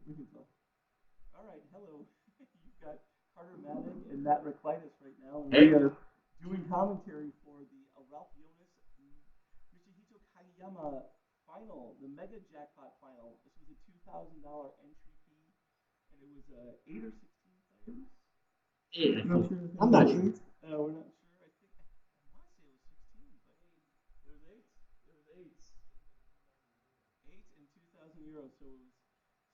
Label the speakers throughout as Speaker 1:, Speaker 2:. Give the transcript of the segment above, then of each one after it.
Speaker 1: We can tell. All right, hello. You've got Carter Maddock and Matt Reclitus right now, and we
Speaker 2: Hey.
Speaker 1: are doing commentary for the Ralf Jonas Michihito Kageyama final, the Mega Jackpot final. This was a $2,000 entry fee, and it was 8 or 16 players.
Speaker 2: Yeah,
Speaker 1: I'm not sure.
Speaker 2: I'm not sure.
Speaker 1: We're not sure. I want to say it was 16, but it was eight. It was eight. 8 and €2,000. So it was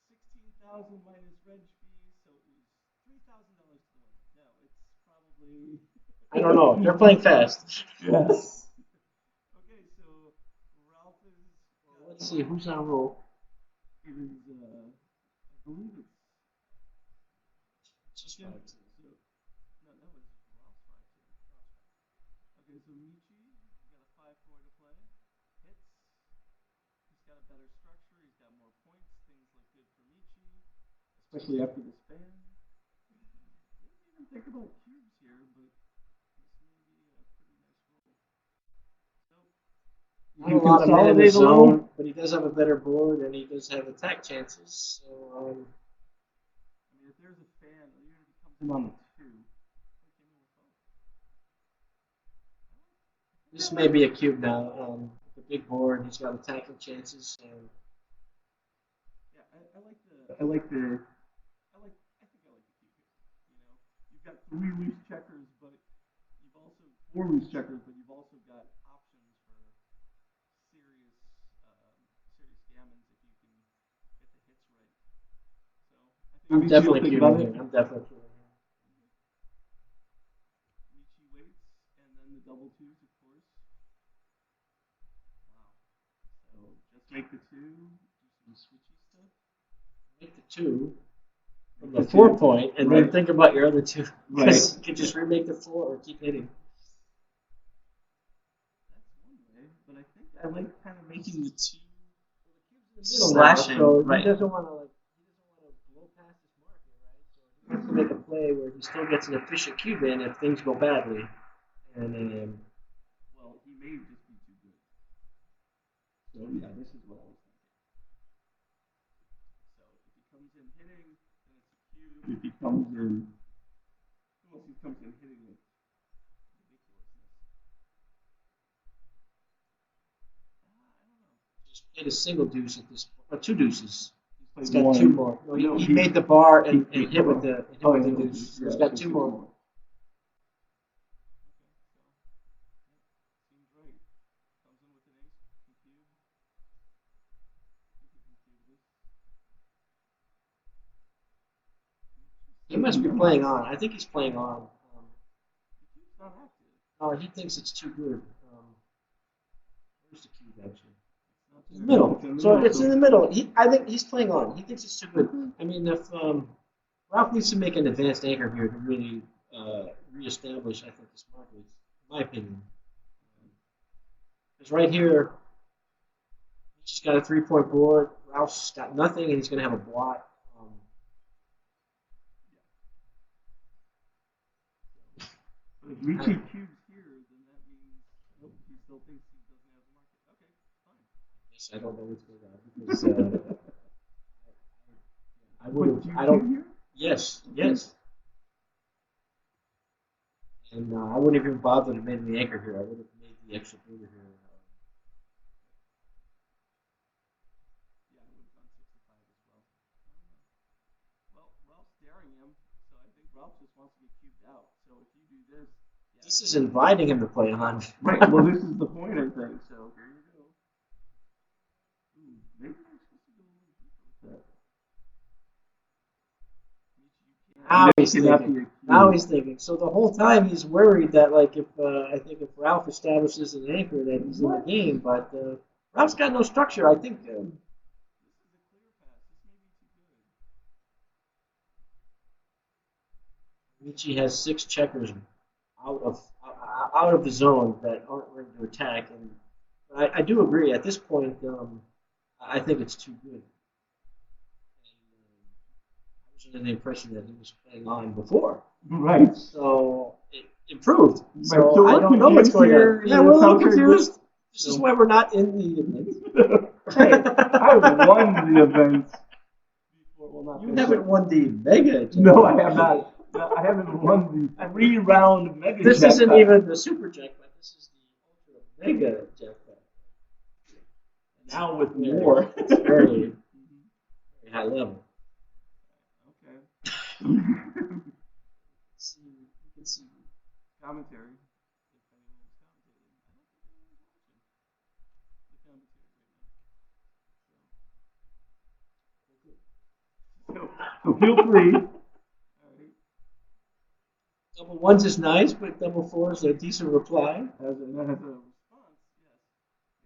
Speaker 1: 16,000 minus reg fees. So it was $3,000 to the winner. No, it's probably.
Speaker 2: I don't know. They're playing fast.
Speaker 1: Yes. Okay, so Ralph is.
Speaker 2: Let's see who's on roll.
Speaker 1: It is. I believe it's.
Speaker 2: Just
Speaker 1: Okay.
Speaker 2: 5-2.
Speaker 1: So no, that was Ralph's 5-2. Okay, so Michi, he's got a 5-4 to play. Hits. He's got a better structure. He's got more points. Things look good for Michi, especially after the span. Didn't even think about cubes here, but this may be a pretty nice roll. So
Speaker 2: Not a lot of men in the zone, but he does have a better board and he does have attack chances. So
Speaker 1: I mean, if there's a fan, even if he comes in on the two,
Speaker 2: this may be a cube now. The big board, he's got attacking chances. And
Speaker 1: yeah, I like the. I like the. I like. I think I like the cube here. You know, you've got three loose checkers, but you've also four loose checkers, but you've also got options for serious, serious gammons if you can get the hits right. So I think
Speaker 2: I'm definitely cubing here. I'm definitely cubing here.
Speaker 1: Michi waits, and then the double twos, of course. Wow. So just make the two, do some switchy stuff.
Speaker 2: Make the two from the 4 point, and then think about your other two. Because you can just remake the 4 or keep hitting.
Speaker 1: That's one way, but I think I like kind of making the two
Speaker 2: Slashing, so right. He doesn't want to blow past his market, right? So he wants to make a play where he still gets an efficient cube in if things go badly. And
Speaker 1: well, he may just be too good. So yeah, this is what I was thinking. So if he comes in hitting, then it's a cube. If he comes in, unless he comes in hitting with ridiculousness. I don't know.
Speaker 2: Just played a single deuce at this point, or two deuces.
Speaker 1: He's
Speaker 2: got two more. No, he made the bar and hit with the deuce. So he's got two more.
Speaker 1: Okay, so seems right. Comes in with an ace, cube.
Speaker 2: He must be playing on. I think he's playing on.
Speaker 1: It's not active.
Speaker 2: Oh, he thinks it's too good. Where's the cube actually? In the middle. So it's in the middle. I think he's playing on. He thinks it's too good. I mean, if Ralph needs to make an advanced anchor here to really reestablish, I think, this market, in my opinion. Because right here, he's got a 3-point board. Ralph's got nothing, and he's going to have a blot.
Speaker 1: But if Michi cubes here, then that means he still thinks he doesn't have the market. Okay, fine.
Speaker 2: Yes, I don't know what's going on because I would. I don't. Yes, yes. And I wouldn't even bother to make the anchor here. I would have made the extra booter here.
Speaker 1: Yeah, I would have gone 65 as well. Well, Ralph's daring him, so I think Ralph just wants to get cubed out. So if you do this, yeah.
Speaker 2: This is inviting him to play on.
Speaker 1: Right. Well, this is the point, I think. So here you go. Ooh, maybe I'm supposed to go a little deeper with that.
Speaker 2: Now he's thinking. So the whole time he's worried that, like, if I think if Ralph establishes an anchor, that he's in the game. But Ralph's got no structure. I think.
Speaker 1: This is a clear pass. This may be too good.
Speaker 2: Michi has 6 checkers out of the zone that aren't ready to attack, and I do agree. At this point, I think it's too good. I was under the impression that he was playing on before.
Speaker 1: Right.
Speaker 2: So it improved.
Speaker 1: Right.
Speaker 2: So I don't know what's going on. Yeah, we're a little confused. This is why we're not in the event.
Speaker 1: Hey, I won the event before. well, not
Speaker 2: You
Speaker 1: this
Speaker 2: haven't
Speaker 1: one.
Speaker 2: won the mega.
Speaker 1: No, I have not. No, I haven't won the 3-round mega
Speaker 2: This
Speaker 1: jackpot.
Speaker 2: isn't even the super jackpot. This is the ultra mega jackpot.
Speaker 1: Now with more.
Speaker 2: It's very, very high level.
Speaker 1: Okay.
Speaker 2: See, you can see.
Speaker 1: Commentary. If anyone was commentating. I don't think anyone's watching the commentary right now. So feel free. All right.
Speaker 2: Double ones is nice, but double fours are a decent reply.
Speaker 1: That has a response, yes.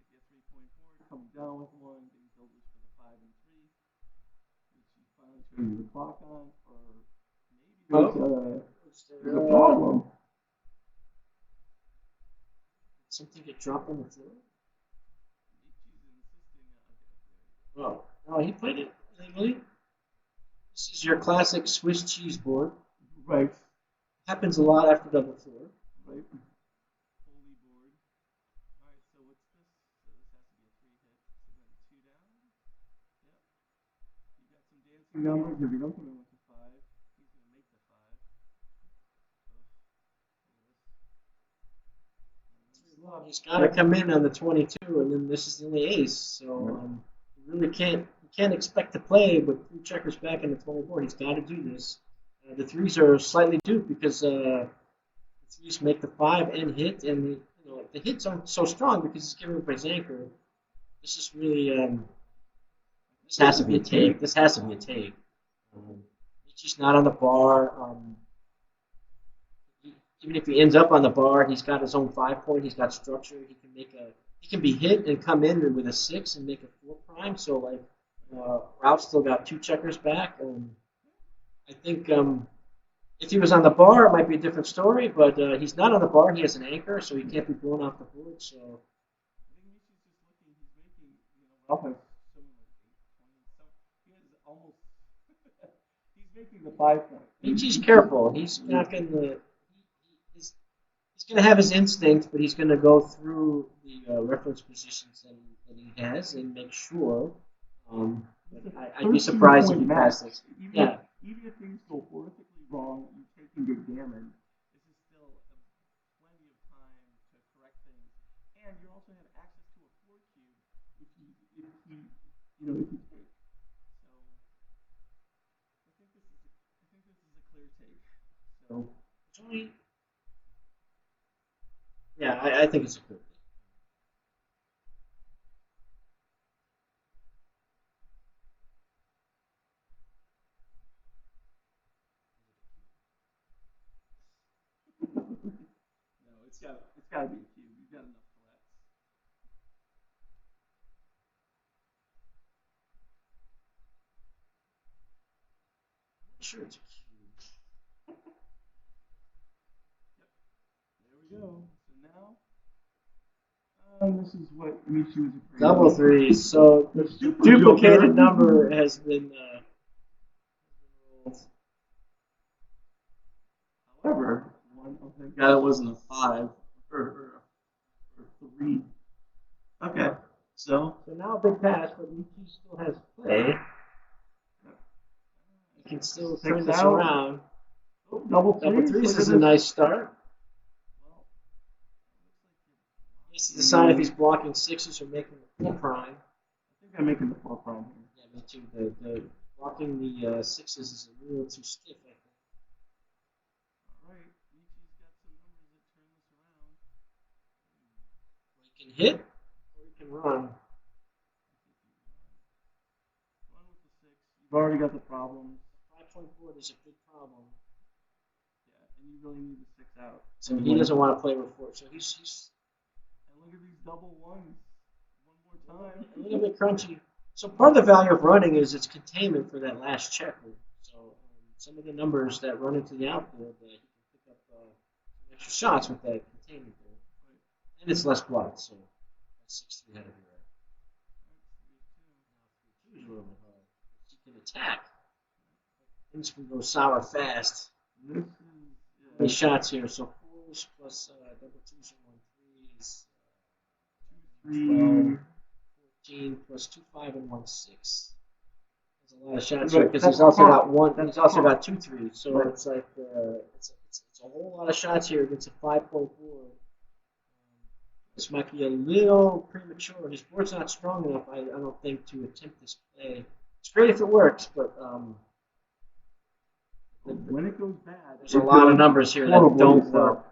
Speaker 1: If you get 3.4, coming down with one, getting builders for the 5 and 3, which you finally turn the clock on, or maybe there's a problem.
Speaker 2: Something get dropped on the floor?
Speaker 1: Michi's insisting on.
Speaker 2: Oh, no, he played it legally. This is your classic Swiss cheese board.
Speaker 1: Right.
Speaker 2: Happens a lot after double four.
Speaker 1: Right. Holy board. Alright, so what's this? So this has to be a 3 hit. So then 2 down. Yep. You got some dancing numbers. If you don't come in with the 5, he's going to make the 5.
Speaker 2: He's got to come in on the 22, and then this is the only ace. So you really can't expect to play with 3 checkers back in the 24. He's got to do this. The 3s are slightly duped because the 3s make the 5 and hit, and the hits aren't so strong because he's giving up his anchor. This is really this has to be a take. This has to be a take. He's not on the bar. Even if he ends up on the bar, he's got his own 5-point. He's got structure. He can be hit and come in with a 6 and make a 4 prime. So like Ralph still got 2 checkers back. I think if he was on the bar, it might be a different story. But he's not on the bar. He has an anchor, so he can't be blown off the board. So
Speaker 1: I think Michi's just looking. He's making. Ralph has so many 8, 20. He has almost. He's making the 5-point.
Speaker 2: Michi's careful. He's not going to. He's going to have his instincts, but he's going to go through the reference positions that he has and make sure. I'd be surprised if he passed this.
Speaker 1: Even if things go horrifically wrong, you're taking good gammon. This is still plenty of time to correct things, and you also have access to a 4 cube if you take. So I think this is a clear take. So
Speaker 2: it's only. Yeah, I think it's a good thing.
Speaker 1: No, it's got to be a cube. You've got enough threats.
Speaker 2: I'm sure it's a cube.
Speaker 1: Yep. There we go. So now, this is what Michi was afraid of.
Speaker 2: Double 3s. So the duplicated number has been rolled.
Speaker 1: However, one of the guy that wasn't a 5 or 3. Okay, so
Speaker 2: now a big pass, but Michi still has play. He can still turn this around.
Speaker 1: Oh, double
Speaker 2: 3s is a nice start. He has to decide if he's blocking 6s or making the 4 prime.
Speaker 1: I think I'm making the 4 prime here.
Speaker 2: Yeah, me too. The blocking the 6s is a little too stiff, I think.
Speaker 1: All right, Michi's got some numbers that turn this around.
Speaker 2: Well, he can hit or he can run.
Speaker 1: Run with the 6. You've already got the problem.
Speaker 2: 5-point board is a big problem.
Speaker 1: Yeah, and you really need the 6 out.
Speaker 2: So he doesn't want to play with 4. So he's
Speaker 1: and look at these double 1s. One more time.
Speaker 2: A little bit crunchy. So part of the value of running is its containment for that last checker. So some of the numbers that run into the outfield, you can pick up some extra shots with that containment there. Right. And it's less blood, so that's 6-3 head of your right. Now 3-2 is a little bit hard. You can attack. Things can go sour fast. How many shots here? So 4s plus double 2s and 1 3 is 2 3 14 plus 2 5 and 1 6. There's a lot of shots here because he's also got one. He's also got 2-3. So it's like it's a whole lot of shots here against a 5-point board. This might be a little premature. His board's not strong enough, I don't think, to attempt this play. It's great if it works, but
Speaker 1: when it goes bad,
Speaker 2: there's a lot of numbers here that don't work.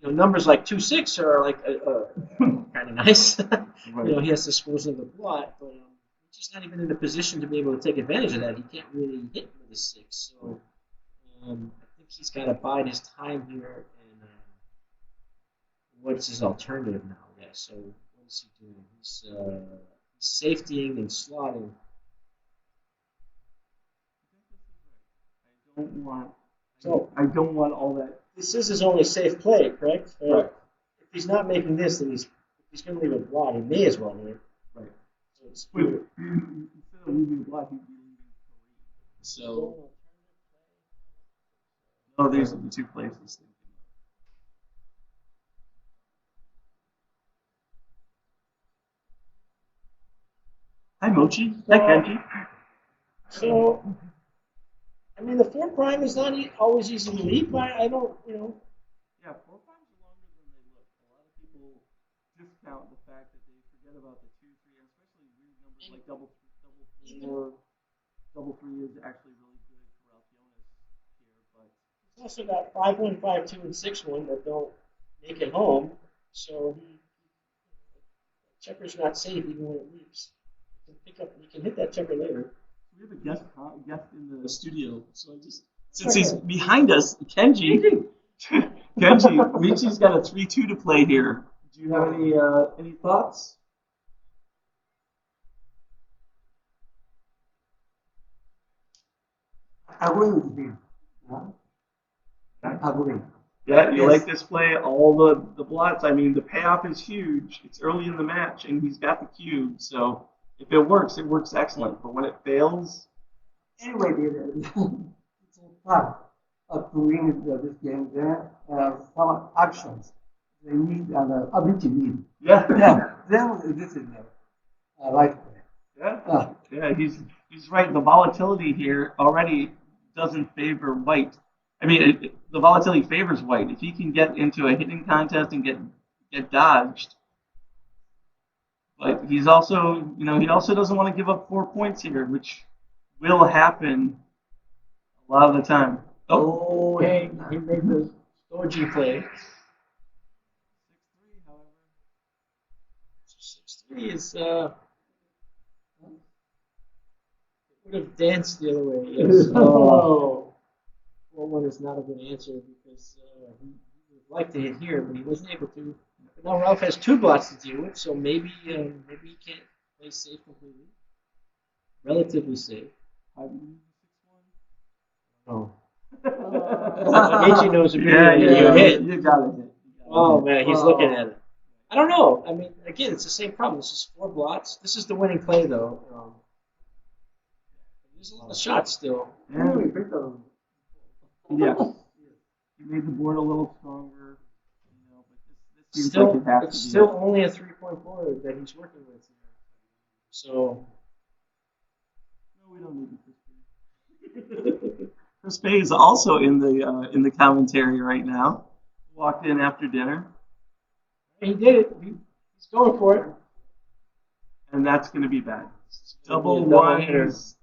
Speaker 2: Numbers like 2-6 are like kind of nice. He has to dispose of the blot, but he's just not even in a position to be able to take advantage of that. He can't really hit with a 6, so I think he's got to bide his time here. And what's his alternative now? Yeah. So what is he doing? He's safetying and slotting.
Speaker 1: I don't want all that.
Speaker 2: This is his only safe play, correct? Right. If he's not making this, then he's going to leave a blot. He may as well hit. Right. So it's good.
Speaker 1: Instead of leaving a blot, he'd be leaving 3. So. Oh, these are the 2 places. Hi, Mochi. Hi, Kenji.
Speaker 2: So. I mean, the 4 prime is not always easy to lead, but I don't,
Speaker 1: Yeah, 4 primes are longer than they look. A lot of people discount the fact that they forget about the 2, 3, and especially weird numbers like double 4. Double 3 is actually really good for Ralf Jonas here, but
Speaker 2: he's also got 5-1, 5-2, and 6-1 that don't make it home. So checker's not safe even when it leaves. You can hit that checker later.
Speaker 1: We have a guest in the studio, so since he's behind us, Kenji, Michi's got a 3-2 to play here. Do you have any thoughts?
Speaker 3: I agree with him. I agree.
Speaker 1: Yeah, you like this play? All the blots. I mean, the payoff is huge. It's early in the match, and he's got the cube, so. If it works excellent. But when it fails,
Speaker 3: anyway, it's a part of doing this game. There are some actions they need and ability need.
Speaker 1: Yeah.
Speaker 3: Then this is right play.
Speaker 1: Yeah. He's right. The volatility here already doesn't favor white. I mean, the volatility favors white. If he can get into a hitting contest and get dodged. But he's also, he also doesn't want to give up 4 points here, which will happen a lot of the time.
Speaker 2: Hey, he made the dodgy play. 6-3, however. 6-3 is, would have danced the other way. Yes. 4-1 is not a good answer because he would like to hit here, but he wasn't able to. But now Ralf has 2 blots to deal with, so maybe he can't play safe completely. Relatively safe. Oh. Michi knows immediately you hit.
Speaker 1: You got it.
Speaker 2: Oh man, he's looking at it. I don't know. I mean, again, it's the same problem. This is 4 blots. This is the winning play, though. There's a lot of shots still.
Speaker 1: Yeah. He made the board a little stronger.
Speaker 2: It's still only a 3-point board that he's working with here. So.
Speaker 1: No, we don't need the Chris Bay is also in the commentary right now. Walked in after dinner.
Speaker 2: He did it. He's going for it.
Speaker 1: And that's going to be bad. Double 1 is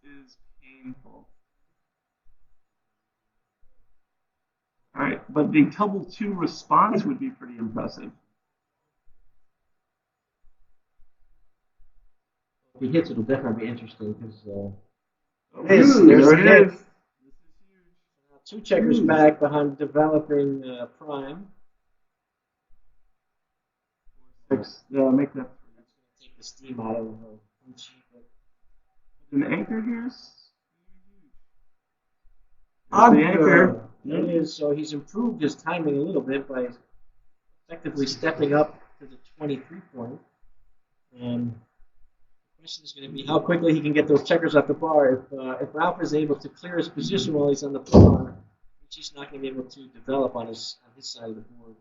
Speaker 1: painful. All right, but the double 2 response would be pretty impressive.
Speaker 2: If he hits, it'll definitely be interesting because
Speaker 1: there it is.
Speaker 2: 2 checkers back behind developing prime.
Speaker 1: 6, make that.
Speaker 2: That's going to take the steam out of
Speaker 1: An anchor here.
Speaker 2: The anchor. It is, so he's improved his timing a little bit by effectively stepping up to the 23 point. And the question is going to be how quickly he can get those checkers off the bar. If Ralf is able to clear his position while he's on the bar, he's not going to be able to develop on his side of the board.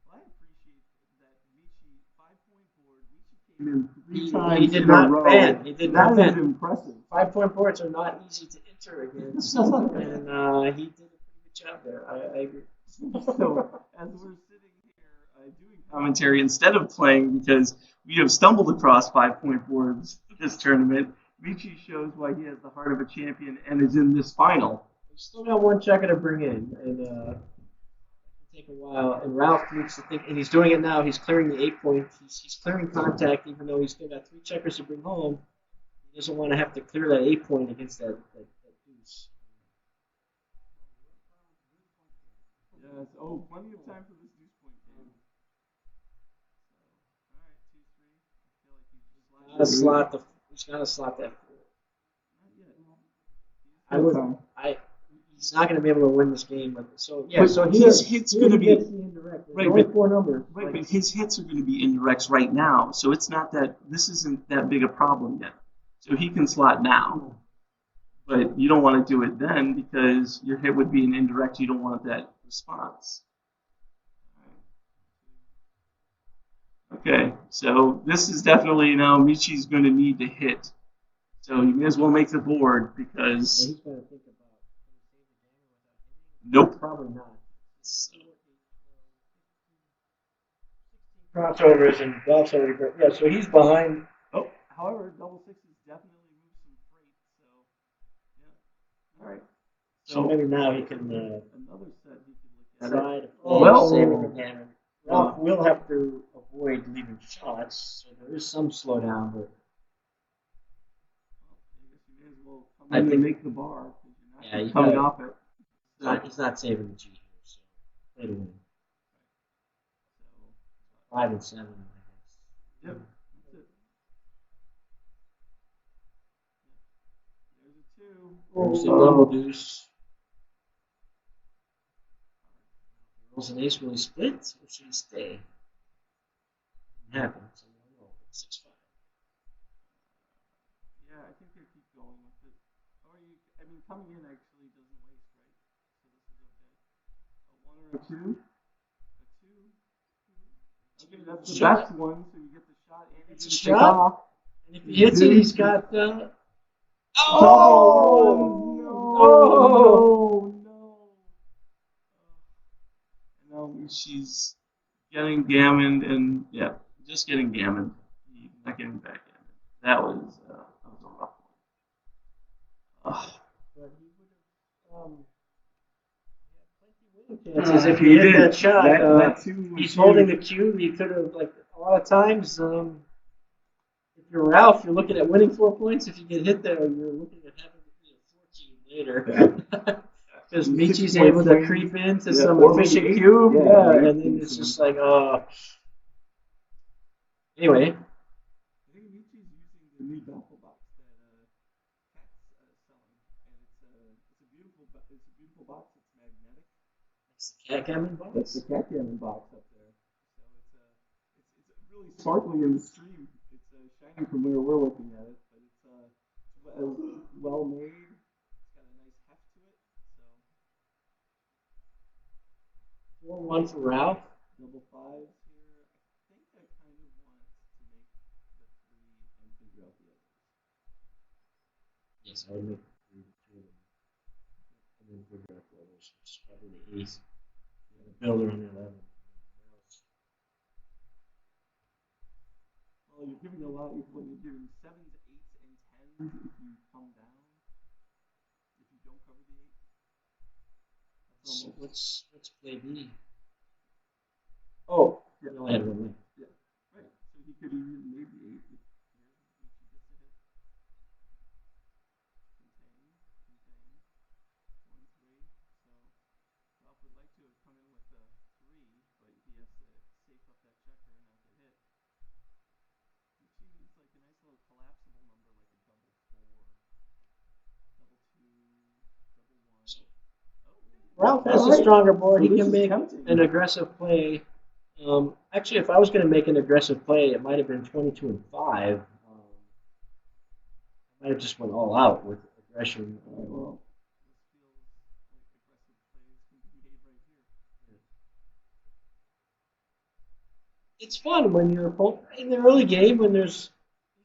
Speaker 1: Well, I appreciate that Michi 5-point board. Michi came in 2
Speaker 2: He
Speaker 1: times
Speaker 2: did
Speaker 1: in a
Speaker 2: not
Speaker 1: row.
Speaker 2: ban. He did not
Speaker 1: That is
Speaker 2: ban.
Speaker 1: impressive.
Speaker 2: 5-point boards are not easy to enter against, and he did a pretty good job there. I agree.
Speaker 1: So as we're sitting here doing commentary instead of playing because we have stumbled across 5-point boards this tournament, Michi shows why he has the heart of a champion and is in this final.
Speaker 2: We still got one checker to bring in, and it'll take a while. And Ralph needs to think, and he's doing it now. He's clearing the 8-point. He's clearing contact, even though he's still got 3 checkers to bring home. He doesn't want to have to clear that 8-point against that deuce.
Speaker 1: Yes. Oh, plenty of time for this deuce point game. So, all right, 2-3. I feel like
Speaker 2: He's got to slot that.
Speaker 1: Not yet.
Speaker 2: He's not going to be able to win this game. But his
Speaker 1: hits going to be
Speaker 2: indirect.
Speaker 1: Right,
Speaker 2: only
Speaker 1: but-
Speaker 2: 4 numbers.
Speaker 1: Right, but his hits are going to be indirects right now, so it's not that this isn't that big a problem yet. So he can slot now, but you don't want to do it then because your hit would be an indirect. You don't want that response. Okay, so this is definitely now Michi's going to need to hit. So you may as well make the board because
Speaker 2: He's got to think about
Speaker 1: nope.
Speaker 2: Probably not. Crossovers and Ralph's already break. Yeah, so he's behind.
Speaker 1: Oh, however, double sixes definitely move some freight. So yeah, all right.
Speaker 2: So maybe now he can
Speaker 1: Another set he can look at.
Speaker 2: try to
Speaker 1: Well-
Speaker 2: save it again. Ralph will have to avoid leaving shots, so there is some slowdown, but
Speaker 1: I guess you may as well come
Speaker 2: I
Speaker 1: in
Speaker 2: think-
Speaker 1: and make the bar because you're not
Speaker 2: Yeah, you
Speaker 1: coming
Speaker 2: gotta-
Speaker 1: off it. So,
Speaker 2: he's not saving the G here, so play to win.
Speaker 1: so
Speaker 2: 5 and 7, I guess.
Speaker 1: yep, that's it. There's a 2.
Speaker 2: There's the double deuce. Rolls an ace. Will he split or should he stay? Didn't happen. So we don't know. 6-5.
Speaker 1: Yeah, I think they keep going with it. Or coming in actually doesn't waste, right? So this is okay. A 1 or a 2? A 2? Okay, that's the
Speaker 2: Shot.
Speaker 1: best one, so you get the shot and
Speaker 2: It's
Speaker 1: you
Speaker 2: a
Speaker 1: get to take
Speaker 2: shot.
Speaker 1: off.
Speaker 2: And if he hits it, he's got
Speaker 1: Oh! No! No, she's getting gammoned and, yeah, just getting gammoned. Not getting backgammon. That was a rough one.
Speaker 2: But he would have chances if he hit that shot.
Speaker 1: That too was
Speaker 2: He's
Speaker 1: huge.
Speaker 2: holding the cube. He could have, like, a lot of times, if you're Ralph, you're looking at winning 4 points. If you get hit there, you're looking at having to be a 14 later. Because Michi's able to creep into some
Speaker 1: or
Speaker 2: efficient
Speaker 1: maybe 8.
Speaker 2: cube.
Speaker 1: Yeah,
Speaker 2: Yeah,
Speaker 1: maybe
Speaker 2: and then
Speaker 1: 8.
Speaker 2: it's just like, Anyway.
Speaker 1: I think Michi's using the new baffle box that Cat's selling, and it's a beautiful box. It's magnetic.
Speaker 2: It's the Kageyama box.
Speaker 1: That's the Kageyama box up there. So it's really sparkling in the stream. It's shining from where we're looking at it, but it's well made. It's got a nice heft to it. So
Speaker 2: 4-1 for Ralph.
Speaker 1: double 5s here. I think I kind of want to make the 3 and figure out the others.
Speaker 2: Yes, I would make 3 of them. And then figure out the others. Which is probably the ace. The builder on the 11.
Speaker 1: Well, you're giving a lot. You're giving 7s, 8s, and 10s if you come down. If you don't cover the 8. That's
Speaker 2: So
Speaker 1: almost.
Speaker 2: let's play B. Oh,
Speaker 1: Yeah.
Speaker 2: we only had 1 win.
Speaker 1: Yeah. Right. So he could even made the 8 if he gets to hit. Contain. 1, 3. So Ralph would like to have come in with a 3, but he has to safe up that checker and not get hit. Michi needs like a nice little collapsible number like a double 4, double 2, double 1.
Speaker 2: Ralph has a
Speaker 1: Alright.
Speaker 2: stronger board.
Speaker 1: So
Speaker 2: He
Speaker 1: this
Speaker 2: can
Speaker 1: is
Speaker 2: make
Speaker 1: tempting.
Speaker 2: an aggressive play. Actually, if I was going to make an aggressive play, it might have been 22 and 5. I might have just went all out with aggression.
Speaker 1: Well, this feels like aggressive plays can be made right here.
Speaker 2: It's fun when you're in the early game when there's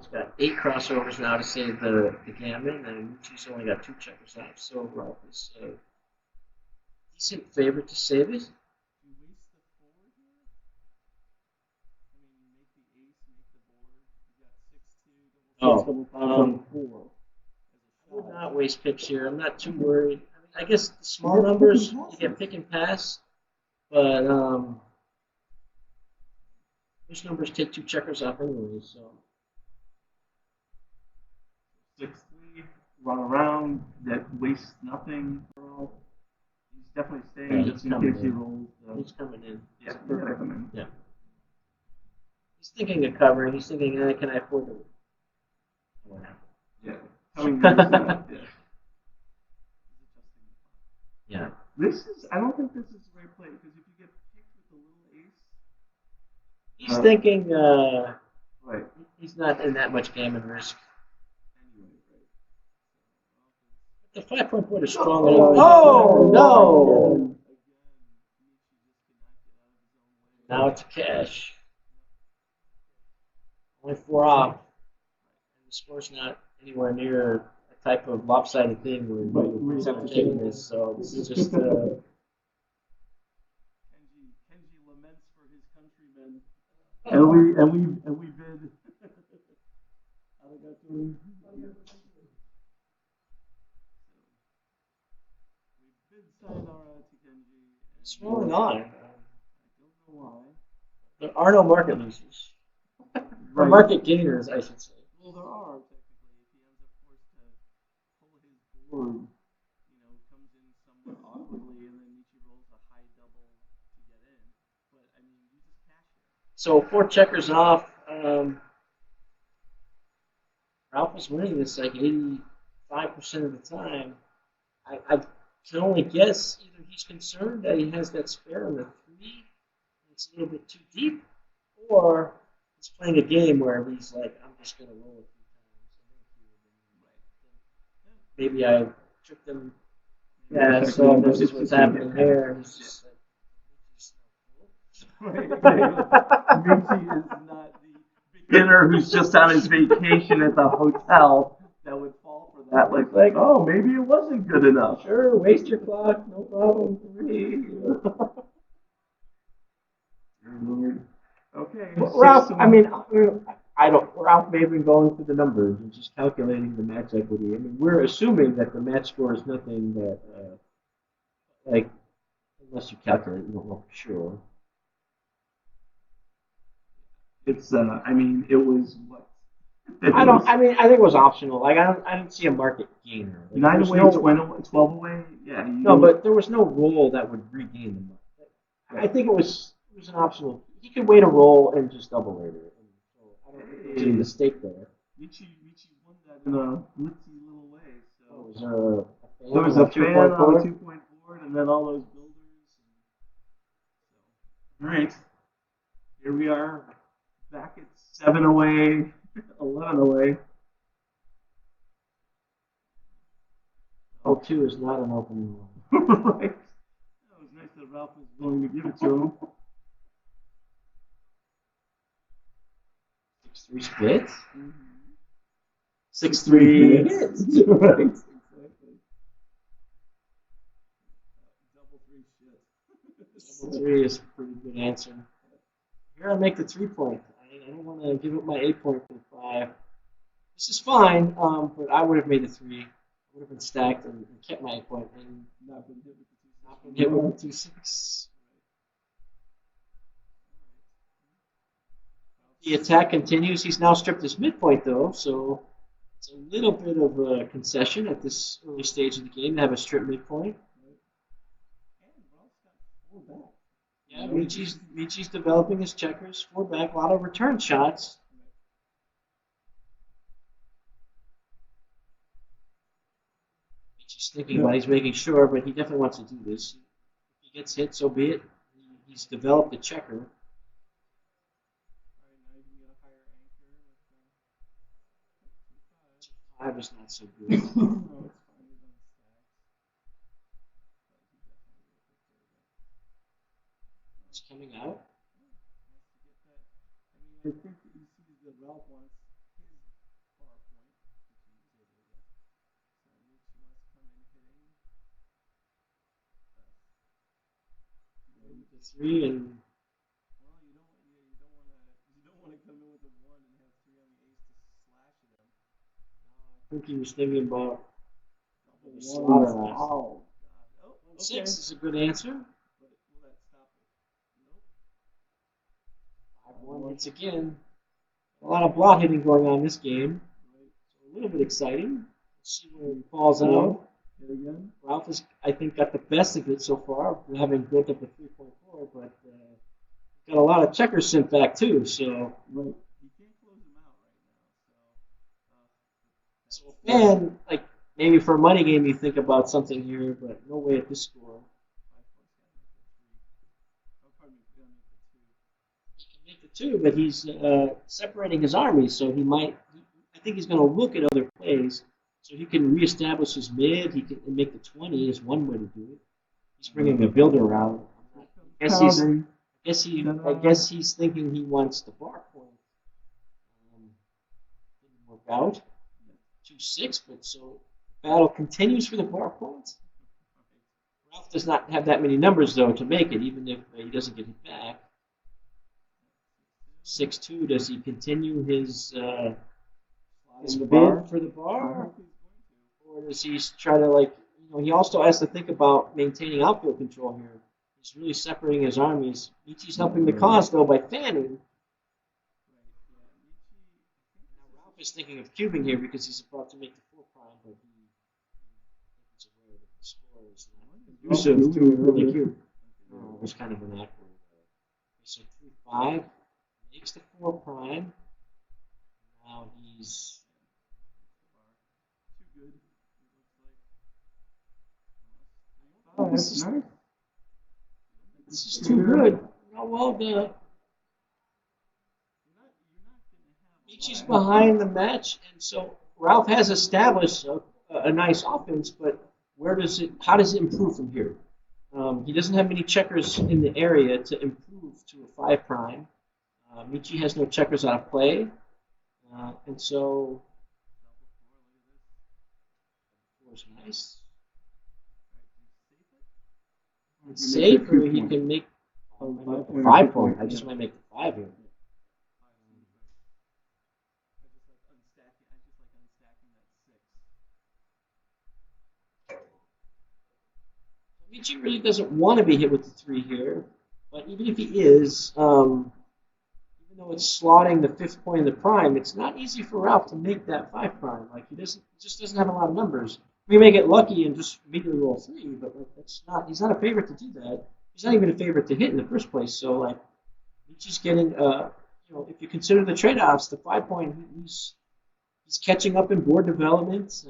Speaker 2: Ralph's got 8 crossovers now to save the gammon, and Michi's only got 2 checkers left. So Ralph is a decent favorite to save it.
Speaker 1: You waste the 4 here? I mean, you make the ace, make the board. You got 6-2, double 6, double 5, double 4.
Speaker 2: I would not waste pips here. I'm not too worried. I guess the small numbers, you get pick and pass, but those numbers take 2 checkers off anyway, so.
Speaker 1: 6-3, run around, that wastes nothing. He's definitely staying just in case he rolls.
Speaker 2: He's coming in.
Speaker 1: Yeah, perfect. Come in.
Speaker 2: Yeah. He's thinking of covering. He's thinking, can I afford to?
Speaker 1: Yeah. Coming in.
Speaker 2: Yeah.
Speaker 1: I don't think this is the right play because if you get picked with a little ace.
Speaker 2: He's thinking,
Speaker 1: right.
Speaker 2: He's not in that much gammon risk.
Speaker 1: Anyway, right.
Speaker 2: The 5-point board is strong.
Speaker 3: Oh,
Speaker 2: no! Now it's cash. Only 4 off. And the score's not anywhere near a type of lopsided thing where we have to take this. So this is just.
Speaker 1: Kenji laments for his countrymen. And we bid. Sayonara to Kenji.
Speaker 2: What's going on?
Speaker 1: I don't know why.
Speaker 2: There are no market losers. Or market gainers, I should say.
Speaker 1: Well, there are technically. If he ends up forced to pull his board, comes in somewhat awkwardly, and then Michi rolls a high double to get in. But I mean, you just cash it.
Speaker 2: So 4 checkers off. Ralph is winning this like 85% of the time. I can only guess either he's concerned that he has that spare on the 3, it's a little bit too deep, or he's playing a game where he's like, I'm just going to roll a few times. Maybe I tricked him. Yeah, so this is what's happening here. He's just like,
Speaker 1: Michi is not the beginner who's just on his vacation at the hotel that would fall for that. Like, oh, maybe it wasn't good enough.
Speaker 2: Sure, waste your clock, no problem. 3.
Speaker 1: Okay.
Speaker 2: Ralph, I mean, Ralph may have been going through the numbers and just calculating the match equity. I mean, we're assuming that the match score is nothing that, unless you calculate, you don't know for sure.
Speaker 1: It's, I mean, it was what?
Speaker 2: I think it was optional. Like, I didn't see a market gainer. Like,
Speaker 1: 9 away, 12 away? Yeah.
Speaker 2: No, but there was no roll that would regain the market. I think it was an optional. He could wait a roll and just double later. So I don't think there was any mistake there.
Speaker 1: Michi won that in a glitzy little way. So
Speaker 2: there was a fan on a
Speaker 1: 2-point board, and then all those builders. All right, here we are, back at 7 away, 11 away.
Speaker 2: 0-2 is not an opening roll.
Speaker 1: Right. That was nice that Ralph was willing to give it to him.
Speaker 2: 6-3 splits.
Speaker 1: 6-3 hits. Right. Exactly. Double 3 shit.
Speaker 2: Double 3 is a pretty good answer. Here I make the 3-point. I don't want to give up my 8-point for the 5. This is fine, but I would have made the 3. I would have been stacked and kept my 8-point and not been hit with the 2-6. The attack continues. He's now stripped his midpoint, though, so it's a little bit of a concession at this early stage of the game to have a strip midpoint. Yeah, Michi's developing his checkers. 4 back, a lot of return shots. Michi's thinking about he's making sure, but he definitely wants to do this. If he gets hit, so be it. He's developed a checker. 5 is not so good. It's coming out.
Speaker 1: I think he sees that Ralph wants his
Speaker 2: the 3 and
Speaker 1: Well, you don't want to come in with a 1 and have 3 on the ace to slash at him.
Speaker 2: I think he was thinking about
Speaker 1: Double
Speaker 2: the
Speaker 1: one.
Speaker 2: slaughterhouse.
Speaker 3: Wow.
Speaker 1: God. Oh, okay.
Speaker 2: 6 is a good answer.
Speaker 1: But will that stop it? Nope.
Speaker 2: 5-1 hits again. A lot of blot hitting going on in this game.
Speaker 1: Right.
Speaker 2: So a little bit exciting. Let's see where he falls out.
Speaker 1: Hit again.
Speaker 2: Ralph has, I think, got the best of it so far, having built up a 3.4, but got a lot of checkers sent back too. So,
Speaker 1: Right. You can't close him out right now.
Speaker 2: so a fan, like maybe for a money game, you think about something here, but no way at this score.
Speaker 1: 5 points gotta make the 3. Oh, pardon me, gotta make the 2.
Speaker 2: He can make the 2, but he's separating his army, so he might. I think he's going to look at other plays, so he can reestablish his mid. He can make the 20 is one way to do it. He's bringing a builder out. I guess he's thinking he wants the bar point. Didn't work out. 2-6, but so battle continues for the bar points. Ralph does not have that many numbers though to make it, even if he doesn't get it back. 6-2. Does he continue his bid for the bar, or does he try to he also has to think about maintaining outfield control here. He's really separating his armies. Michi's helping the cause, though, by fanning. Now, Ralph is thinking of cubing here because he's about to make the 4 prime, but he's aware that the score is not conducive to an early cube. Oh, it was kind of an awkward. So 3-5 makes the 4 prime. Now he's
Speaker 1: too good.
Speaker 2: Oh, this is nice. This is too good. No, well, Michi's behind the match, and so Ralph has established a nice offense, but how does it improve from here? He doesn't have many checkers in the area to improve to a 5 prime. Michi has no checkers out of play, and so 4 is nice. It's safe, or he can make the 5 point. I just might make the 5 here. Michi really doesn't want to be hit with the 3 here, but even if he is, even though it's slotting the 5th point of the prime, it's not easy for Ralph to make that 5 prime. Like he just doesn't have a lot of numbers. We may get lucky and just immediately roll 3, but he's not a favorite to do that. He's not even a favorite to hit in the first place. So Michi's getting if you consider the trade-offs, the 5 point he's catching up in board development.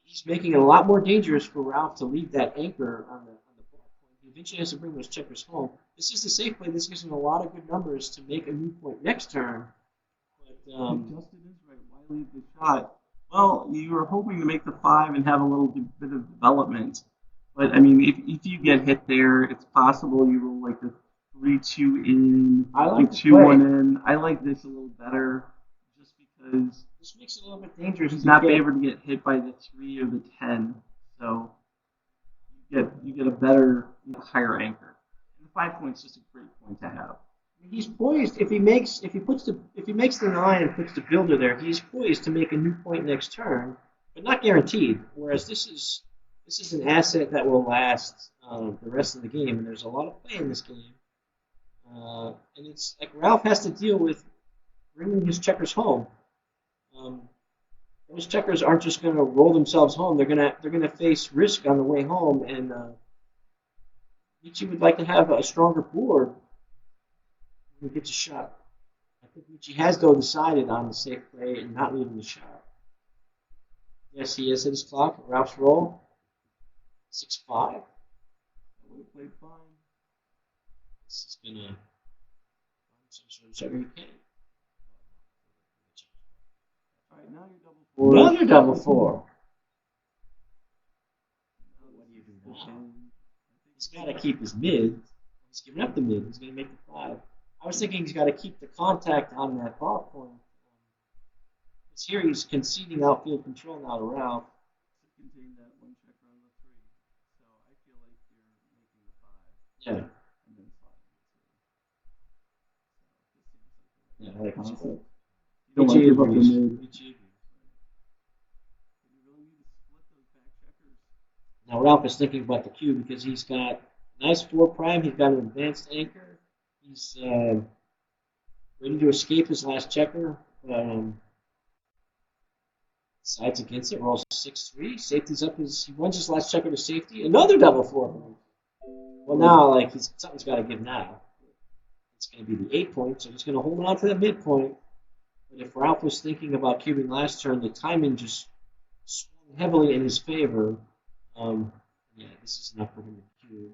Speaker 2: He's making it a lot more dangerous for Ralph to leave that anchor on the bar point. He eventually has to bring those checkers home. This is the safe play. This gives him a lot of good numbers to make a new point next turn. But
Speaker 1: Justin is right. Why leave the shot? Well, you were hoping to make the 5 and have a little bit of development. But I mean, if you get hit there, it's possible you roll like the 3-2 in,
Speaker 2: I like the
Speaker 1: 2-1 in. I like this a little better, just because
Speaker 2: this makes it a little bit dangerous.
Speaker 1: He's not able to get hit by the 3 or the 10, so you get a better, higher anchor. And the 5 point's just a great point to have.
Speaker 2: He's poised if he makes the 9 and puts the builder there. He's poised to make a new point next turn, but not guaranteed. Whereas this is an asset that will last the rest of the game, and there's a lot of play in this game. And it's like Ralph has to deal with bringing his checkers home. Those checkers aren't just going to roll themselves home. They're gonna face risk on the way home, and Michi would like to have a stronger board when he gets a shot. I think Michi has though decided on the safe play and not leaving the shot. Yes, he is at his clock. Ralph's roll 6-5.
Speaker 1: Would have played fine.
Speaker 2: This is gonna find some sort of checker he can.
Speaker 1: Alright, now you're double 4.
Speaker 2: Now you're double 4. What do you do now? He's got to keep his mid. He's giving up the mid. He's going to make the 5. I was thinking he's got to keep the contact on that bar point. Because here he's conceding outfield control now to Ralph.
Speaker 1: To contain that 1 checker on the 3. So I feel like you're making the 5.
Speaker 2: Yeah.
Speaker 1: and then sliding it through. So this seems like the right
Speaker 2: Yeah, I like
Speaker 1: concept.
Speaker 2: Michihito.
Speaker 1: You don't want to give up the
Speaker 2: agrees.
Speaker 1: mid.
Speaker 2: Michi agrees.
Speaker 1: Do you really need to split those back checkers?
Speaker 2: Now Ralph is thinking about the cube because he's got nice 4'. He's got an advanced anchor. He's ready to escape his last checker. Sides against it. Rolls 6-3. Safety's up. He runs his last checker to safety. Another double 4. Well, now like something's got to give now. It's going to be the 8 point, so he's going to hold on to that midpoint. But if Ralph was thinking about cubing last turn, the timing just swung heavily in his favor. Yeah, this is enough for him to cube.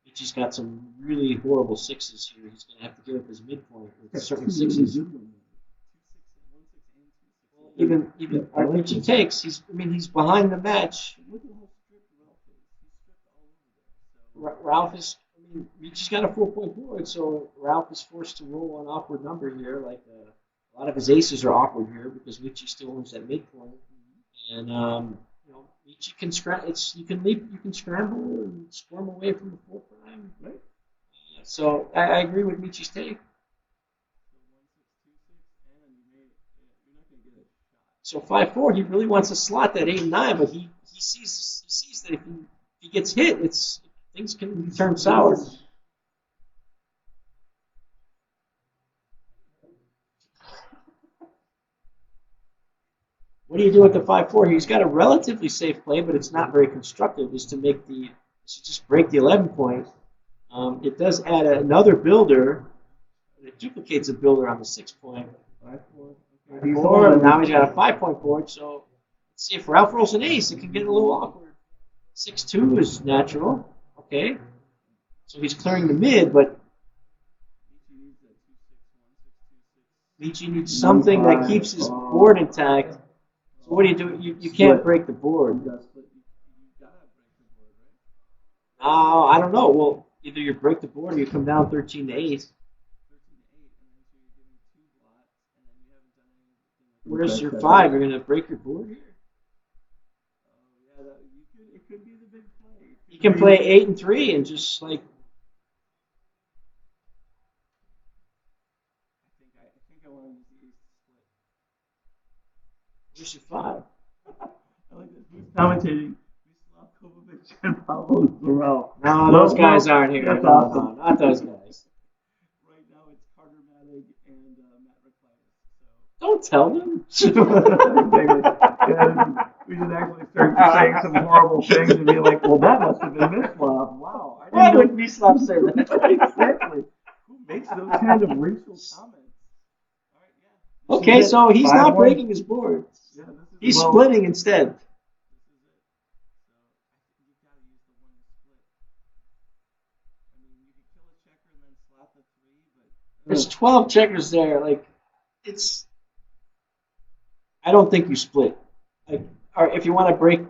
Speaker 2: Michi's got some really horrible 6s here. He's going to have to give up his midpoint with certain 6s. Even Michi takes. He's behind the match.
Speaker 1: Look at how strict Ralph is. He's strict all over there. So
Speaker 2: Ralph is. Michi's got a 4-point board, so Ralph is forced to roll an awkward number here. Like a lot of his aces are awkward here because Michi still owns that midpoint, and Michi can you can leap, you can scramble and squirm away from the 4'.
Speaker 1: right.
Speaker 2: So I agree with Michi's take.
Speaker 1: You're not gonna get a shot.
Speaker 2: So 5-4, he really wants to slot that 8 and 9, but he sees that if he gets hit, things can turn sour. What do you do with the 5-4? He's got a relatively safe play, but it's not very constructive. Is to just break the 11 point. It does add another builder. It duplicates a builder on the 6 point.
Speaker 1: 5-4.
Speaker 2: And now he's got a 5-point board. So let's see if Ralph rolls an ace. It can get a little awkward. 6-2 is natural. Okay. So he's clearing the mid, but Michi needs something that keeps his board intact. So what do you do? You can't break the board.
Speaker 1: You gotta break the board, right?
Speaker 2: I don't know. Well, either you break the board or you come down 13-8.
Speaker 1: 13-8, and then so you're giving 2 blots, and then you haven't done anything.
Speaker 2: Where's your 5? You're gonna break your board here.
Speaker 1: Oh yeah, it could be the big play.
Speaker 2: You can play 8 and 3 and just like.
Speaker 1: I think I want to use the ace to split.
Speaker 2: Where's your 5?
Speaker 1: I like this. Who's commentating? Mislav Kovacic and Pablo Zarel.
Speaker 2: No, those guys aren't here.
Speaker 1: That's
Speaker 2: No,
Speaker 1: awesome.
Speaker 2: no, not those guys.
Speaker 1: Right now it's Carter Mattig and Matt Ricklais.
Speaker 2: Don't tell them.
Speaker 1: And we should actually start saying some horrible things and be like, well, that must have been Mislav. Wow.
Speaker 2: Why would Mislav say that?
Speaker 1: Exactly. Who makes those kind of racial comments? All right, yeah.
Speaker 2: Okay, so he's
Speaker 1: 5-1.
Speaker 2: not breaking his board.
Speaker 1: Yeah,
Speaker 2: He's splitting instead.
Speaker 1: This is it. So I think you've got to use the 1 to split. I mean, you could kill a checker and then slap a 3, but
Speaker 2: There's 12 checkers there. Like, I don't think you split. Like, or if you want to break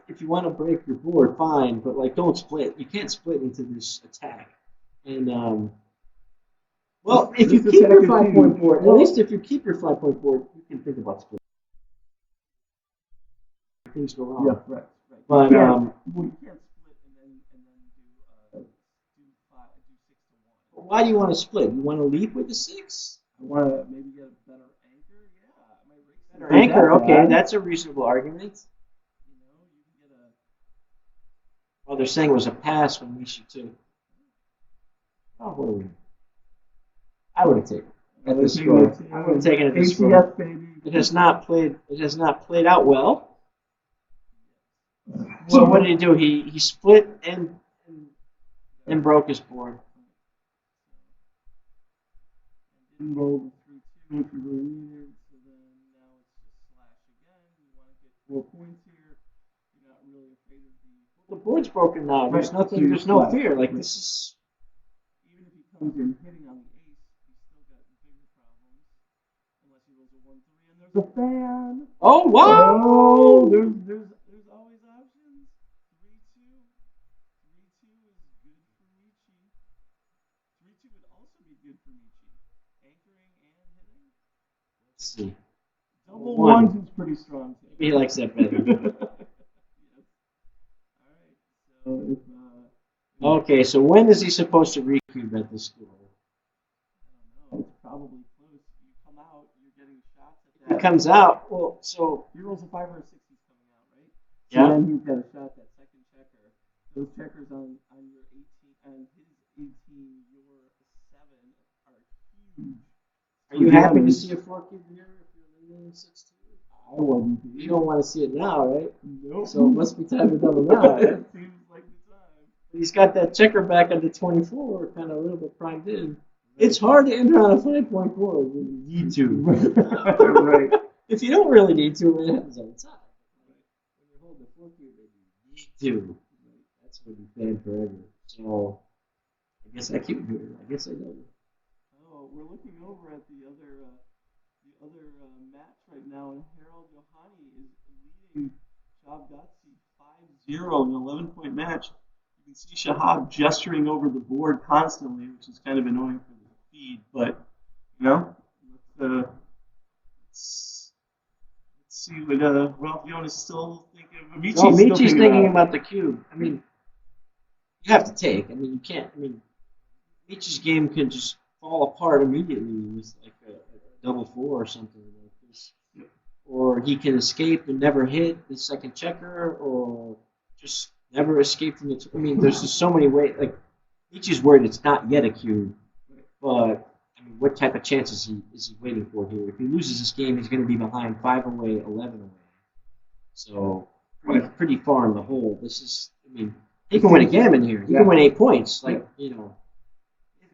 Speaker 2: your board, fine. But like, don't split. You can't split into this attack. And well, if you
Speaker 1: This
Speaker 2: keep your
Speaker 1: attack is
Speaker 2: 5-point board,
Speaker 1: huge.
Speaker 2: at least if you keep your 5-point board, you can think about splitting. Things go wrong.
Speaker 1: yeah, right.
Speaker 2: But
Speaker 1: Well, you can't split and then do 6 to 1.
Speaker 2: why do you want to split? You want to leap with the 6?
Speaker 1: I want to maybe get a better anchor. Yeah, my race
Speaker 2: Better anchor, okay, that's a reasonable argument.
Speaker 1: You know, you can get a.
Speaker 2: Oh, they're saying it was a pass from Michi too. Oh, what are we? I would have taken it at this score. I would have taken it at this score.
Speaker 1: ATS, baby.
Speaker 2: It has not played out well. So what did he do? He split and broke his board.
Speaker 1: Didn't roll the 3-2 if you really needed. So then now it's just slash again. You want to get 4 points here. You're not really afraid of the.
Speaker 2: The board's broken now. There's
Speaker 1: Right.
Speaker 2: nothing. There's no fear. Like this is.
Speaker 1: Even if he comes in hitting on the ace, he's still got bigger problems. Unless he rolls a 1-3 and there's a fan.
Speaker 2: Oh wow!
Speaker 1: Oh, there's always options. 3-2. 3-2 is good for Michi. 3-2 would also be good for Michi. Anchoring and hitting.
Speaker 2: Let's see.
Speaker 1: Double
Speaker 2: One.
Speaker 1: ones is pretty strong too.
Speaker 2: He likes that better.
Speaker 1: Yes. All right. So if
Speaker 2: Okay, so when is he supposed to recube at this school?
Speaker 1: I don't know. It's probably close. You come out, you're getting shots at
Speaker 2: He
Speaker 1: that.
Speaker 2: comes out, well, so
Speaker 1: He rolls a 5 or a 6, he's coming out, right? So
Speaker 2: yeah.
Speaker 1: then he's got a shot at that second checker. Those checkers on your 18, on his 18, your 7 are huge.
Speaker 2: Are you happy to see a 4 cube here if you're leaning 6-2?
Speaker 1: I wasn't.
Speaker 2: You don't want to see it now, right?
Speaker 1: Nope.
Speaker 2: So it must be time to double now.
Speaker 1: It seems like the time.
Speaker 2: He's got that checker back at the 24, kind of a little bit primed in. It's hard to enter on a 5.4 when you need to.
Speaker 1: Right.
Speaker 2: If you don't really need to, it happens all the time. When you're holding a 4 cube, you need to. That's what you plan forever. So I guess I keep doing it. I guess I double.
Speaker 1: Oh, we're looking over at the other match right now, and Harold Yohani is leading Shabgatsi 5-0 in an 11-point match. You can see Shahab gesturing over the board constantly, which is kind of annoying for the feed, but, you know, let's see what Ralf Jonas is still thinking of.
Speaker 2: Michi's thinking about the cube. I mean, you have to take. I mean, you can't. I mean, Michi's game can just fall apart immediately with like a double 4 or something like this.
Speaker 1: Yep.
Speaker 2: Or he can escape and never hit the second checker, or just never escape from the. I mean, there's just so many ways. Like, Michi's worried it's not yet a cube, but I mean, what type of chance is he waiting for here? If he loses this game, he's going to be behind 5 away, 11 away. So pretty far in the hole. This is. I mean, he can win a gammon here. He can win 8 points. Like, you know.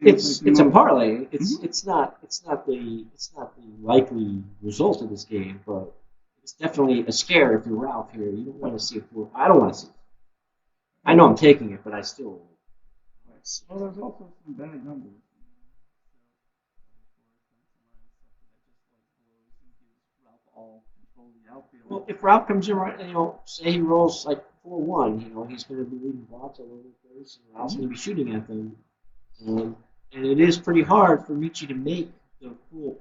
Speaker 2: It's a parlay. It's not the likely result of this game, but it's definitely a scare if you're Ralph here. You don't want to see a 4. I don't want to see it. I know I'm taking it, but I still.
Speaker 1: Well, there's also some bad numbers.
Speaker 2: Well, if Ralph comes in right, say he rolls like 4-1, he's going to be leading blocks all over the place, and Ralph's going to be shooting at them. And it is pretty hard for Michi to make the full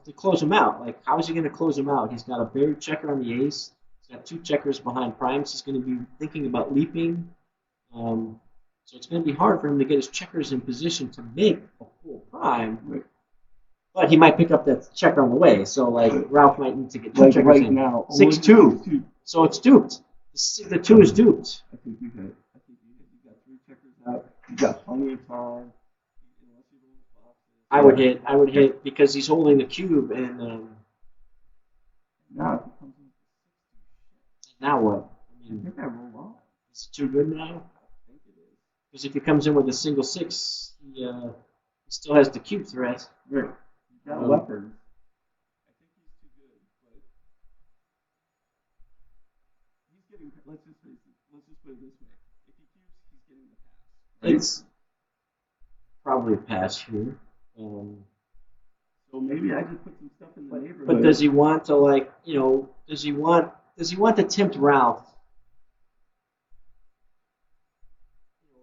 Speaker 2: to close him out. Like, how is he going to close him out? He's got a buried checker on the ace. He's got 2 checkers behind primes. He's going to be thinking about leaping. So it's going to be hard for him to get his checkers in position to make a full prime.
Speaker 1: Right.
Speaker 2: But he might pick up that checker on the way. So, like, Ralph might need to get 2
Speaker 1: like
Speaker 2: checkers
Speaker 1: right
Speaker 2: in.
Speaker 1: now.
Speaker 2: 6-2. So it's duped. The 2 is duped.
Speaker 1: I think you hit. You got 3 checkers out. You got plenty of time.
Speaker 2: I would hit because he's holding the cube, and
Speaker 1: now
Speaker 2: what?
Speaker 1: I think I roll off.
Speaker 2: Is it too good now?
Speaker 1: I think it is.
Speaker 2: Because if he comes in with a single 6, he still has the cube threat.
Speaker 1: Right. He's got weapons. I think he's too good, but he's getting. Let's just put it this way: if he cubes, he's getting the pass. Right?
Speaker 2: It's probably a pass here.
Speaker 1: So maybe I just put some stuff in the neighborhood.
Speaker 2: But does he want to does he want to tempt Ralph?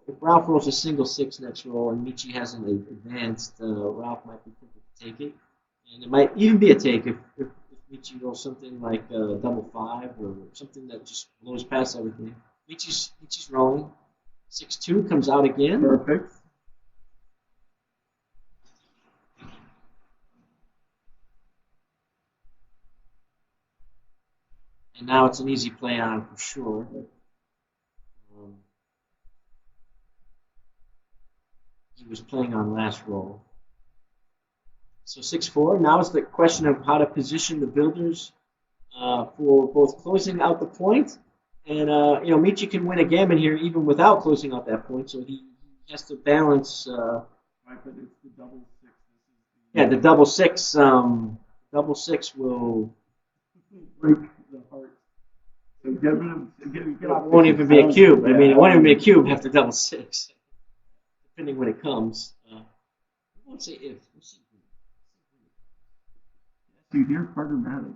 Speaker 2: If Ralph rolls a single 6 next roll and Michi hasn't advanced, Ralph might be tempted to take it. And it might even be a take if Michi rolls something like a double 5 or something that just blows past everything. Michi's rolling. 6-2 comes out again.
Speaker 1: Perfect.
Speaker 2: And now it's an easy play on for sure. He was playing on last roll. So 6-4. Now it's the question of how to position the builders for both closing out the point, and Michi can win a gammon here even without closing out that point. So he has to balance.
Speaker 1: Right, but it's the double 6.
Speaker 2: Yeah, the double 6. Double 6 will
Speaker 1: break the heart. So get off.
Speaker 2: It won't even be a cube. I mean, it won't even be a cube after double 6, depending when it comes. We won't say if. We'll see.
Speaker 1: Dude, you're programmatic.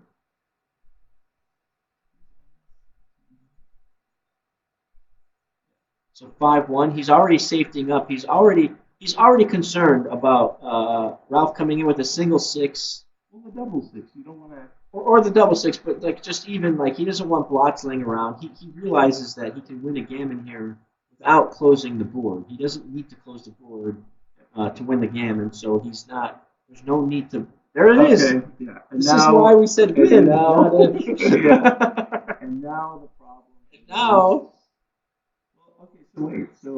Speaker 2: So 5-1. He's already safetying up. He's already concerned about Ralph coming in with a single 6.
Speaker 1: Well, the double 6. You don't want to.
Speaker 2: Or the double 6, but like just even like he doesn't want blocks laying around. He realizes that he can win a gammon here without closing the board. He doesn't need to close the board to win the gammon, so he's not. There's no need to. There it is.
Speaker 1: Okay, yeah. And
Speaker 2: This
Speaker 1: now,
Speaker 2: is why we said win.
Speaker 1: and now,
Speaker 2: not if.
Speaker 1: yeah. And now the problem.
Speaker 2: And now.
Speaker 1: Well, okay, so wait, so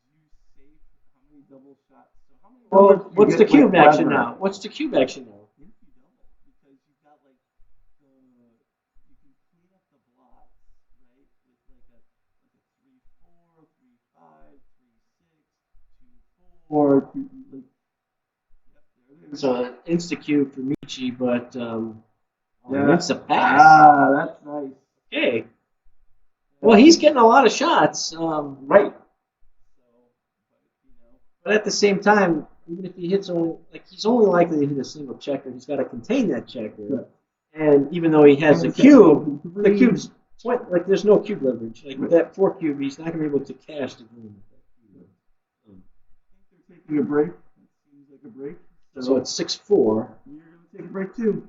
Speaker 1: you save how many double shots? So how many?
Speaker 2: Well, what's the cube action
Speaker 1: clever?
Speaker 2: now? What's the cube action now?
Speaker 1: If you double, because you've got like the you can clean up the blocks, right? With like a 3-4, 3-5, 3-6, 2-4, 2 like yep, there it is.
Speaker 2: So insta cube for Michi, but
Speaker 1: Yeah.
Speaker 2: it's a pass.
Speaker 1: Ah, that's nice.
Speaker 2: Okay. Well, he's getting a lot of shots.
Speaker 1: Right. So,
Speaker 2: But at the same time, even if he hits only, like he's only likely to hit a single checker, he's got to contain that checker.
Speaker 1: Yeah.
Speaker 2: And even though he has a cube, the cube's like there's no cube leverage. Like with that 4 cube, he's not going to be able to cash the game with that cube.
Speaker 1: I think they're taking a break. It seems like a break.
Speaker 2: So it's 6-4.
Speaker 1: You're going to take a break too.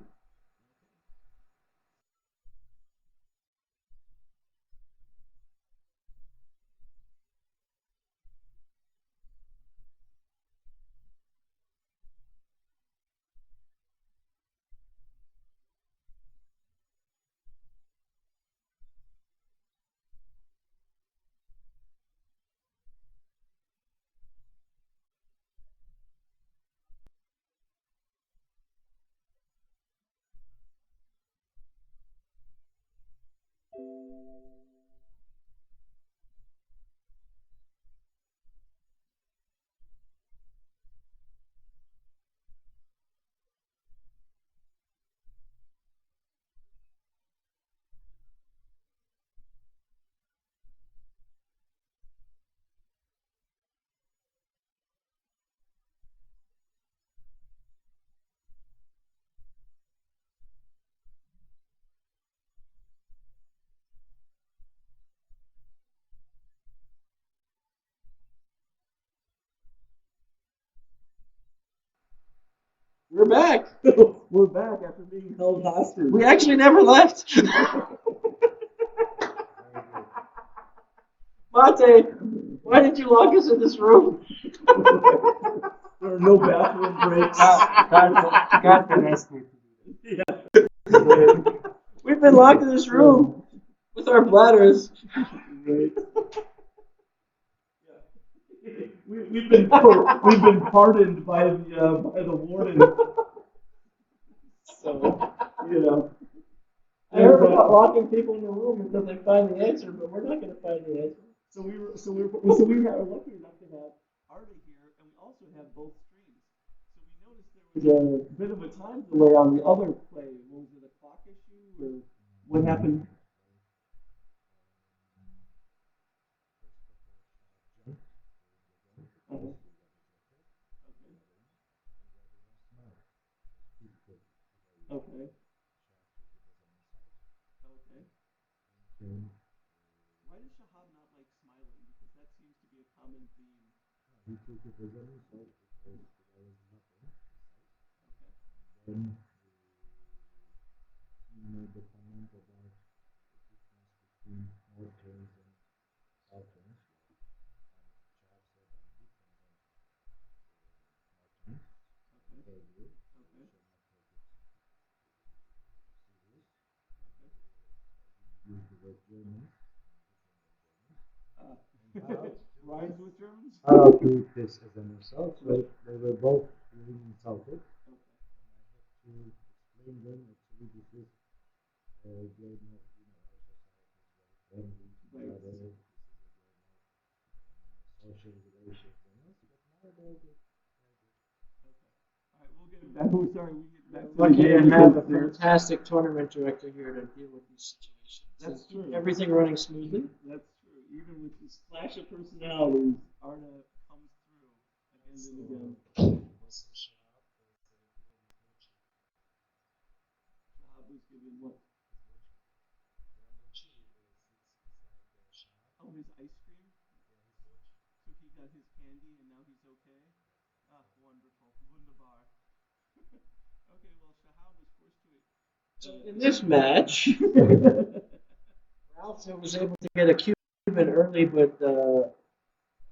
Speaker 2: We're back.
Speaker 1: We're back after being held hostage.
Speaker 2: We actually never left. Mate, why did you lock us in this room?
Speaker 1: There are no bathroom breaks.
Speaker 3: God can ask me to do
Speaker 2: We've been locked in this room with our bladders.
Speaker 1: Right. We've been pardoned by the warden. So
Speaker 2: I heard about locking people in the room until they find the answer, but we're not going to find the answer.
Speaker 1: So we are lucky enough to have Artie here, and we also have both streams. So we noticed there was a bit of a time delay on the other play. Was it a clock issue or what happened? Uh-huh. Okay. Okay. Why does Shahab not like smiling? Because that seems to be a common theme. Okay. Okay. Okay. Rhymes with Germans?
Speaker 3: How to eat this as an insult, so they were both being insulted.
Speaker 1: Okay.
Speaker 3: To explain them, actually, this is a game of, our society is very friendly together. This is a game of social relations, but nowadays it's
Speaker 1: All right, we'll get back. Oh, sorry, we get back to the
Speaker 2: Lucky to
Speaker 1: game
Speaker 2: have a
Speaker 1: because
Speaker 2: fantastic tournament director here to deal with these situations.
Speaker 1: That's
Speaker 2: and keep
Speaker 1: true.
Speaker 2: everything running smoothly.
Speaker 1: That's true. Even with this clash of personalities, Arna comes through again and again. Shahab was given what? Oh, his ice cream? So he got his candy and now he's okay? Ah, wonderful. Wunderbar. Okay, well, Shahab was forced to.
Speaker 2: So in this match, Ralf was able to get a cube a bit early, but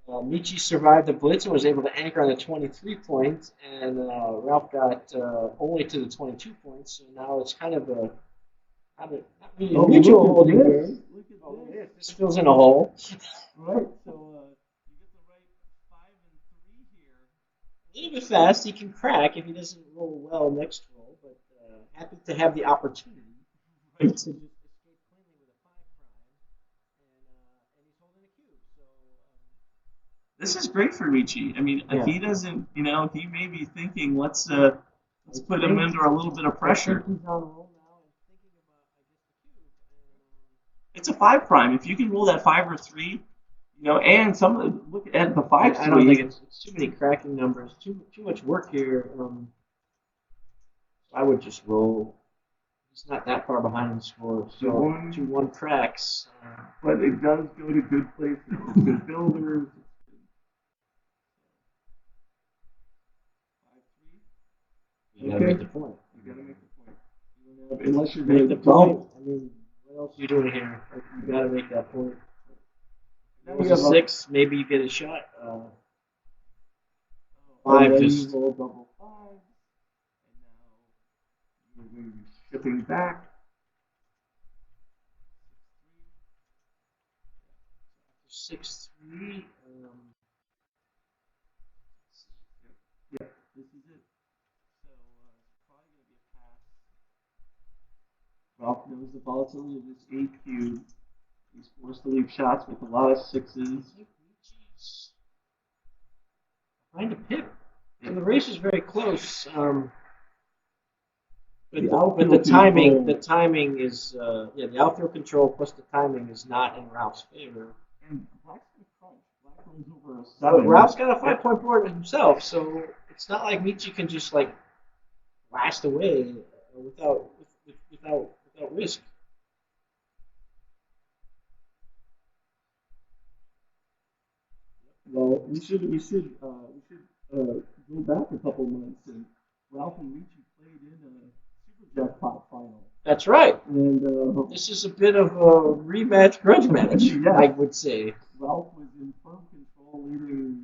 Speaker 2: Michi survived the blitz and was able to anchor on the 23 points, and Ralph got only to the 22 points. So now it's kind of a not really a mutual holding game.
Speaker 1: Look at
Speaker 2: Oh,
Speaker 1: this.
Speaker 2: yeah, this fills in a hole.
Speaker 1: Right. So you get the right 5 and 3 here.
Speaker 2: A little bit fast. He can crack if he doesn't roll well next roll, but happy to have the opportunity to
Speaker 1: Right.
Speaker 2: just escape cleanly with a 5 prime, and he's holding a cube. So
Speaker 1: This is great for Michi. I mean,
Speaker 2: Yeah.
Speaker 1: he doesn't, he may be thinking, let's put him under a little bit of
Speaker 2: I
Speaker 1: pressure.
Speaker 2: think he's on a roll now and thinking about, I guess, the cube. And,
Speaker 1: It's a 5 prime. If you can roll that 5 or 3, and some of the, look at the 5
Speaker 2: I don't
Speaker 1: 3.
Speaker 2: think it's too many cracking numbers. Too much work here. I would just roll. He's not that far behind in the score. So 2-1 cracks.
Speaker 1: But it does go to good places, good builders. 5 3.
Speaker 2: You gotta make the point.
Speaker 1: You gotta make the point. Unless you're
Speaker 2: Make
Speaker 1: going
Speaker 2: the
Speaker 1: to
Speaker 2: point. I mean, what else are you doing here? Like, you gotta make that point.
Speaker 1: Now
Speaker 2: If
Speaker 1: you
Speaker 2: it's
Speaker 1: have
Speaker 2: a
Speaker 1: a
Speaker 2: 6, maybe you get a shot.
Speaker 1: and
Speaker 2: 5
Speaker 1: then
Speaker 2: just.
Speaker 1: you roll double 5s, and now you're going to be shipping back.
Speaker 2: 6-3.
Speaker 1: Yeah, this is it. So it's probably going to be a pass. Ralph knows the volatility of this 8 cube. He's forced to leave shots with a lot of 6s.
Speaker 2: Trying to pick. So the race is very close. But
Speaker 1: The
Speaker 2: the
Speaker 1: outfield
Speaker 2: timing is the outfield control plus the timing is not in Ralph's favor.
Speaker 1: And Black's going to crunch. Black runs over a
Speaker 2: But
Speaker 1: 7.
Speaker 2: Ralph's got a 5-point board himself, so it's not like Michi can just like blast away without risk.
Speaker 1: Well, we should go back a couple months, and Ralph and Michi played in a Super Jackpot final.
Speaker 2: That's right.
Speaker 1: And
Speaker 2: This is a bit of a rematch grudge match,
Speaker 1: Yeah.
Speaker 2: I would say.
Speaker 1: Ralph was in firm control, leading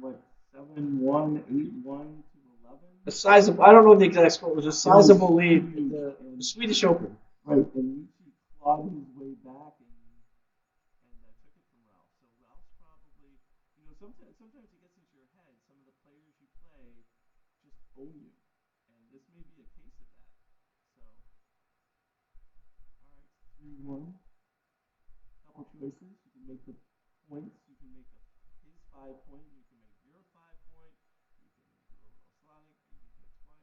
Speaker 1: 7-1, 8-1 to 11.
Speaker 2: I don't know the exact score. It was a sizable lead in the Swedish Open.
Speaker 1: Right, and Michi clawed his way back and took it from Ralph. So Ralph's probably, sometimes it gets into your head. Some of the players you play just own you, and this may be a case of that. So, all right, 3-1. Couple choices. You can make the points. You can make his 5 point. You can make your 5 point. You can do a little slotting. You can hit twice.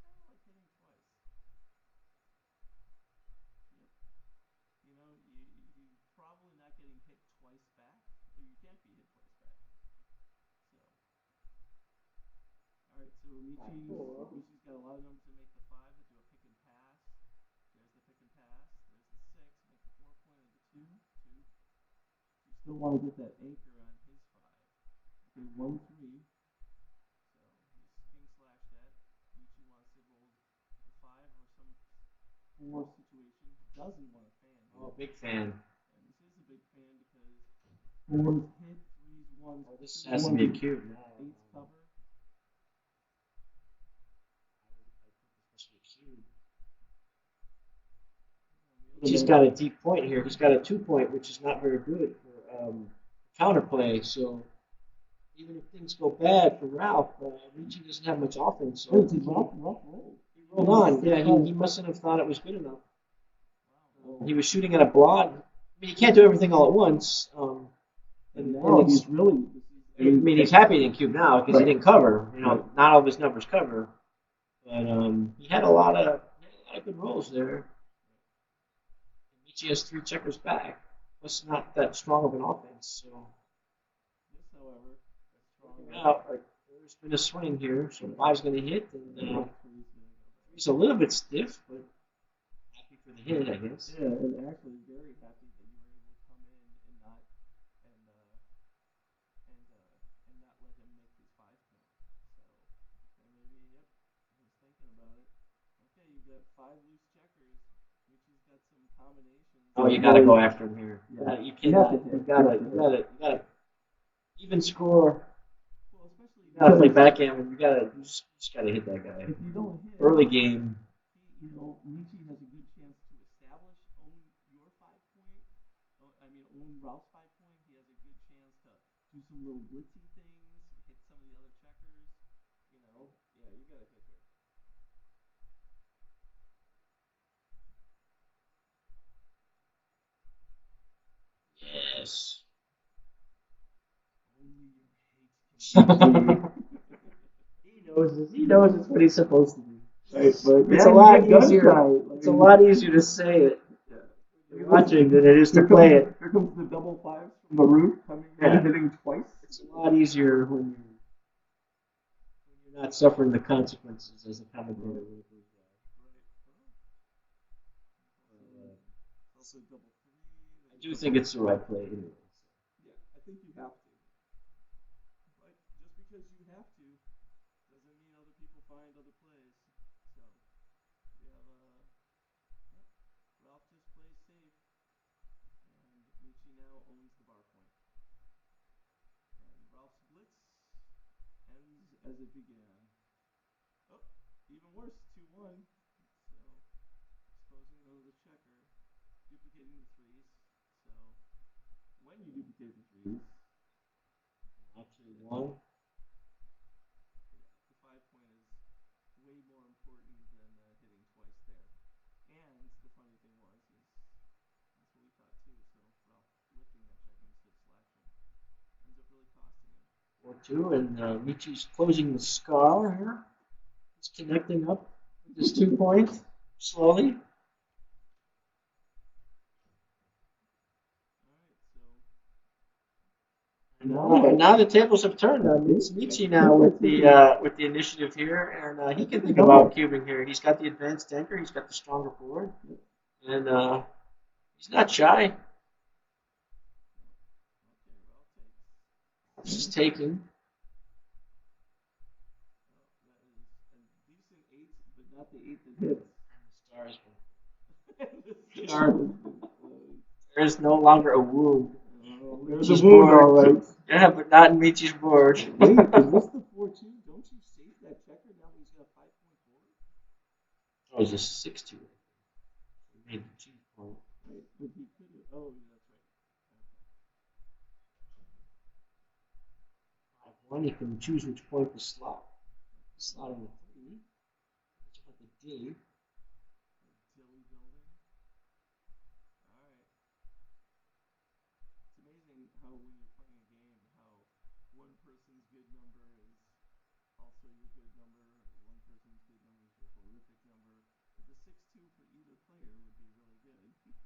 Speaker 1: I kind of like hitting twice. You're probably not getting hit twice back, or you can't be hit twice back. So, all right. So Michi's got a lot of numbers to make the 5 to do a pick and pass. There's the pick and pass. There's the 6. Make the 4 point of the 2. You still want to get that anchor on his 5. Okay, 1-3. So he's being slashed at. Michi wants to roll the 5 or some 4 situation. Doesn't want a fan.
Speaker 2: Oh, big fan.
Speaker 1: And this is a big fan because 4s hit, 3s, 1s.
Speaker 2: Oh, this has to be a cube.
Speaker 1: 8s cover.
Speaker 2: He's got a deep point here. He's got a 2-point, which is not very good for counterplay. So even if things go bad for Ralph, Michi doesn't have much offense. So
Speaker 1: He rolled.
Speaker 2: he rolled on. Yeah, he mustn't have thought it was good enough. He was shooting at a blot. I mean, you can't do everything all at once.
Speaker 1: And now he's really.
Speaker 2: I mean, he's happy in cube now because he didn't cover.
Speaker 1: Right.
Speaker 2: Not all of his numbers cover. But he had a lot of good rolls there. Michi has 3 checkers back. Plus, not that strong of an offense. So,
Speaker 1: This, however,
Speaker 2: there's been a swing here. So 5's going to hit, and 3's a little bit stiff, but happy for the hit, I guess.
Speaker 1: Yeah, and actually very happy that you were able to come in and not let him make his 5 point. So maybe he was thinking about it. Okay, you got 5 loose checkers. Michi's got some combinations.
Speaker 2: Oh, you gotta go after him here.
Speaker 3: Yeah.
Speaker 2: You
Speaker 3: You have
Speaker 2: cannot.
Speaker 3: to
Speaker 2: You
Speaker 3: hit.
Speaker 2: gotta even score.
Speaker 1: Well, especially
Speaker 2: You gotta play backgammon. You just gotta hit that guy.
Speaker 1: if you don't hit
Speaker 2: Early game.
Speaker 1: Michi has a good chance to establish, own your 5 point. Own Ralph's 5 point. He has a good chance to do some little glitzy things, hit some of the other checkers. Yeah, you gotta hit here.
Speaker 2: Yes.
Speaker 1: Only your hate can
Speaker 2: He knows it's what he's supposed to do.
Speaker 3: Right, but
Speaker 2: It's
Speaker 3: yeah,
Speaker 2: a lot
Speaker 3: you get
Speaker 2: easier.
Speaker 3: gun shy.
Speaker 2: It's a lot easier to say it you're watching than it is to play it.
Speaker 3: Here comes the double fives from the roof coming
Speaker 2: Yeah.
Speaker 3: in, hitting twice.
Speaker 2: It's a lot easier when you're not suffering the consequences as a commentator.
Speaker 1: Also double three.
Speaker 2: I do think it's the right play anyway.
Speaker 1: Yeah, I think you have to. But just because you have to doesn't mean other people find other plays. So we have Ralph just plays safe, and Michi now owns the bar point. And Ralph's blitz ends as it began. Oh, even worse, 2-1. So exposing another checker, duplicating the threes. So when you duplicate the threes,
Speaker 2: Actually, one.
Speaker 1: the 5 point is way more important than hitting twice there. And the funny thing is that's what we thought too. So Ralph lifting that check instead of slashing ends up really costing him.
Speaker 2: 4-2, and Michi's closing the scar here. He's connecting up with his 2 points slowly.
Speaker 1: All right, so
Speaker 2: And now the tables have turned. It's Michi now with the initiative here, and he can think about cubing here. He's got the advanced anchor. He's got the stronger board, and he's not shy.
Speaker 1: Ralph
Speaker 2: He's taking.
Speaker 1: that is a decent 8, but not the 8 that hits.
Speaker 2: Stars.
Speaker 1: The star has been closed.
Speaker 2: There is no longer a wound.
Speaker 3: There's a wound, all right.
Speaker 2: Yeah, but not in Michi's board.
Speaker 1: Wait, is this the 4-2? Don't you save that checker now that he's got a 5-point board?
Speaker 2: Oh, he's just 6-2. He made the 2 point.
Speaker 1: Right, but he could have. Oh, that's right.
Speaker 2: 5-1. He can choose which point to slot. Slot in the 3. Let's put the D.
Speaker 1: Dilly building. All right. It's amazing how when you're playing a game, how one person's good number is also your good number. One person's good number is your horrific number. But the 6-2 for either player would be really good. Now 6-3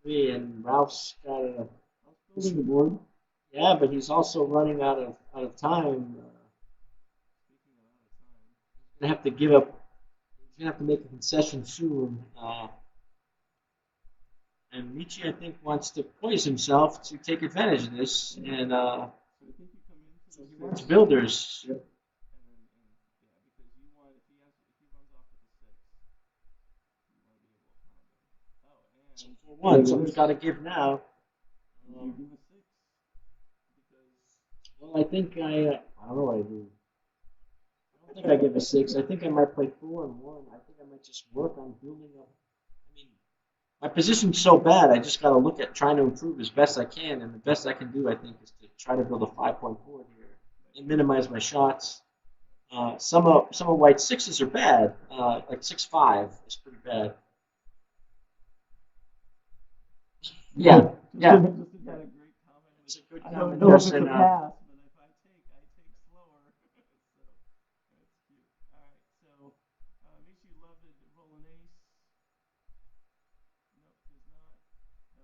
Speaker 1: for 4-3.
Speaker 2: 3, and Ralph's got a.
Speaker 1: Ralph's building the board.
Speaker 2: Yeah, but he's also running out of time.
Speaker 1: Speaking of out of time,
Speaker 2: He's gonna have to give up. He's gonna have to make a concession soon. And Michi, I think, wants to poise himself to take advantage of this, and
Speaker 1: so I think you come in for
Speaker 2: he
Speaker 1: the
Speaker 2: wants
Speaker 1: 6.
Speaker 2: builders.
Speaker 3: Yep.
Speaker 1: Yeah, because you want if he runs off with the 6, you want to be able to find him. Oh, and
Speaker 2: So for one, someone's got to give now.
Speaker 1: you give a 6 because
Speaker 2: Well, I think I don't know what I do. I don't think I give a 6. I think I might play 4 and 1. I think I might just work on building up. I mean, my position's so bad. I just got to look at trying to improve as best I can, and the best I can do, I think, is to try to build a 5-point board here and minimize my shots. Some of White's 6s are bad. Like 6-5 is pretty bad. Yeah.
Speaker 1: just had a great comment.
Speaker 2: It's a good
Speaker 1: I don't
Speaker 2: comment,
Speaker 1: know if it's a
Speaker 2: Justin.
Speaker 1: pass, but if I take slower. So that's cute. All right, so Michi loved it. Roll an ace. Nope, does not.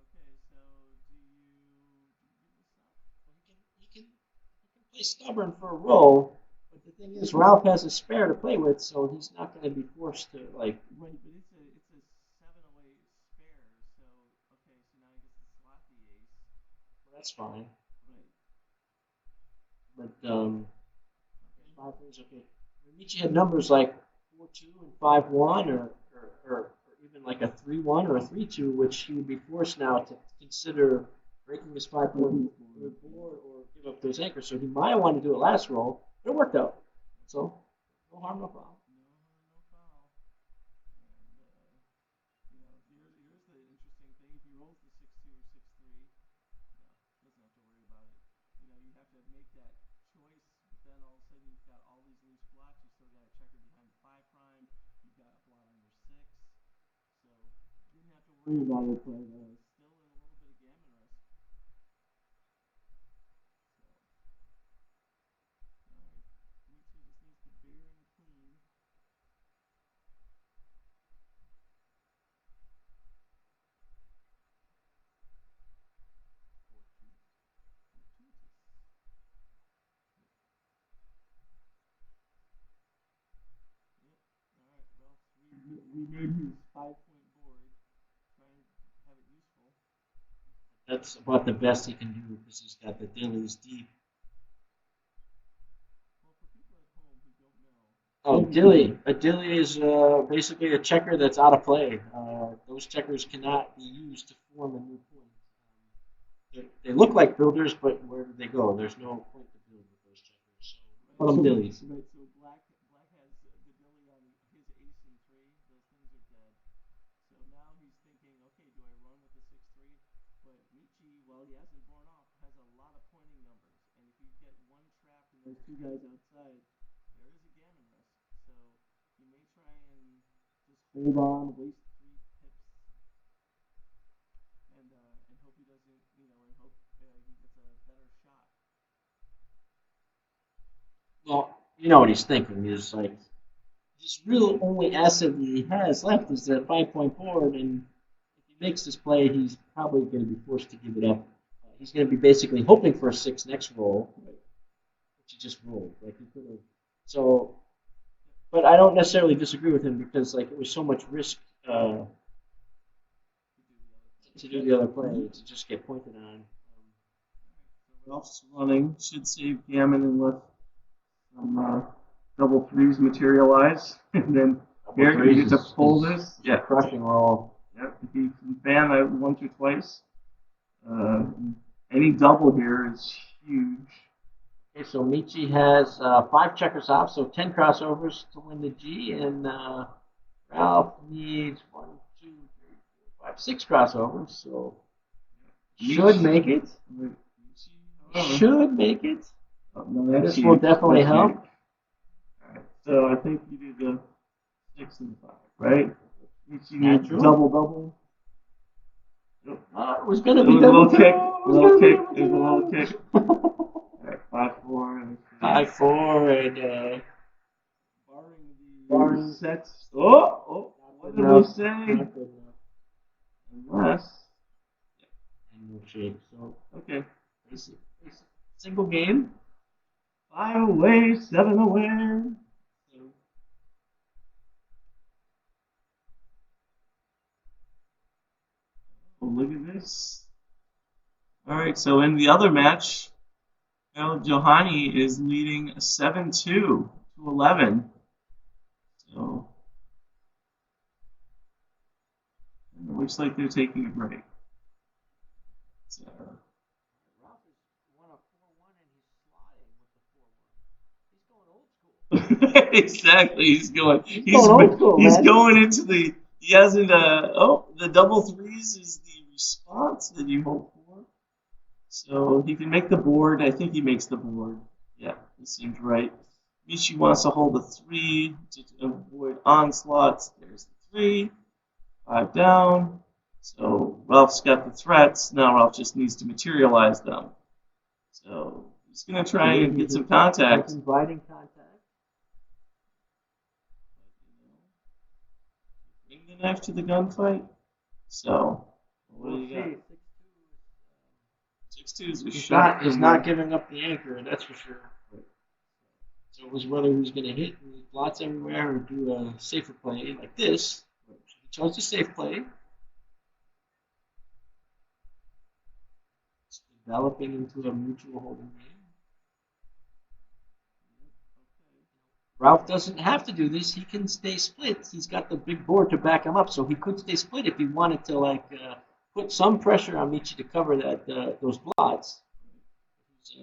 Speaker 1: Okay, so do you give this up?
Speaker 2: He can play stubborn for a roll, but the thing is, Ralph has a spare to play with, so he's not going to be forced to like.
Speaker 1: Right, but it's a 7-08 spare. So okay, so now he gets to slot the ace.
Speaker 2: Well, that's fine.
Speaker 1: Right.
Speaker 2: But 5 is okay. Michi had numbers like 4-2 and 5-1, or even like a 3-1 or a 3-2, which he would be forced now to consider breaking his 5-point board or give up those anchors. So he might want to do it last roll, but it worked out. So no harm, no foul.
Speaker 1: No foul. And here's the interesting thing: if he rolls the 6-2 or 6-3, doesn't have to worry about it. You have to make that choice, but then all of a sudden you've got all these loose blocks. You still got a checker behind the 5'. You've got a blot on your 6. So you didn't have to worry about it, but still in a little bit of gammon risk. So, all right, Michi just needs to bear and clean. 4-2. Yep. All right, Ralph. We made his 5-point board. Try and have it useful.
Speaker 2: That's about the best he can do because he's got the dillies deep.
Speaker 1: Well, for people at home who don't know.
Speaker 2: Oh, dilly. A dilly is basically a checker that's out of play. Those checkers cannot be used to form a new point. They look like builders, but where do they go? There's no point to build with those checkers. So call them dillies.
Speaker 1: Right, so black has the dilly on his ace and 3. Those things are dead. So now he's thinking, okay, do I run with the 6-3? But Michi, well, he hasn't borne off, has a lot of pointing numbers. And if you get one trap and those two guys outside, there is a gammon risk. So he may try and just hold on, waste 3 pips, and hope he doesn't, and hope he gets a better shot.
Speaker 2: Well, you know what he's thinking. He's like, his real only asset that he has left is that 5-point board, and if he makes this play, he's probably going to be forced to give it up. He's going to be basically hoping for a 6 next roll, which he just rolled. Like he could have. So, but I don't necessarily disagree with him because like it was so much risk to do the other play to just get pointed on.
Speaker 1: Ralph's running, should save gammon unless some double 3s materialize, and then here you get to pull this.
Speaker 2: Yeah, crushing roll.
Speaker 1: Yep, if you can fan that once or twice, any double here is huge.
Speaker 2: Okay, so Michi has 5 checkers off, so 10 crossovers to win the G, and Ralph needs 1, 2, 3, 4, 5, 6 crossovers, so should make it. Should make it.
Speaker 1: No,
Speaker 2: this will definitely help.
Speaker 1: Alright, so I think you do the 6 and 5, right? Michi needs
Speaker 2: Natural.
Speaker 1: double.
Speaker 2: It was going to be double
Speaker 1: kick. A little kick. Alright, 5-4.
Speaker 2: 5-4 and
Speaker 1: barring the sets. Oh, what did we say? Unless.
Speaker 2: And no shake. So
Speaker 1: okay.
Speaker 2: basic. Single game.
Speaker 1: 5 away, 7 away. Oh, look at this. Alright, so in the other match, Johanny is leading 7-2 to 11. So it looks like they're taking a break. So,
Speaker 2: Ralph is won a 4-1 and he's sliding with the 4-1. He's going old school.
Speaker 1: exactly, he's going
Speaker 2: old school,
Speaker 1: he's
Speaker 2: man.
Speaker 1: going into the he hasn't the double 3s is the response that you hope for. So he can make the board. I think he makes the board. Yeah, this seems right. Michi wants to hold a 3 to avoid onslaughts. There's the 3. 5 down. So Ralph's got the threats. Now Ralph just needs to materialize them. So he's going to try and get some contact.
Speaker 2: Inviting contact.
Speaker 1: Bring the knife to the gunfight. So what do you got? 6-2 is a shot.
Speaker 2: He's not giving up the anchor, that's for sure. So it was whether he was going to hit with blots everywhere or do a safer play like this. He chose the safe play. It's developing into a mutual holding game. Ralph doesn't have to do this. He can stay split. He's got the big board to back him up, so he could stay split if he wanted to, like, put some pressure on Michi to cover that those blots.
Speaker 1: He's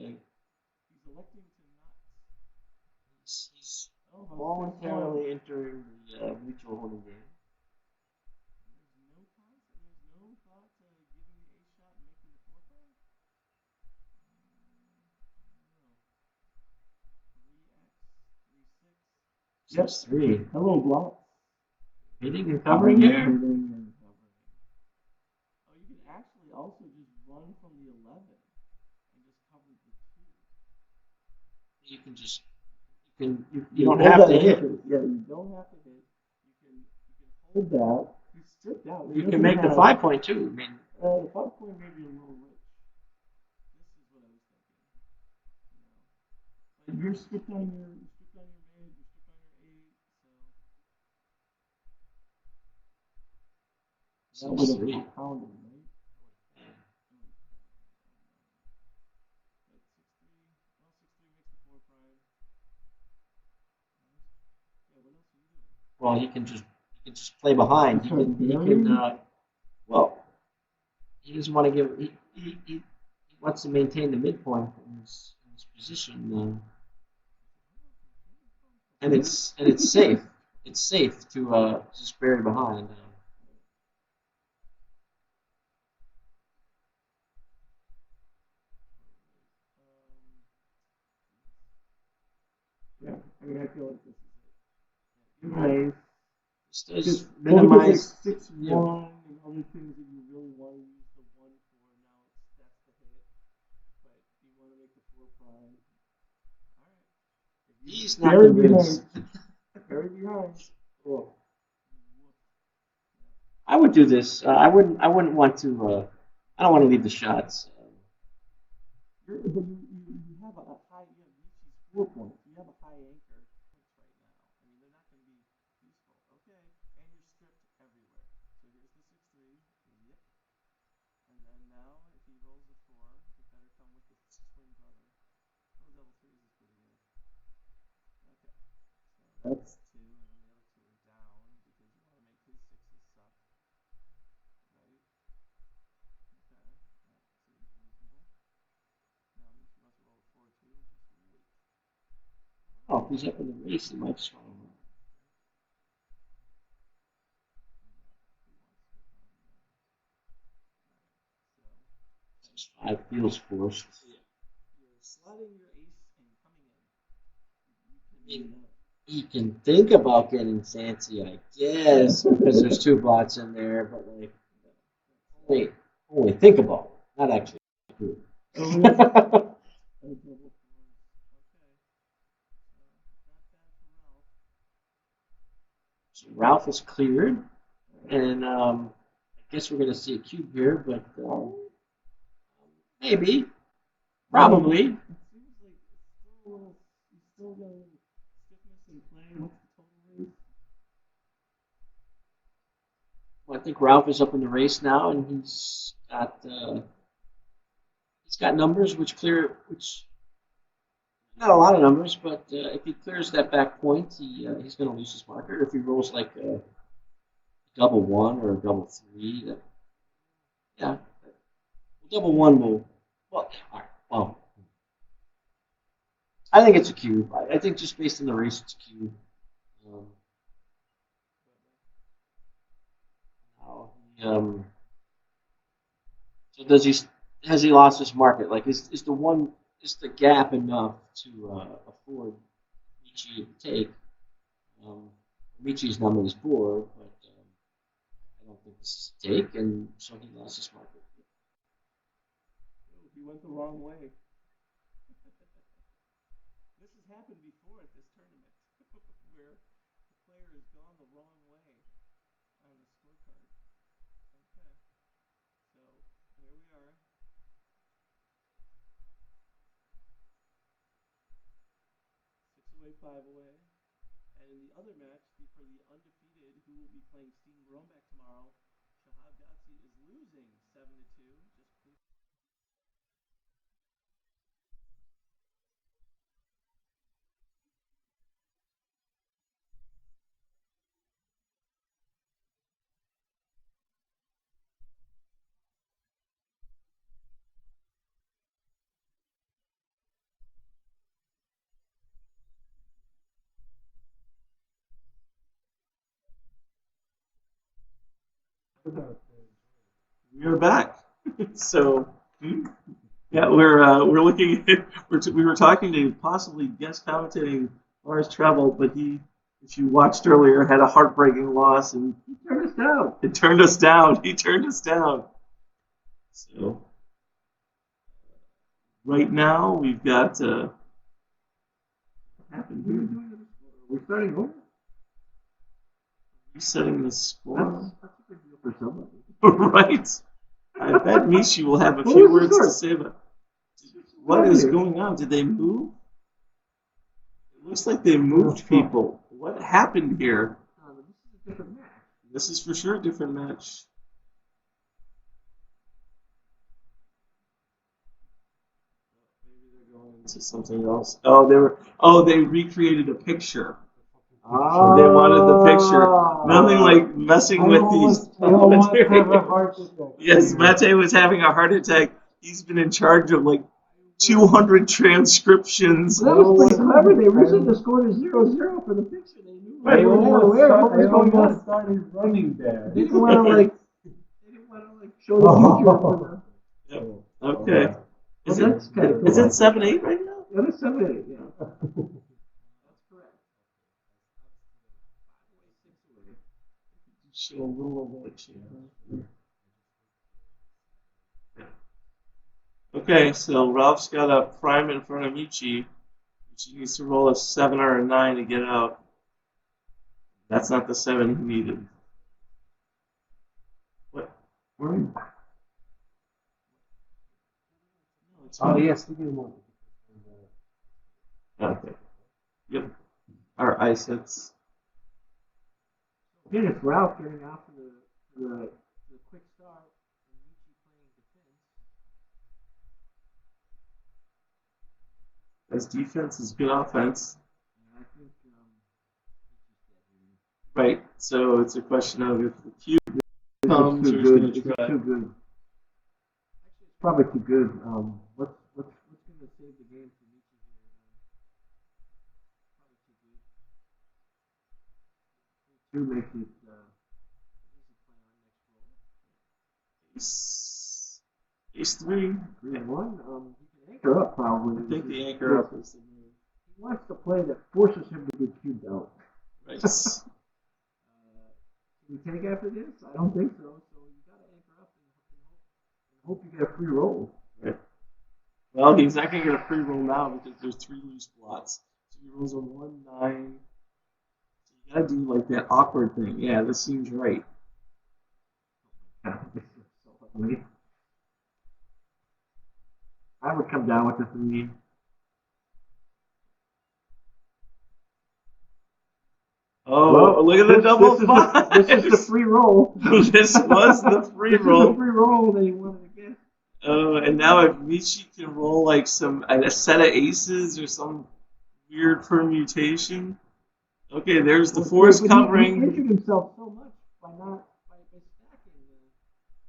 Speaker 1: electing to not.
Speaker 2: He's
Speaker 1: Oh, how's
Speaker 2: voluntarily entering the mutual holding game.
Speaker 1: There's no thought to giving the ace shot and making the 4-5? No. 3x, 3-6.
Speaker 2: Yes, 3.
Speaker 1: Hello, block.
Speaker 2: Hitting and covering here.
Speaker 1: Hitting and covering. Oh, you can actually also just run from the 11 and just cover the 2.
Speaker 2: You can just you don't have to hit.
Speaker 1: Yeah, you don't have to hit. You can hold that. He's stripped out.
Speaker 2: You can make the 5-point too. I mean,
Speaker 1: the 5-point may be a little rich. This is what I was thinking. But you're stripped on your mid, you're stripped on your 8, so that would have pounded, right? But 6-3 makes the 4 prime. Yeah, what else are you doing?
Speaker 2: well, he can just play behind. He can well, he doesn't want to give. He wants to maintain the midpoint in his position, and it's safe. It's safe to just bury behind.
Speaker 1: Yeah, I mean, I feel like this is it. Nice.
Speaker 2: Just
Speaker 1: Just
Speaker 2: minimize.
Speaker 1: like 6-1 and other things that you really want to use the 1 for. Now that's the hit, but you want to make the 4 prime. All right.
Speaker 2: He's not convinced.
Speaker 1: Very behind.
Speaker 2: Cool. I would do this. I wouldn't want to. I don't want to leave the shots.
Speaker 1: But you have a high. You have Michi's 4 points. You have a high anchor points right now. I mean, they're not going to be useful. Okay, and you're stripped everywhere. So here's the 6-3. Yep. And then now, if he rolls a 4, it better come with the twin brother. Oh, double 3s is pretty good. Okay. So that's 2, and then the other 2 are down because you want to make his 6s suck. Right? Okay. That seems reasonable. Now he must roll a 4 too and just wait.
Speaker 2: Oh, if he's up in the race, he might just want to run.
Speaker 1: So
Speaker 2: 5 feels forced.
Speaker 1: you're slotting your ace and coming in.
Speaker 2: I mean, he can think about getting fancy, I guess, because there's 2 bots in there, but like only think about it, not actually do it.
Speaker 1: Oh, yeah. A double 4. Okay. Not bad for Ralph.
Speaker 2: So Ralph is cleared, and I guess we're going to see a cube here, but maybe, probably.
Speaker 1: It seems like he's still got a little stiffness in play. What's the total race?
Speaker 2: Well, I think Ralph is up in the race now, and he's got numbers which not a lot of numbers, but if he clears that back point, he's going to lose his marker. If he rolls like a double 1 or a double 3, yeah, double 1 will. Well, all right, well, I think it's a cube. I think just based on the race, it's a cube. So has he lost his market? Like is the gap enough to afford Michi to take? Michi's number is 4, but I don't think this is a take, and so he lost his market.
Speaker 1: He went the wrong way. This has happened before at this tournament, where the player has gone the wrong way on the scorecard. Okay, so here we are. 6 away, 5 away. And in the other match, for the undefeated, who will be playing Steven Grombek tomorrow, Shahab Ghazi is losing 7-2. Just We are back. So, yeah, we're looking. We were talking to possibly guest commentating Lars Travel, but he, if you watched earlier, had a heartbreaking loss, and he turned us down. It turned us down. He turned us down. So, right now we've got. What happened here?
Speaker 2: We're starting over.
Speaker 1: Resetting the score.
Speaker 2: That's a good deal for somebody.
Speaker 1: Right. I bet Michi will have a few words to say about what is going on. Did they move? It looks like they moved people. What happened here?
Speaker 2: This is a different match.
Speaker 1: This is for sure a different match. Maybe they're going into something else. They recreated a picture.
Speaker 2: Oh.
Speaker 1: They wanted the picture. Nothing like messing with these.
Speaker 2: I almost have a heart attack.
Speaker 1: Yes, Mate was having a heart attack. He's been in charge of like 200 transcriptions.
Speaker 2: That was pretty clever. They originally scored a 0-0 for the picture. They knew
Speaker 3: I
Speaker 2: what was going on.
Speaker 3: started running there.
Speaker 2: They didn't want to show the future.
Speaker 1: Yep. Okay.
Speaker 2: Is it
Speaker 1: 7-8 right now?
Speaker 2: Yeah, it's 7-8. Yeah. That's correct.
Speaker 1: Show a little of that shit. Okay, so Ralph's got a prime in front of Michi. Michi needs to roll a 7 or a 9 to get out. That's not the 7 he needed. What? Where are you?
Speaker 2: Oh, yes, we do want
Speaker 1: Okay. Yep. Our ice hits.
Speaker 2: Again, it's Ralph getting off for the quick start, and Michi playing defense.
Speaker 1: As defense is good offense.
Speaker 2: And I think
Speaker 1: Right. So it's a question of if the cube
Speaker 2: this
Speaker 1: comes
Speaker 2: is
Speaker 1: or
Speaker 2: too
Speaker 1: he's
Speaker 2: good.
Speaker 1: going to
Speaker 2: This
Speaker 1: try.
Speaker 2: is too good. Actually, it's probably too good. What's going to save the game for Michi here? Probably too good. 2 makes it easy play on next roll.
Speaker 1: Ace 3.
Speaker 2: 3-1. He can anchor up probably.
Speaker 1: I think the anchor up is the move.
Speaker 2: He wants to play that forces him to get cubed out.
Speaker 1: Right.
Speaker 2: Can we take after this? I don't think so. So you got to anchor up and hope you get a free roll.
Speaker 1: Right. Well, he's not going to get a free roll now because there's 3 loose blots. So he rolls a 1-9. So you got to do like that awkward thing. Yeah, this seems right.
Speaker 2: This is so ugly. I would come down with the 3.
Speaker 1: Oh,
Speaker 2: well,
Speaker 1: look at the double 5.
Speaker 2: This is the free roll.
Speaker 1: This was the free roll.
Speaker 2: This is the free roll that he wanted to get.
Speaker 1: Oh, and now if Michi can roll like a set of aces or some weird permutation. Okay, there's the force covering.
Speaker 2: He injured himself so much by stacking.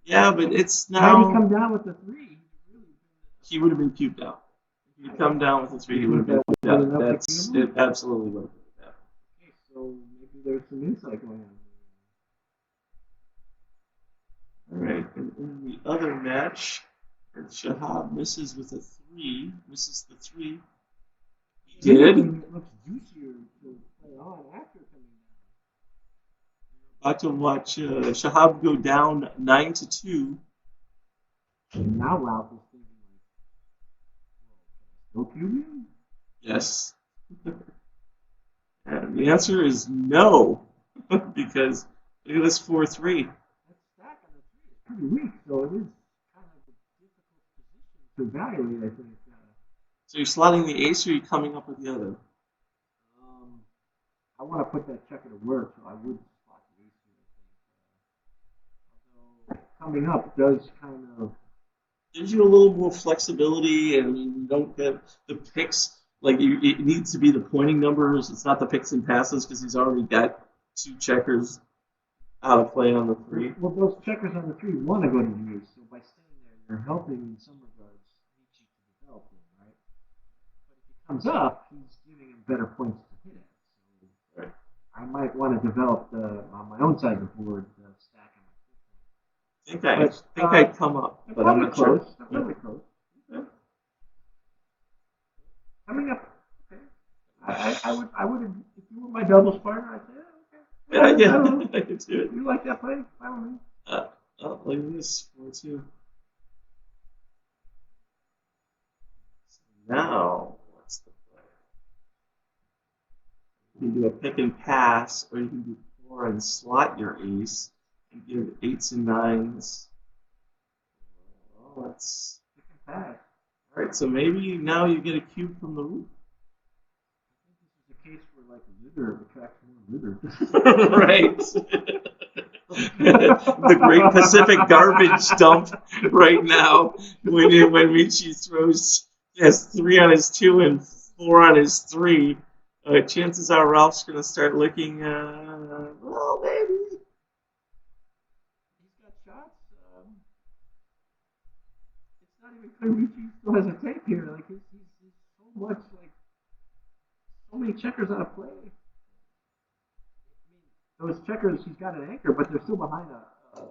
Speaker 1: Yeah, but it's now.
Speaker 2: Had he come down with the 3,
Speaker 1: he would have been cubed out. If he'd come down with the 3, he would have been cubed out. That's it. Absolutely would have been cubed out.
Speaker 2: Okay, so maybe there's some insight going on.
Speaker 1: All right, and in the other match, Shahab misses with a 3. Misses the 3. He did.
Speaker 2: It looks juicier to play on after coming down.
Speaker 1: About to watch Shahab go down 9-2.
Speaker 2: And now Ralph is thinking like, no cubing?
Speaker 1: Yes. And the answer is no, because look at this 4-3.
Speaker 2: That stack on the 3 is pretty weak, so it is kind of a difficult position to evaluate, I think.
Speaker 1: So you're slotting the ace, or are you coming up with the other?
Speaker 2: I want to put that checker to work, so I would slot the ace here, I think. Although coming up does kind of
Speaker 1: gives you a little more flexibility, and you don't get the picks. Like it needs to be the pointing numbers. It's not the picks and passes because he's already got 2 checkers out of play on the 3.
Speaker 2: Well, those checkers on the 3 want to go to the ace, so by staying there, you're helping in some regards Michi to develop him, right? But if he comes up, he's giving him better points to hit at. So
Speaker 1: right.
Speaker 2: I might want to develop on my own side of the board stack him.
Speaker 1: think I'd come up, but I'm not sure.
Speaker 3: They're probably close.
Speaker 1: Yeah.
Speaker 3: Coming up. Okay. I would have, if you were my doubles partner, I'd say,
Speaker 1: Yeah,
Speaker 3: okay.
Speaker 1: yeah,
Speaker 3: I don't know.
Speaker 1: I could do it.
Speaker 3: You like that play? I don't know.
Speaker 1: Oh, look at this, 4-2. So now, what's the play? You can do a pick and pass, or you can do 4 and slot your ace, and give 8s and 9s. Well, that's
Speaker 3: Pick and pass.
Speaker 1: all right. So maybe now you get a cube from the roof.
Speaker 3: I think this is a case where like litter attracts more litter.
Speaker 1: Right. The Great Pacific Garbage Dump right now. When Michi throws, he has 3 on his 2 and 4 on his 3. Chances are Ralph's going to start looking. Well, maybe
Speaker 3: He's got shots. It's not even clear Michi still has a tape here. Like he's so much like so many checkers out of play. I mean, those checkers, he's got an anchor, but they're still behind a prime.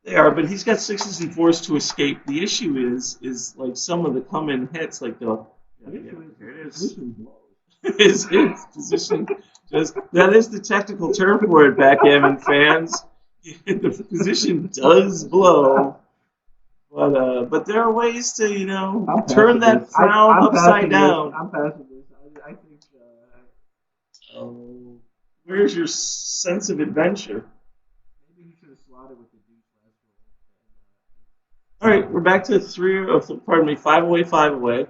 Speaker 1: they are. But he's got 6s and 4s to escape. The issue is like some of the come in hits, like the.
Speaker 3: The issue is
Speaker 1: Here it is.
Speaker 3: position blows.
Speaker 1: His position that is the technical term for it, Backgammon fans. The position does blow, but there are ways to turn that frown upside down.
Speaker 3: I'm passing this. I think.
Speaker 1: Oh, where's your sense of adventure?
Speaker 3: Maybe he should have slotted with the deuce last roll.
Speaker 1: All right, we're back to 5 away, 5 away.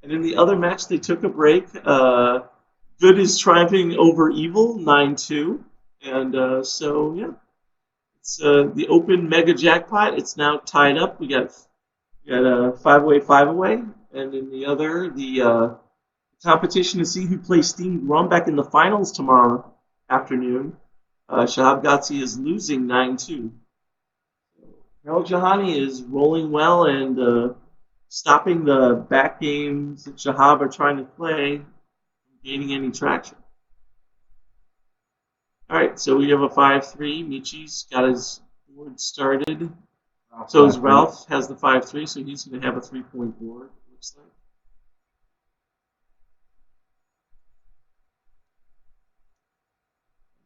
Speaker 1: And in the other match, they took a break. Good is triumphing over evil, 9-2. And so, yeah. It's the open mega jackpot. It's now tied up. We got 5 away, 5 away. And in the other, the competition to see who plays Steamed Rum back in the finals tomorrow afternoon. Shahab Ghazi is losing 9-2. Harold Jahani is rolling well and stopping the back games that Shahab are trying to play from gaining any traction. All right, so we have a 5-3. Michi's got his board started. So as Ralph has the 5-3, so he's going to have a 3-point board, it looks like.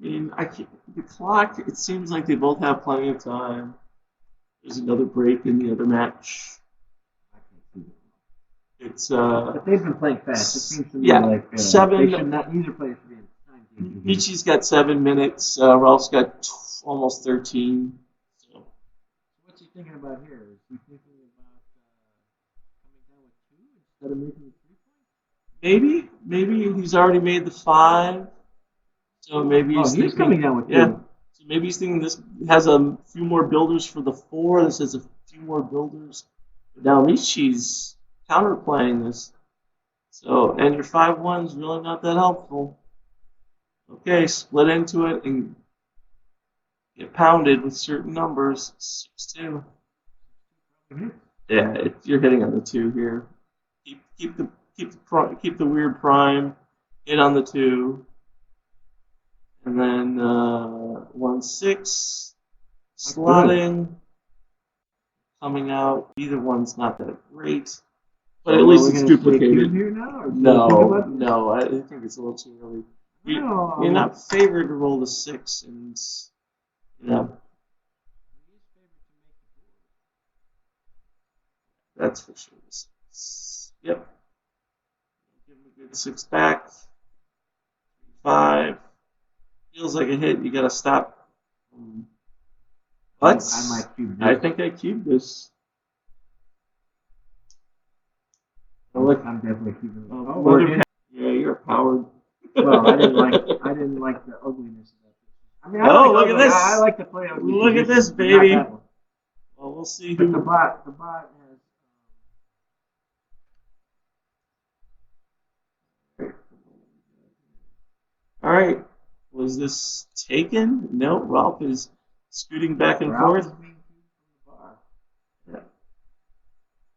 Speaker 1: I mean, the clock, it seems like they both have plenty of time. There's another break in the other match. It's
Speaker 3: But they've been playing fast. It seems to me like
Speaker 1: 7.
Speaker 3: They should not, neither player should be in time.
Speaker 1: Michi's got 7 minutes. Ralph's got almost 13. So.
Speaker 3: What's he thinking about here? Is he thinking about coming down with 2 instead of making it 3 points?
Speaker 1: Maybe he's already made the 5. So maybe he's thinking,
Speaker 3: coming down with 2.
Speaker 1: Yeah. So maybe he's thinking this has a few more builders for the 4. This has a few more builders. But now Michi's counterplaying this. So, and your 5-1's really not that helpful. Okay, split into it and get pounded with certain numbers. 6-2. Yeah, you're hitting on the 2 here. Keep the weird prime. Hit on the 2. And then 1-6. Slotting. Coming out. Either one's not that great. But at least it's duplicated.
Speaker 3: Here now,
Speaker 1: No, I think it's a little too early. You're not favored to roll the 6, and that's for sure. 6. Yep. Give him a good 6 back. 5. Feels like a hit. You gotta stop. But I think I cubed this.
Speaker 3: I'm definitely keeping it.
Speaker 1: Yeah, you're powered.
Speaker 3: Well, I didn't like the ugliness of that. I mean,
Speaker 1: look at this.
Speaker 3: I like to play ugly.
Speaker 1: Look at this, baby. Well, we'll see who.
Speaker 3: But the bot has.
Speaker 1: All right. Was this taken? No. Ralph is scooting back and forth.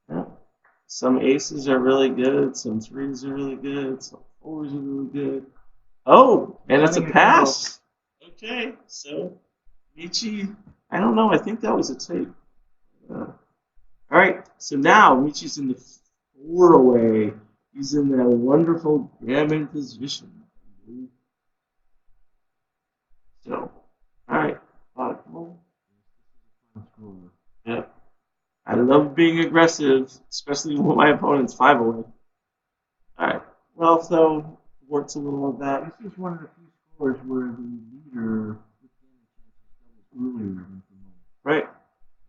Speaker 1: Yeah. Some aces are really good. Some 3s are really good. Some 4s are really good. Oh, and it's a pass. Okay, so Michi
Speaker 4: I don't know. I think that was a tape. All right. So now Michi's in the 4 away. He's in that wonderful gammon position. So, all right. Yep. I love being aggressive, especially when my opponent's 5 away. All right. Ralph, though, works a little of that.
Speaker 2: This is one of the few scores where the leader earlier than the moment.
Speaker 4: Right.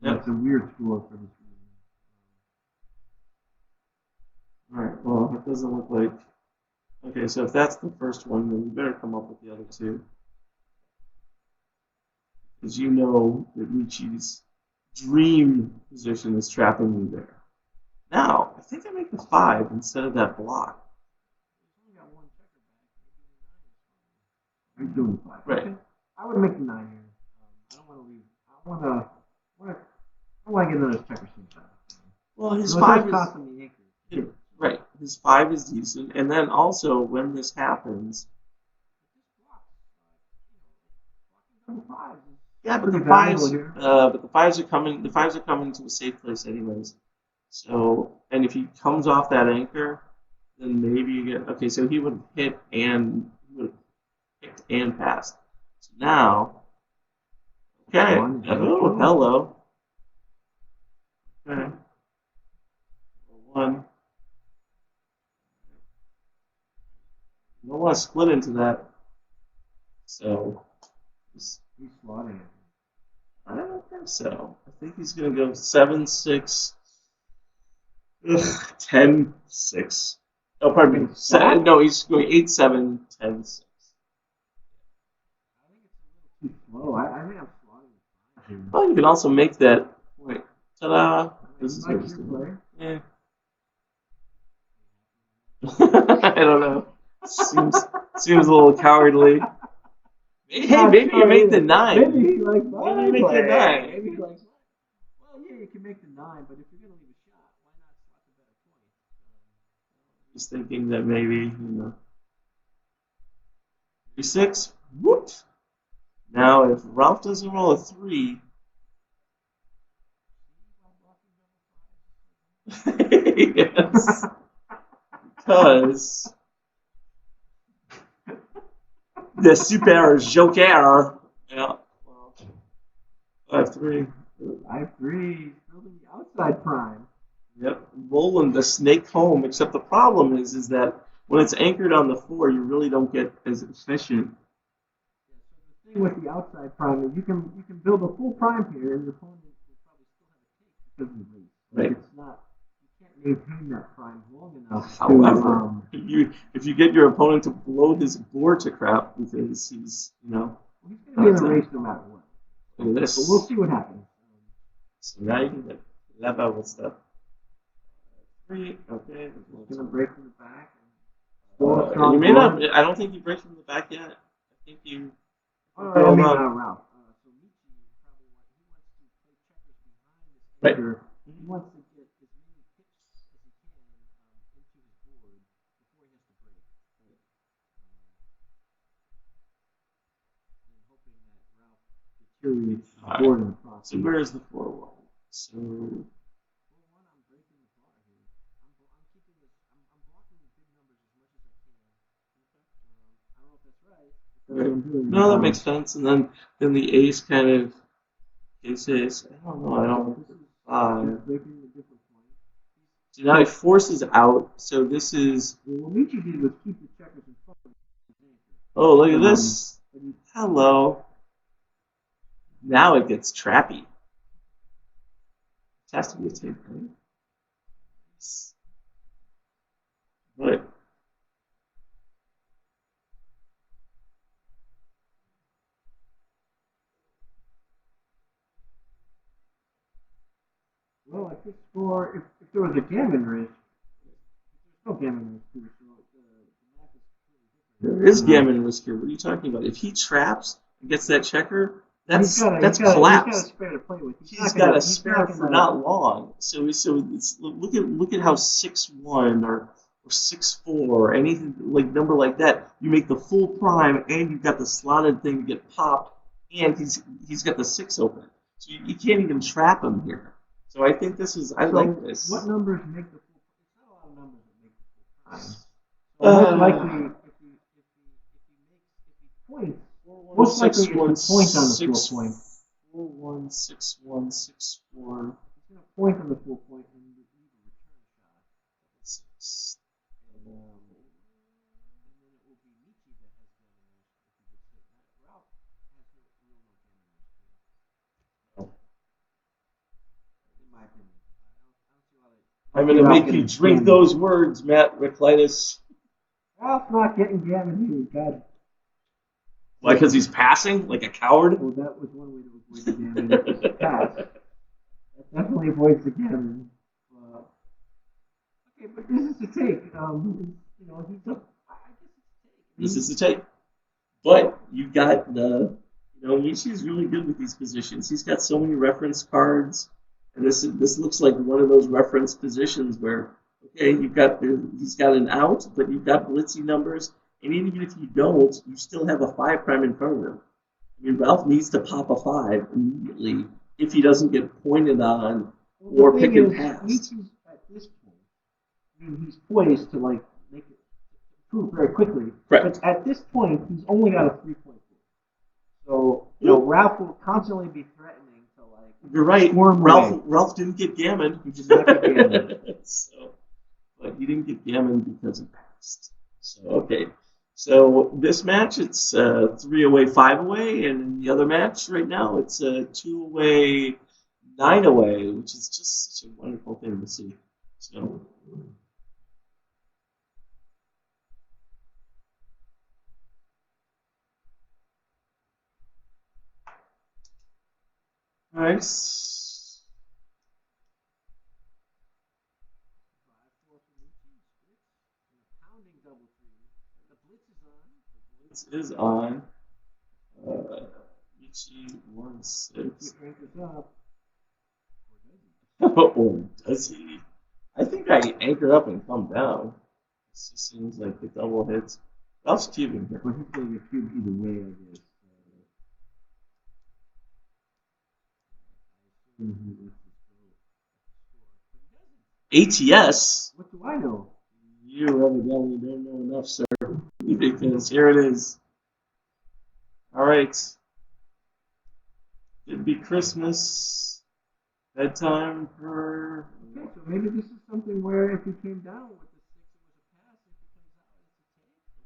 Speaker 2: Yep. It's a weird score for this reason.
Speaker 4: All right. Well, it doesn't look like. Okay, so if that's the first one, then you better come up with the other 2. Because you know that Michi's dream position is trapping you there. Now, I think I make the 5 instead of that block.
Speaker 2: I'm doing the 5.
Speaker 4: Right.
Speaker 2: Okay. I would make the 9 here. I don't want to leave. I want to get another checker sometime.
Speaker 4: Well, his
Speaker 2: So
Speaker 4: 5 is
Speaker 2: costing me anchor.
Speaker 4: right. His 5 is decent, and then also when this happens, yeah, but the 5s are coming. The 5s are coming to a safe place anyways. So, and if he comes off that anchor, then maybe you get okay. So he would have hit and picked and passed. So now, okay. Oh, hello. Okay. 1. You don't want to split into that. So,
Speaker 2: He's slaughtering it.
Speaker 4: I don't think so. I think he's going to go 7, 6, 10, 6. Oh, pardon me. No, he's going 8, 7, 10, 6.
Speaker 2: I think it's a little too slow. I think I'm slaughtering.
Speaker 4: Well, you can also make that point. Ta-da! This is
Speaker 2: like
Speaker 4: interesting.
Speaker 2: your
Speaker 4: Yeah. I don't know. Seems a little cowardly. Hey, maybe you make the 9.
Speaker 2: Maybe he likes my
Speaker 4: Maybe you make the 9.
Speaker 2: Maybe he likes. Well, yeah, you can make the 9, but if you're gonna leave a shot, why not slot the better point?
Speaker 4: Just thinking that maybe 6. Whoop. Now, if Ralph doesn't roll a 3. Yes. Because the super joker. Yeah. Well, 5-3.
Speaker 2: 5-3. Building the outside prime.
Speaker 4: Yep. Rolling the snake home. Except the problem is that when it's anchored on the 4, you really don't get as efficient.
Speaker 2: The thing with the outside prime is you can build a full prime here, and your opponent will probably still have a take because of the race.
Speaker 4: Right.
Speaker 2: It's not. You can't maintain that prime long enough.
Speaker 4: However, if you get your opponent to blow his board to crap because he's
Speaker 2: well, he's going to be in a race no matter what.
Speaker 4: Look at this.
Speaker 2: But we'll see what happens.
Speaker 4: So now you can get that level stuff. 3. Okay.
Speaker 2: He's going to break from the back.
Speaker 4: You may not. I don't think you break from the back yet. I think you.
Speaker 2: I mean, Ralph. So Michi probably wants to play checkers behind this anchor. He wants to get as many picks as he can into his board before he has to break. And hoping that Ralph deteriorates his board in the process.
Speaker 4: So where is the 4-1? So.
Speaker 2: 4-1, I'm breaking the bar here. I'm keeping this. I'm blocking the big numbers as much as I can. I don't know if that's right.
Speaker 4: No, that makes sense. And then the ace kind of ace. I don't know. I don't. 5. So now he forces out. So this is.
Speaker 2: What Michi did was keep the checkers in front of him.
Speaker 4: Oh, look at this. Hello. Now it gets trappy. It has to be a tape, right? Right.
Speaker 2: Well, at this score, if there was a gammon risk, there's no gammon risk here, so the math is completely different.
Speaker 4: There is gammon risk here. What are you talking about? If he traps and gets that checker, that's collapse.
Speaker 2: He's got a spare to play with.
Speaker 4: He's got a spare for not long. So it's look at how 6-1 or 6-4 or anything like number like that. You make the full prime and you've got the slotted thing to get popped, and he's got the 6 open. So you can't even trap him here. So I think this is, I like this.
Speaker 2: What numbers make the full? It's not a lot of numbers that make the full prime. So most likely, if he points, most likely it's a point on the full point.
Speaker 4: 4, 1, 6, 1, 6, 4.
Speaker 2: He's going to point on the full point and leave a return shot.
Speaker 4: 6.
Speaker 2: And then it will be Michi that has gammon if he gets hit. Ralph has no gammon. In my opinion. I don't see a lot of.
Speaker 4: I'm going to make you drink those words, Matt Reclitus.
Speaker 2: Ralph's not getting gammon here, God.
Speaker 4: Why? Because he's passing like a coward?
Speaker 2: Well, that was one way to avoid the gammon. Pass. That definitely avoids the gammon. Okay, but this is the take. He's I guess it's a take.
Speaker 4: This is the take. But you got the, Michi's really good with these positions. He's got so many reference cards, and this looks like one of those reference positions where, okay, he's got an out, but you've got blitzy numbers. And even if you don't, you still have a 5 prime in front of him. I mean, Ralph needs to pop a 5 immediately if he doesn't get pointed on or pick and pass.
Speaker 2: At this point, I mean, he's poised to make it improve very quickly.
Speaker 4: Correct.
Speaker 2: But at this point, he's only got a 3.4. So Ralph will constantly be threatening to
Speaker 4: You're right. Ralph didn't get gammon.
Speaker 2: He did not get gammon.
Speaker 4: But he didn't get gammon because he passed. So okay. So this match, it's 3 away, 5 away, and in the other match right now, it's 2 away, 9 away, which is just such a wonderful thing to see. So. Nice. Blitz is on. Michi 1-6. Or does he? I think I anchor up and come down. This just seems like the double hits. Ralph's cubing here.
Speaker 2: Well, he's going to cube either way, I guess.
Speaker 4: ATS?
Speaker 2: What do I know?
Speaker 4: You evidently don't know enough, sir. Because here it is. Alright. It'd be Christmas. Bedtime for.
Speaker 2: Okay, so maybe this is something where if he came down with the 6, it was a pass.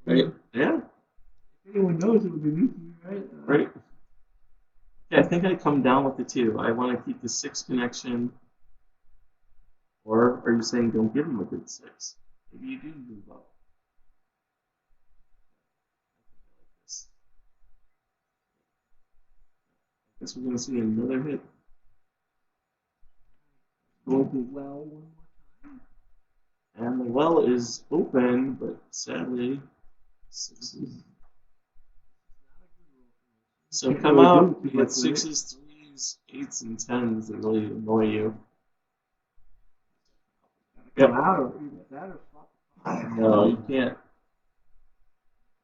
Speaker 2: If he comes out, it's a take.
Speaker 4: Right. Yeah.
Speaker 2: If anyone knows, it would be Michi, right?
Speaker 4: Right. Yeah, I think I come down with the 2. I want to keep the 6 connection. Or are you saying don't give him a good 6? Maybe you do move up. I guess we're going to see another hit. Going to well one more time. And the well is open, but sadly, 6s. So come out, you get 6s, 3s, 8s, and 10s that really annoy you.
Speaker 2: Come out or either that or flop.
Speaker 4: No, you can't.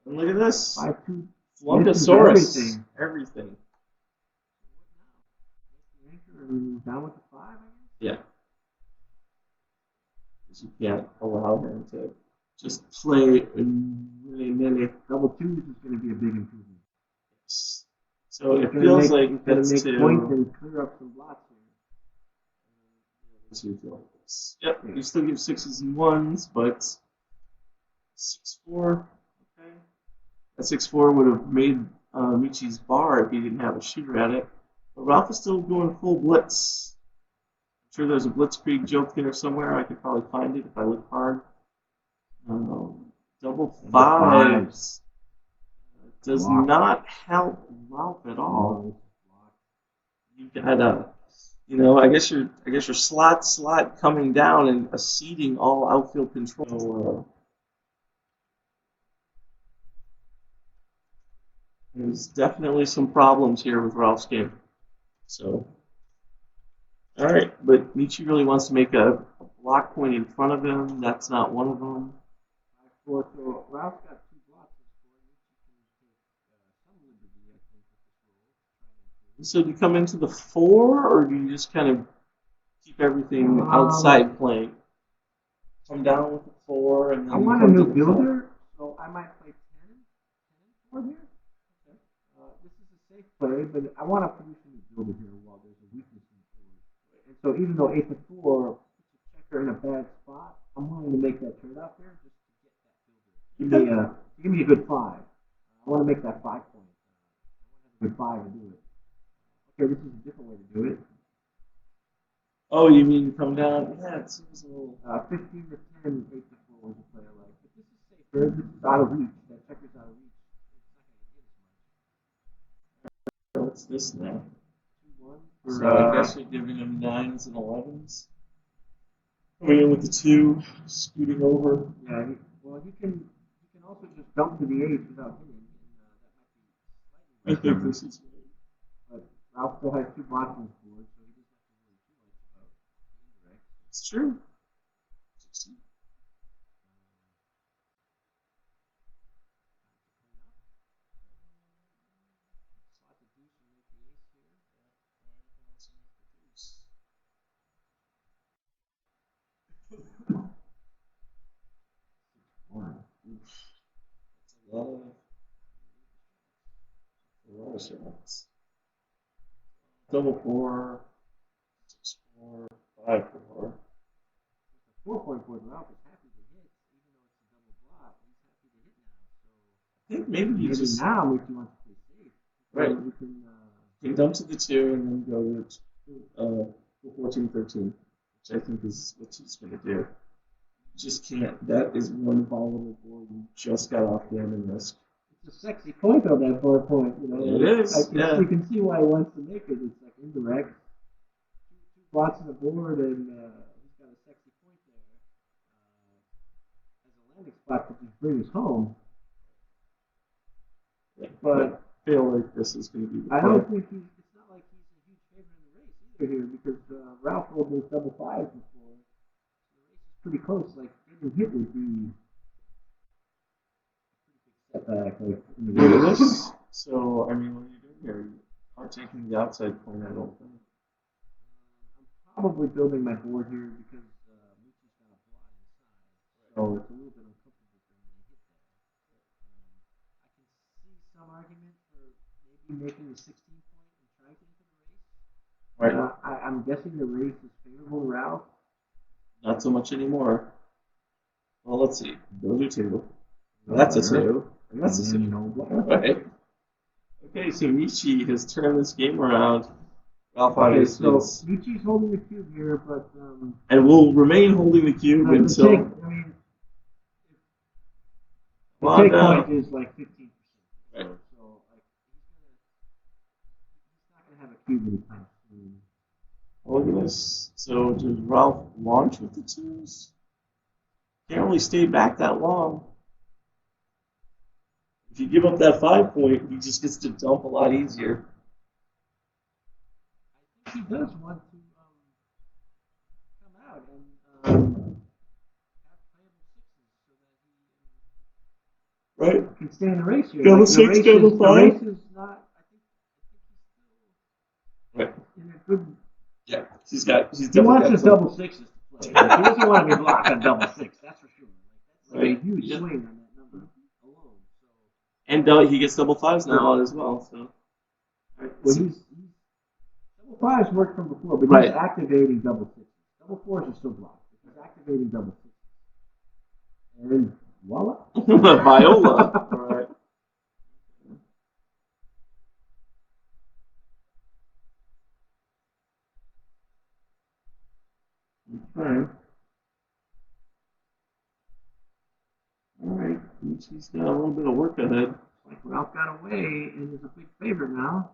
Speaker 4: And look at this.
Speaker 2: 5-2.
Speaker 4: Flunkosaurus. Everything.
Speaker 2: Down with the 5, I guess?
Speaker 4: Yeah. Because you can't allow him to just play many.
Speaker 2: Double 2s is going to be a big improvement.
Speaker 4: Yes. So it feels like that's
Speaker 2: make points and clear up some blocks here.
Speaker 4: Yep, you still give 6s and 1s, but 6-4. Okay. That 6-4 would have made Michi's bar if he didn't have a shooter at it. But Ralph is still going full blitz. I'm sure there's a blitzkrieg joke there somewhere. I could probably find it if I look hard. Double 5s does not help Ralph at all. You gotta. I guess your slot coming down and ceding all outfield control. There's definitely some problems here with Ralph's game. So, all right, but Michi really wants to make a block point in front of him. That's not one of them.
Speaker 2: 5-4. So Ralph's got 2 blocks. Michi can take some liberty, I think, with this roll.
Speaker 4: So do you come into the 4, or do you just kind of keep everything outside playing? Come down with the 4, and then
Speaker 3: I
Speaker 4: you
Speaker 3: want a
Speaker 4: come
Speaker 3: new
Speaker 4: to the 5.
Speaker 3: builder, so I might play 10 and 4 here. This is a safe play, but I want to produce a new builder here while there's a weakness in the board. And so even though 8 to 4 puts a checker in a bad spot, I'm willing to make that trade off there just to get that builder. Give me a good 5. I want to make that 5 point. I want to have a good 5 and do it. Okay, this is a different way to do it.
Speaker 4: Oh, you mean come down? Yeah, it seems a little.
Speaker 3: 15 to 10, 8 to 4 was a play I like. But this is safer. This is out of reach. That checker's out of reach. It's not going to hit as much.
Speaker 4: What's this now?
Speaker 3: 2-1.
Speaker 4: So I guess you're giving him 9s and 11s. Coming in with the 2, scooting over.
Speaker 3: Yeah, he can also just dump to the 8 without hitting, and that might be slightly.
Speaker 4: I think this is right.
Speaker 3: But Ralph still has 2 blocks on his board, so he doesn't have to worry too much about the indirect.
Speaker 4: It's true.
Speaker 3: Slot the deuce and make the ace here.
Speaker 4: That's a lot of shots. Double 4, 6, 4, 5, 4.
Speaker 3: The 4-point board, Ralph is happy to hit, even though it's a double block. He's happy to hit now. So
Speaker 4: I think maybe you just
Speaker 3: now makes you want to play safe.
Speaker 4: right.
Speaker 3: You can
Speaker 4: You dump to the 2 and then go to 14, 13, which I think is what he's going to do. You just can't. That is one volatile board you just got off gammon risk.
Speaker 3: It's a sexy point on that 4-point. You know,
Speaker 4: It is.
Speaker 3: You can see why he wants to make it. It's like indirect. Two blocks on the board, and he's got a sexy point there. As a landing spot to just bring us home.
Speaker 4: Yeah,
Speaker 3: But
Speaker 4: I feel like this is going to be the
Speaker 3: I
Speaker 4: play.
Speaker 3: don't think it's not like he's a huge favorite in the race either here, because Ralph rolled those double 5s before. The race is pretty close. Like getting hit would be a pretty big setback. Like in the race.
Speaker 4: So, I mean, what are you doing here? You are taking the outside point, I don't think.
Speaker 3: I'm probably building my board here because Michi's got a blot inside, so it's a little bit uncomfortable for him to hit there. I can see some argument for maybe making a 16-point and trying to enter the race.
Speaker 4: Right.
Speaker 3: I'm guessing the race is favorable to Ralph.
Speaker 4: Not so much anymore. Well, let's see. Those are 2. That's a 2. And that's a 2. Right. Okay, so Michi has turned this game around. Ralph obviously
Speaker 3: so
Speaker 4: is.
Speaker 3: Michi's holding the cube here, but
Speaker 4: And will remain holding the cube until.
Speaker 3: the take point is like 15%.
Speaker 4: Right.
Speaker 3: So like he's not gonna have a cube anytime soon.
Speaker 4: Look at this. So does Ralph launch with the 2s? Can't really stay back that long. If you give up that 5-point, he just gets to dump a lot easier.
Speaker 3: I think he does want to come out and have playable 6s so that he
Speaker 4: Right.
Speaker 3: can stay in the race here.
Speaker 4: Double 6, double 5.
Speaker 3: The race is not. I think he's still
Speaker 4: Right.
Speaker 3: in a good.
Speaker 4: Yeah. He's definitely
Speaker 3: He wants
Speaker 4: got
Speaker 3: his
Speaker 4: some.
Speaker 3: double 6s to play. Like, he doesn't want to be blocked on double 6. That's for sure. Like, that's like
Speaker 4: Right.
Speaker 3: a huge
Speaker 4: Yeah.
Speaker 3: swing on that number alone. So.
Speaker 4: And he gets double 5s now as well. So.
Speaker 3: Right. Well, he's double 5s worked from before, but
Speaker 4: Right.
Speaker 3: he's activating double 6s. Double 4s are still blocked. He's activating double 6s. And voila.
Speaker 4: Viola. All right. Okay. All right. He's got a little bit of work ahead.
Speaker 3: Like Ralph got away and is a big favorite now.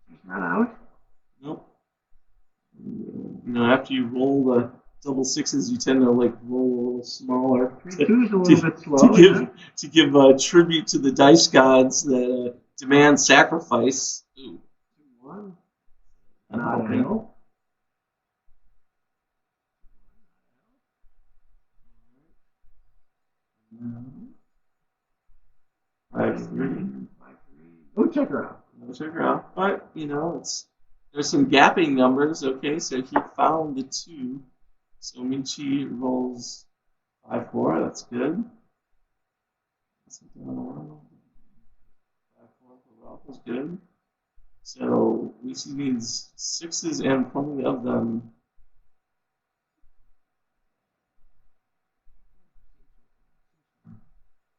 Speaker 3: He's not out.
Speaker 4: Nope. You know, after you roll the double 6s, you tend to like roll a little smaller.
Speaker 3: 3-2's a little bit slow.
Speaker 4: To give tribute to the dice gods that demand sacrifice. Ooh.
Speaker 3: 2-1.
Speaker 4: Not
Speaker 3: Not hell.
Speaker 4: checker out. But, you know, there's some gapping numbers. Okay, so he found the 2. So Michi rolls 5-4. That's good. 5-4 for Ralph is good. So Michi needs 6s and plenty of them.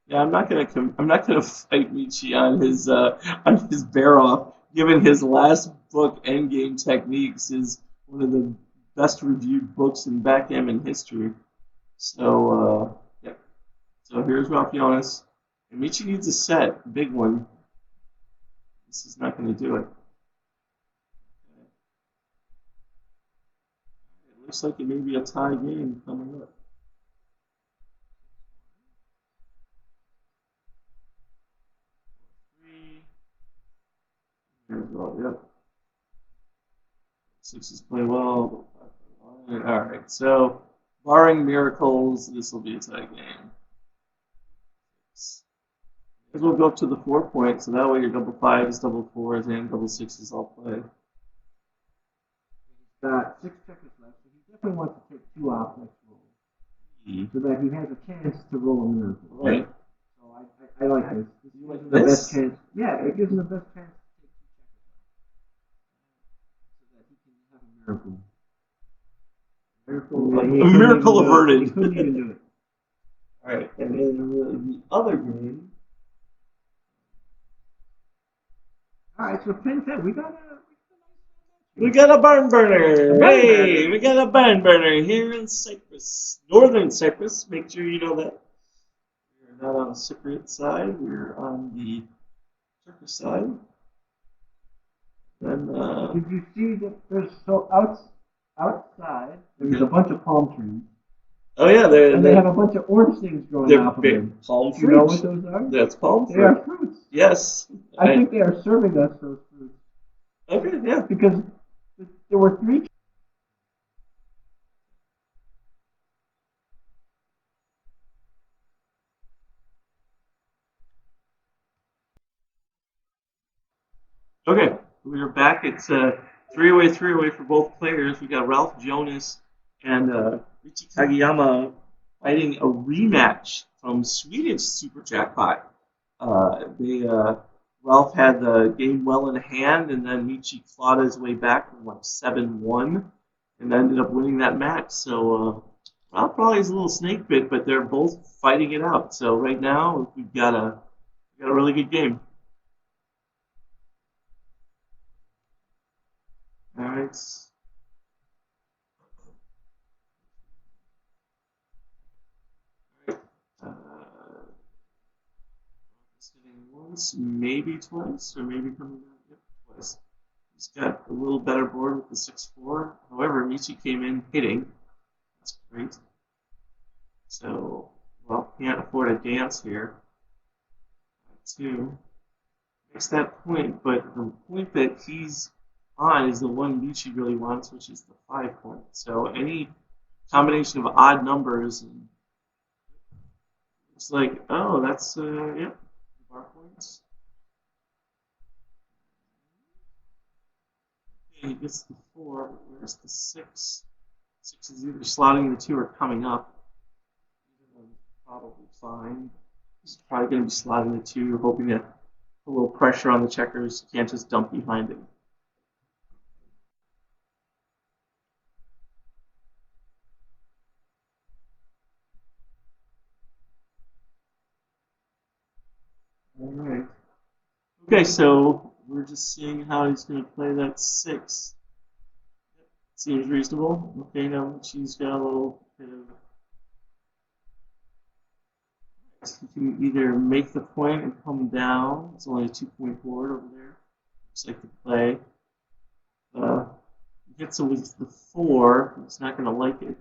Speaker 4: Yeah, I'm not gonna fight Michi on his bear off, given his last book, Endgame Techniques, is one of the best reviewed books in backgammon history. So yeah. So here's Ralf Jonas. And Michi needs a set, a big one. This is not gonna do it. Okay. It looks like it may be a tie game coming up. Yep. 6s play well. Alright, so barring miracles, this will be a tie game. Because we'll go up to the 4 point, so that way your double 5s, double 4s, and double 6s all play.
Speaker 3: He's got 6 checkers left, so he definitely wants to take 2 off next roll. So that he has a chance to roll a miracle.
Speaker 4: Right.
Speaker 3: So I like this. This
Speaker 4: You like
Speaker 3: gives him the
Speaker 4: this?
Speaker 3: best chance. Yeah, it gives him the best chance to take 2 checkers off. So that he can have a miracle.
Speaker 4: A miracle averted.
Speaker 3: He couldn't even do it.
Speaker 4: Alright, and then the other game.
Speaker 3: Alright, so 10-10.
Speaker 4: We got a barn burner! Hey, we got a barn burner here in Cyprus. Northern Cyprus. Make sure you know that. We're not on the Cypriot side, we're on the Turkish side. Then,
Speaker 3: Did you see that there's outside there's a bunch of palm trees.
Speaker 4: oh yeah,
Speaker 3: they have a bunch of orange things growing
Speaker 4: they're
Speaker 3: off of them.
Speaker 4: palm
Speaker 3: Do you know
Speaker 4: fruit.
Speaker 3: what those are?
Speaker 4: That's palm fruit.
Speaker 3: They are fruits.
Speaker 4: Yes.
Speaker 3: I think they are serving us those fruits.
Speaker 4: Okay, yeah.
Speaker 3: Because there were 3.
Speaker 4: Okay, we are back. It's 3-away for both players. We got Ralf Jonas and Richie Kageyama fighting a rematch from Swedish Super Jackpot. Ralph had the game well in hand, and then Michi clawed his way back from like 7-1, and ended up winning that match. So Ralph probably is a little snake bit, but they're both fighting it out. So right now we've got a really good game. All right. Hitting once, maybe twice, or maybe coming down. Yep, twice. He's got a little better board with the 6-4. However, Michi came in hitting. That's great. So, well, can't afford a dance here. 2 makes that point, but the point that he's on is the one Michi really wants, which is the 5 point. So any combination of odd numbers, and it's like, oh, that's yep, bar points. Okay, he gets the 4, but where's the 6? 6 is either slotting the 2 or coming up. Probably fine. He's probably going to be slotting the 2, hoping to put a little pressure on the checkers. You can't just dump behind him. Alright. Okay, so we're just seeing how he's going to play that 6. Seems reasonable. Okay, now she's got a little bit of. You can either make the point and come down. It's only a 2-point board over there. Looks like the play. Hits it with the 4. It's not going to like it.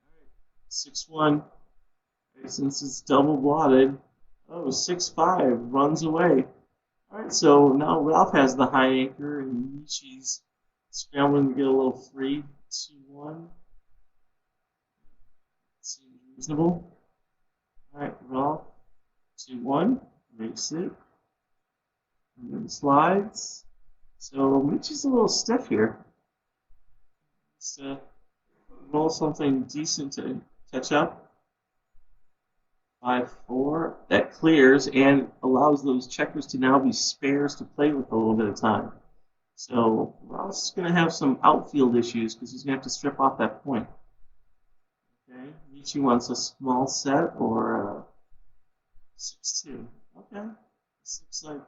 Speaker 4: All right, 6-1. Okay, since it's double blotted, Oh, 6-5 runs away. All right, so now Ralph has the high anchor, and Michi's scrambling to get a little free. 2-1. Seems reasonable. All right, Ralph. 2-1. Makes it. And then slides. So Michi's a little stiff here. Let's roll something decent to catch up. 5-4. That clears and allows those checkers to now be spares to play with a little bit of time. So Ralph's going to have some outfield issues because he's going to have to strip off that point. Okay, Michi wants a small set or 6-2. Okay, this looks like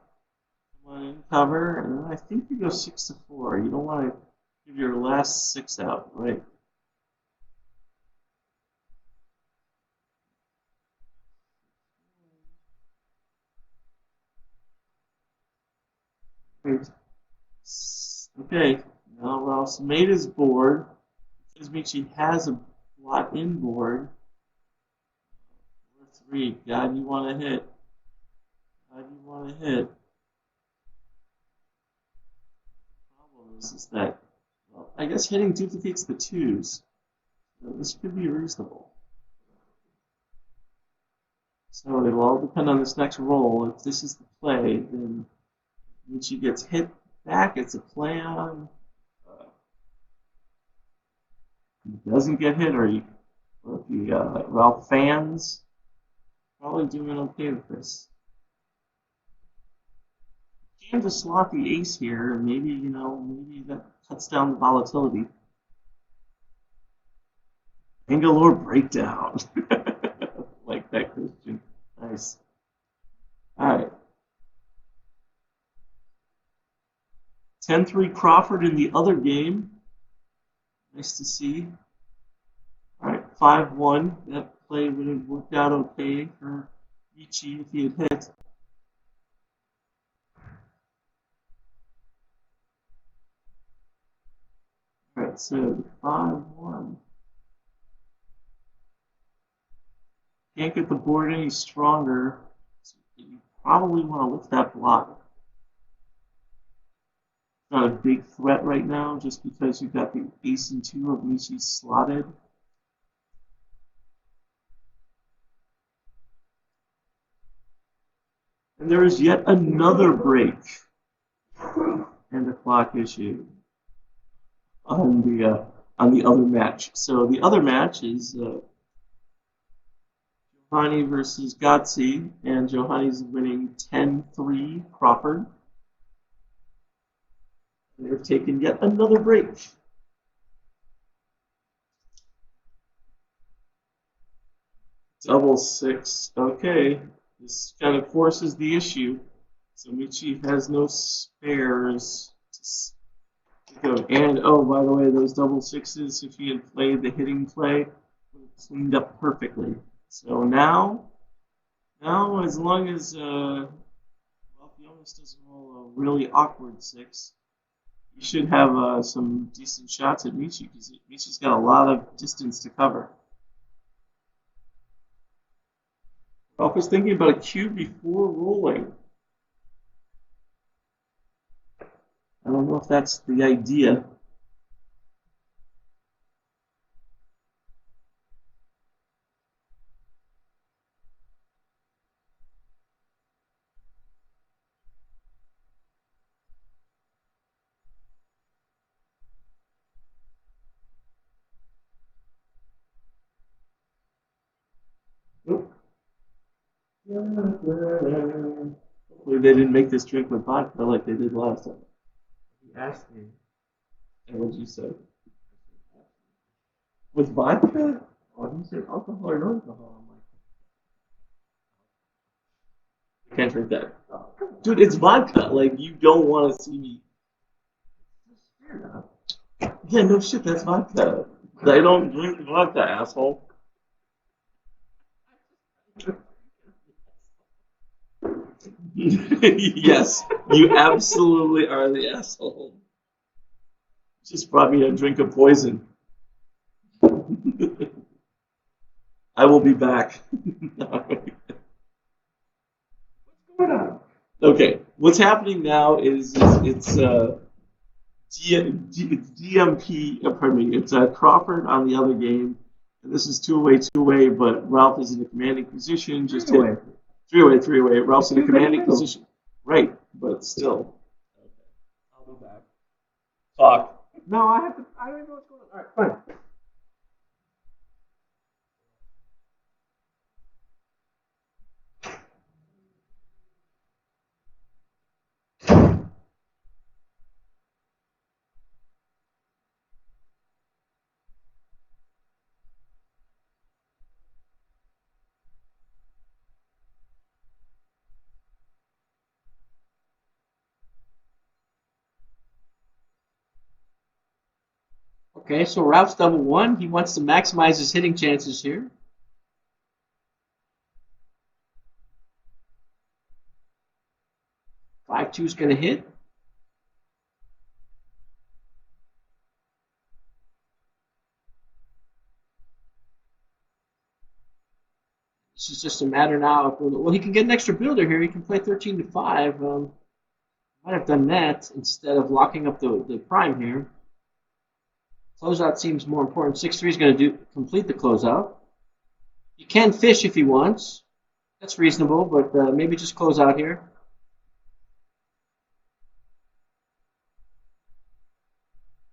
Speaker 4: come on in cover, and then I think you go 6-4. You don't want to give your last 6 out, right? Okay, now Ralph's made his board. Because Michi has a lot in board. 4-3. God, you want to hit. God, you want to hit. The problem is that, well, I guess hitting duplicates the 2s. So this could be reasonable. So it'll all depend on this next roll. If this is the play, then Michi gets hit back. It's a play on. He doesn't get hit, or if he Ralph fans, probably doing okay with this. You can just slot the ace here, and maybe maybe that cuts down the volatility. Bangalore breakdown, like that, Christian. Nice. All right. 10-3 Crawford in the other game. Nice to see. All right, 5-1. That play would have worked out okay for Michi if he had hit. All right, so 5-1. Can't get the board any stronger, so you probably want to lift that block. Not a big threat right now, just because you've got the ace and 2 of Michi slotted. And there is yet another break and a clock issue on the other match. So the other match is Johanny versus Gotzi, and Johanny's winning 10-3 Crawford. They've taken yet another break. Double 6. Okay. This kind of forces the issue. So Michi has no spares to go. And, oh, by the way, those double 6s, if he had played the hitting play, would have cleaned up perfectly. So now as long as Ralf Jonas doesn't roll a really awkward 6, you should have some decent shots at Michi, because Michi's got a lot of distance to cover. Ralph was thinking about a cube before rolling. I don't know if that's the idea. Hopefully they didn't make this drink with vodka like they did last time.
Speaker 3: He asked me.
Speaker 4: And what did you say? With vodka?
Speaker 3: Oh, he said alcohol or no alcohol. I'm like,
Speaker 4: I can't drink that. Dude, it's vodka. Like, you don't want to see me.
Speaker 3: fair enough.
Speaker 4: Yeah, no shit, that's vodka. I don't drink vodka, asshole. Yes, you absolutely are the asshole. Just brought me a drink of poison. I will be back. Okay, what's happening now is it's DMP. Pardon me. It's Crawford on the other game, and this is two-way. But Ralph is in a commanding position. Just hit three-way. Ralph's in a commanding position. Right, but still. Okay, I'll be back. Talk.
Speaker 3: No, I have to. I don't even know what's going on. All right, fine.
Speaker 2: Okay, so Ralph's double one. He wants to maximize his hitting chances here. 5-2 is going to hit. This is just a matter now of, well, he can get an extra builder here. He can play 13 to 5. Might have done that instead of locking up the prime here. Closeout seems more important. 6-3 is going to complete the closeout. You can fish if he wants. That's reasonable, but maybe just close out here.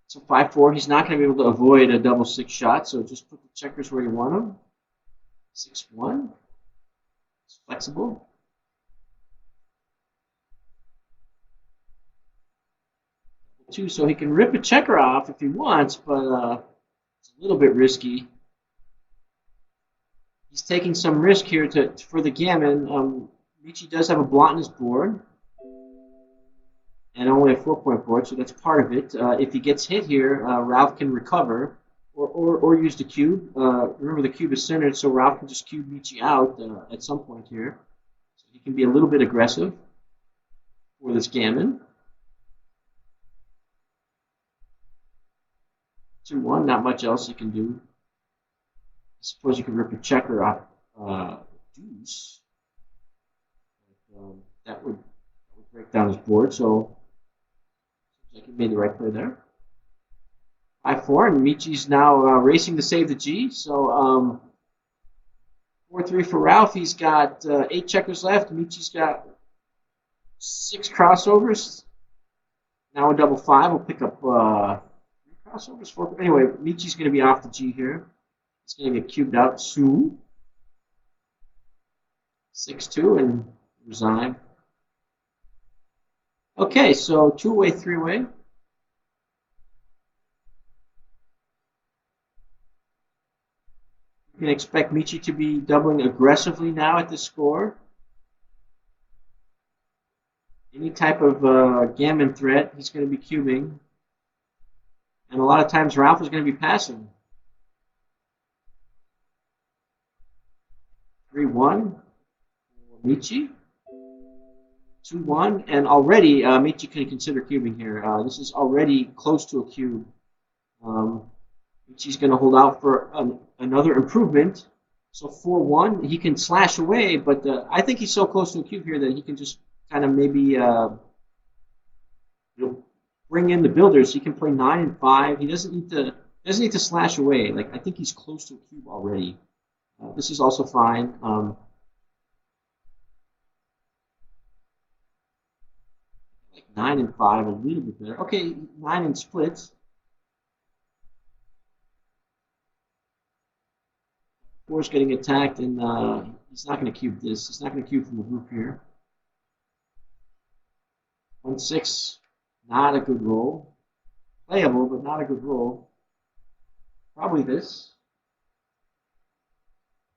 Speaker 2: So 5-4, he's not going to be able to avoid a double 6 shot, so just put the checkers where you want them. 6-1. It's flexible. Two, so he can rip a checker off if he wants, but it's a little bit risky. He's taking some risk here for the gammon. Michi does have a blot in his board, and only a 4-point board, so that's part of it. If he gets hit here, Ralph can recover or use the cube. Remember, the cube is centered, so Ralph can just cube Michi out at some point here. So he can be a little bit aggressive for this gammon. 2-1, not much else you can do. I suppose you could rip a checker off deuce. But, that would break down his board, so seems like he made the right play there. 5-4, and Michi's now racing to save the G. So 4-3 for Ralph. He's got 8 checkers left. Michi's got 6 crossovers. Now a double 5. We'll pick up 3 crossovers. 4. Anyway, Michi's going to be off the G here. It's going to get cubed out soon. 6-2 and resign. Okay, so 2-way, 3-way. You can expect Michi to be doubling aggressively now at this score. Any type of gammon threat, he's going to be cubing. And a lot of times Ralph is going to be passing. 3-1 for Michi. 2-1, and already Michi can consider cubing here. This is already close to a cube. Michi's going to hold out for another improvement. So 4-1, he can slash away, but I think he's so close to a cube here that he can just kind of maybe bring in the builders. He can play 9 and 5. He doesn't need to slash away. Like, I think he's close to a cube already. This is also fine. Like 9 and 5, a little bit better. Okay, 9 and splits. 4 is getting attacked, and he's not going to cube this. He's not going to cube from the group here. 1-6, not a good roll. Playable, but not a good roll. Probably this.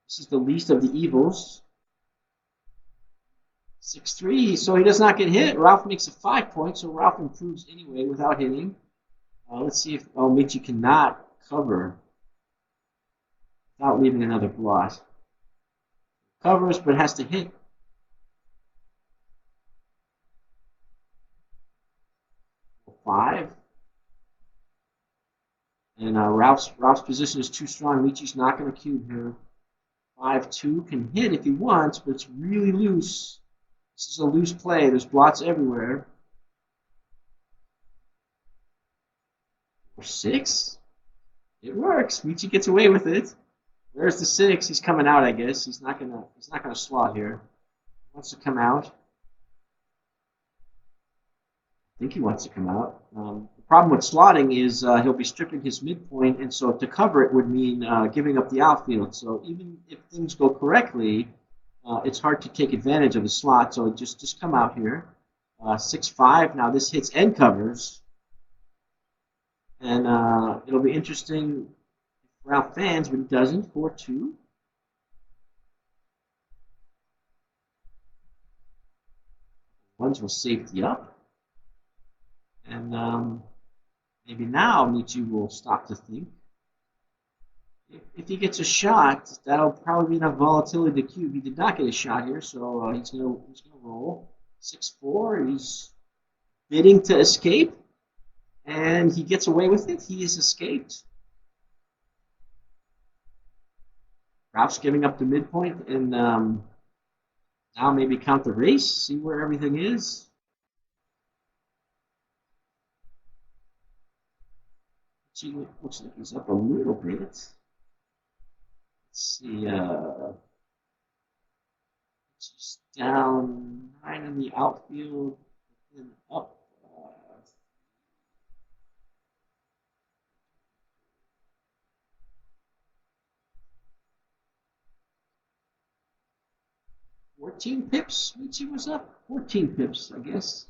Speaker 2: This is the least of the evils. 6-3, so he does not get hit. Ralph makes a 5-point, so Ralph improves anyway without hitting. Let's see if Michi cannot cover without leaving another blot. Covers, but has to hit. 5. And Ralph's position is too strong. Michi's not going to cube here. 5-2 can hit if he wants, but it's really loose. This is a loose play. There's blots everywhere. 4-6. It works. Michi gets away with it. Where's the 6? He's coming out, I guess. He's not gonna slot here. He wants to come out. I think he wants to come out. The problem with slotting is he'll be stripping his midpoint, and so to cover it would mean giving up the outfield. So even if things go correctly, it's hard to take advantage of the slot. So just come out here. 6-5. Now this hits and covers. And it'll be interesting if Ralf fans, but he doesn't. 4-2. Ones will safety up. And maybe now Michi will stop to think. If he gets a shot, that'll probably be enough volatility to cube. He did not get a shot here, so he's gonna roll. 6-4. He's bidding to escape, and he gets away with it. He has escaped. Ralf's giving up the midpoint, and now maybe count the race, see where everything is. She looks like he's up a little bit. Let's see. She's down 9 in the outfield, and up. 14 pips. Michi was up. 14 pips, I guess.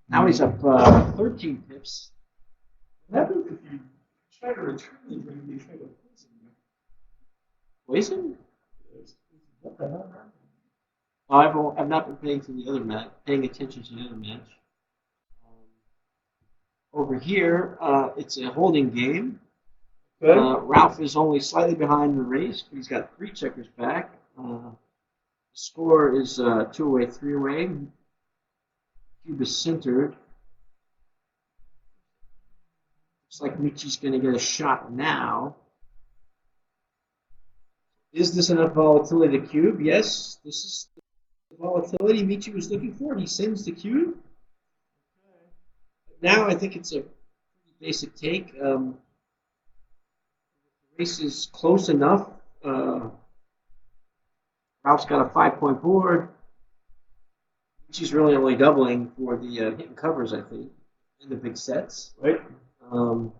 Speaker 2: Now he's up 13 pips.
Speaker 1: What happens if you try to return the ring and you try to poison him?
Speaker 2: Poison?
Speaker 1: What the hell happened?
Speaker 2: Oh, I've not been paying attention to the other match. Over here, it's a holding game. Ralf is only slightly behind the race, but he's got 3 checkers back. The score is 2 away, 3 away. Cube is centered. Looks like Michi's going to get a shot now. Is this enough volatility to cube? Yes, this is the volatility Michi was looking for. He sends the cube. Now I think it's a pretty basic take. The race is close enough. Ralph's got a 5-point board. She's really only doubling for the hit and covers, I think, in the big sets.
Speaker 1: Right.
Speaker 2: It's
Speaker 1: hard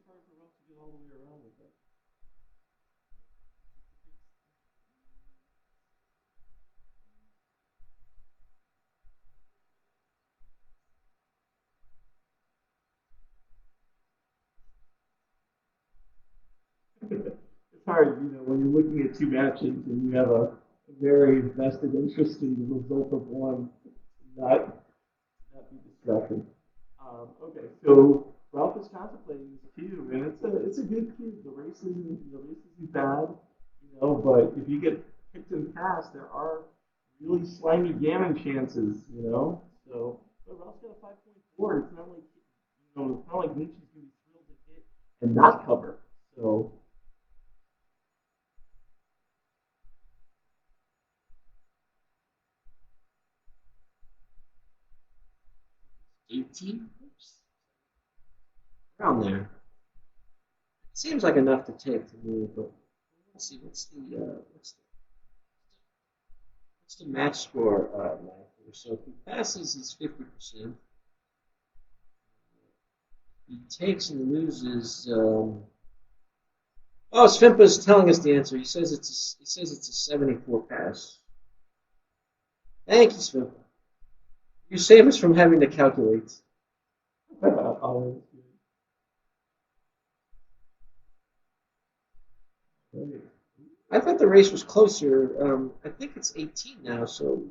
Speaker 1: for Ralf to get all the way around with that. It's hard, when you're looking at 2 matches and you have a very vested interest in the result of one, not be distracted. Okay, so Ralf is contemplating this cube, and it's a good cube. The race isn't bad, but if you get picked and passed, there are really slimy gammon chances, So, but Ralph's got a 5-point board. It's not like Nietzsche's gonna be thrilled to hit and not cover. So.
Speaker 2: 18 pips? Around there. It seems like enough to take to me, but let's see, what's the match score like here? So if he passes, it's 50%. If he takes and loses, Svimpa's telling us the answer. He says it's a 74 pass. Thank you, Svimpa. You save us from having to calculate. I thought the race was closer. I think it's 18 now, so.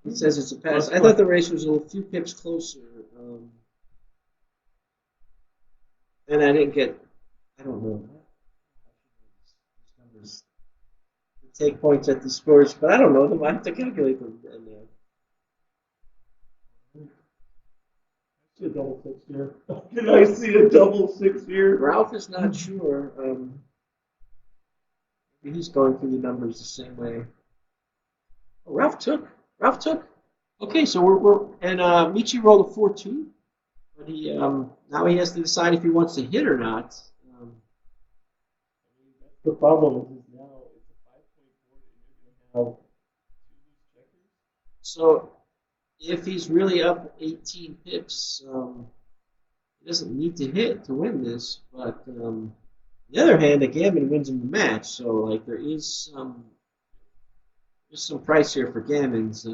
Speaker 2: He says it's a pass. I thought the race was a few pips closer. And I didn't get I don't know. These numbers take points at the scores, but I don't know them. I have to calculate them. And,
Speaker 1: I see a double six here. Can I see a double six here?
Speaker 2: Ralph is not sure. Maybe he's going through the numbers the same way. Oh, Ralph took. Ralph took. Okay, so we're and Michi rolled a 4-2, but he now he has to decide if he wants to hit or not.
Speaker 1: That's the problem is now it's a 5-point board and you're gonna have 2 loose checkers.
Speaker 2: So if he's really up 18 pips, he doesn't need to hit to win this. But on the other hand, a gammon wins him the match. So like there is some price here for gammons.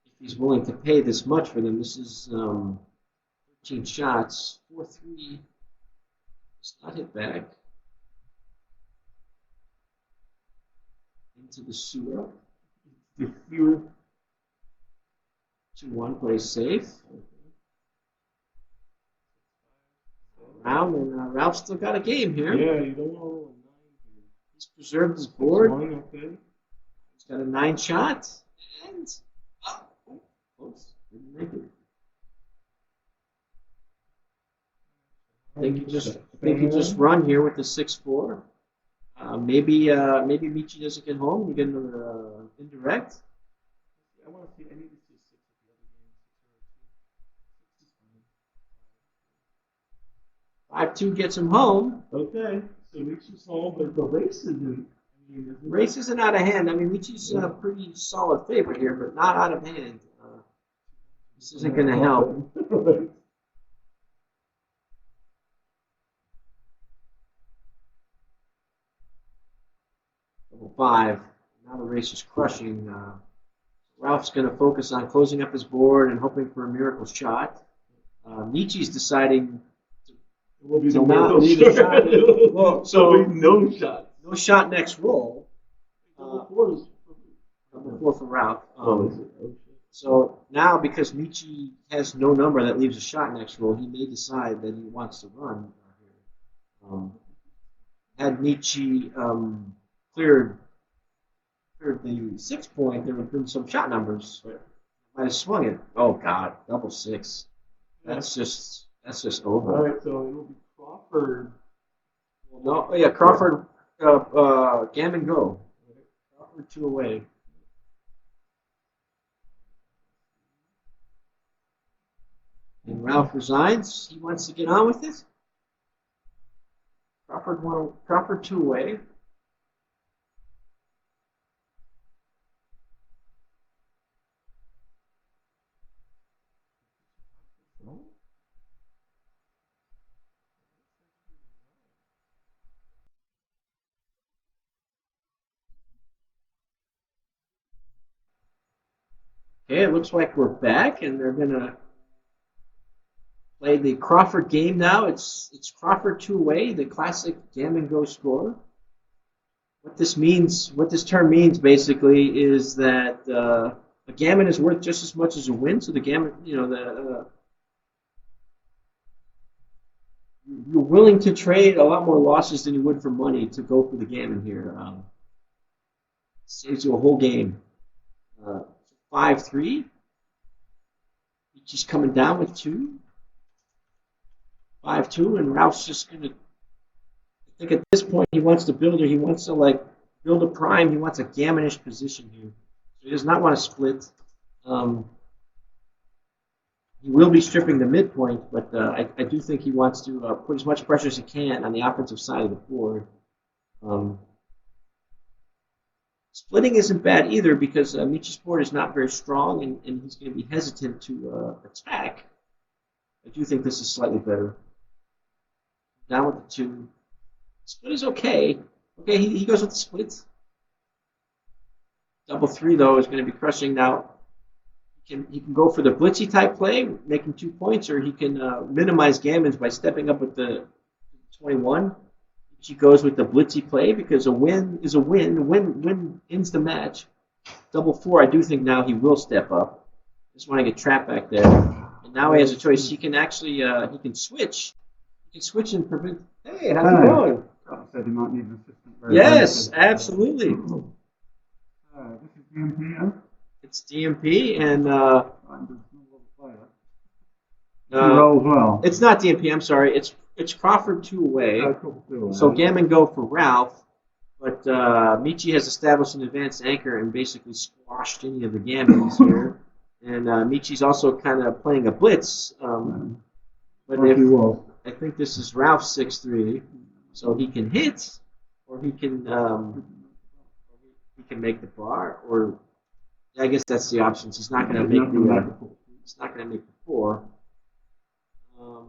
Speaker 2: If he's willing to pay this much for them, this is 13 shots, 4-3. It's not hit back into the sewer.
Speaker 1: The fewer
Speaker 2: 2-1 plays safe. Round and Ralph's still got a game here.
Speaker 1: Yeah, you don't want to roll a 9 here.
Speaker 2: He's preserved his board.
Speaker 1: 9, okay.
Speaker 2: He's got a 9 shot. And close. Didn't make it. I think you just run here with the 6-4. Maybe Michi doesn't get home. You get another indirect.
Speaker 1: I want to see. I need to see 6 at the other game. 6 or 2.
Speaker 2: 5-2 gets him home.
Speaker 1: Okay, so Michi's home, but the race isn't. I mean,
Speaker 2: Race isn't out of hand. I mean, Michi's a pretty solid favorite here, but not out of hand. This isn't going to help.
Speaker 1: Right.
Speaker 2: Double 5. Now the race is crushing. Ralph's going to focus on closing up his board and hoping for a miracle shot. Michi's deciding to not leave a shot.
Speaker 1: Well, so no shot.
Speaker 2: No shot next roll.
Speaker 1: Double 4 is
Speaker 2: Number 4 for Ralph.
Speaker 1: is it? Oh, shit.
Speaker 2: So now, because Michi has no number that leaves a shot next roll, he may decide that he wants to run here. Had Michi cleared the 6 point, there would have been some shot numbers. Might have swung it. Oh God, double 6. That's just over.
Speaker 1: All right, so it'll be Crawford.
Speaker 2: No, oh yeah, Crawford, gammon go. Crawford 2 away. And Ralph resigns. He wants to get on with it. Crawford 2 away. Okay, it looks like we're back, and they're gonna play the Crawford game now. It's Crawford 2 away, the classic gammon go score. What this means, what this term means, basically, is that a gammon is worth just as much as a win. So the gammon, you're willing to trade a lot more losses than you would for money to go for the gammon here. Saves you a whole game. 5-3. He's coming down with 2. 5-2, and Ralph's just going to, I think at this point he wants to build, or he wants to build a prime. He wants a gammonish position here. So he does not want to split. He will be stripping the midpoint, but I do think he wants to put as much pressure as he can on the offensive side of the board. Splitting isn't bad either, because Michi's board is not very strong, and he's going to be hesitant to attack. I do think this is slightly better. Down with the 2. Split is okay. Okay, he goes with the split. Double 3, though, is going to be crushing. Now, he can go for the blitzy type play, making 2 points, or he can minimize gammons by stepping up with the 21. He goes with the blitzy play, because a win is a win. A win ends the match. Double 4, I do think now he will step up. Just want to get trapped back there. And now he has a choice. He can actually he can switch. can switch and prevent. Hey, how's it
Speaker 3: Hey.
Speaker 2: going?
Speaker 3: I said you might need an assistant. very
Speaker 2: Yes,
Speaker 3: briefly.
Speaker 2: absolutely.
Speaker 3: This is DMP, huh?
Speaker 2: It's DMP, and
Speaker 3: Fine, there's no other player. You roll as well.
Speaker 2: it's not DMP. I'm sorry. It's Crawford 2 away. So Gammon go for Ralph, but Michi has established an advanced anchor and basically squashed any of the Gammons here. And Michi's also kind of playing a blitz. But if I think this is Ralph's 6-3, so he can hit, or he can make the bar, or I guess that's the options. He's not going to make the he's not going to make the 4. What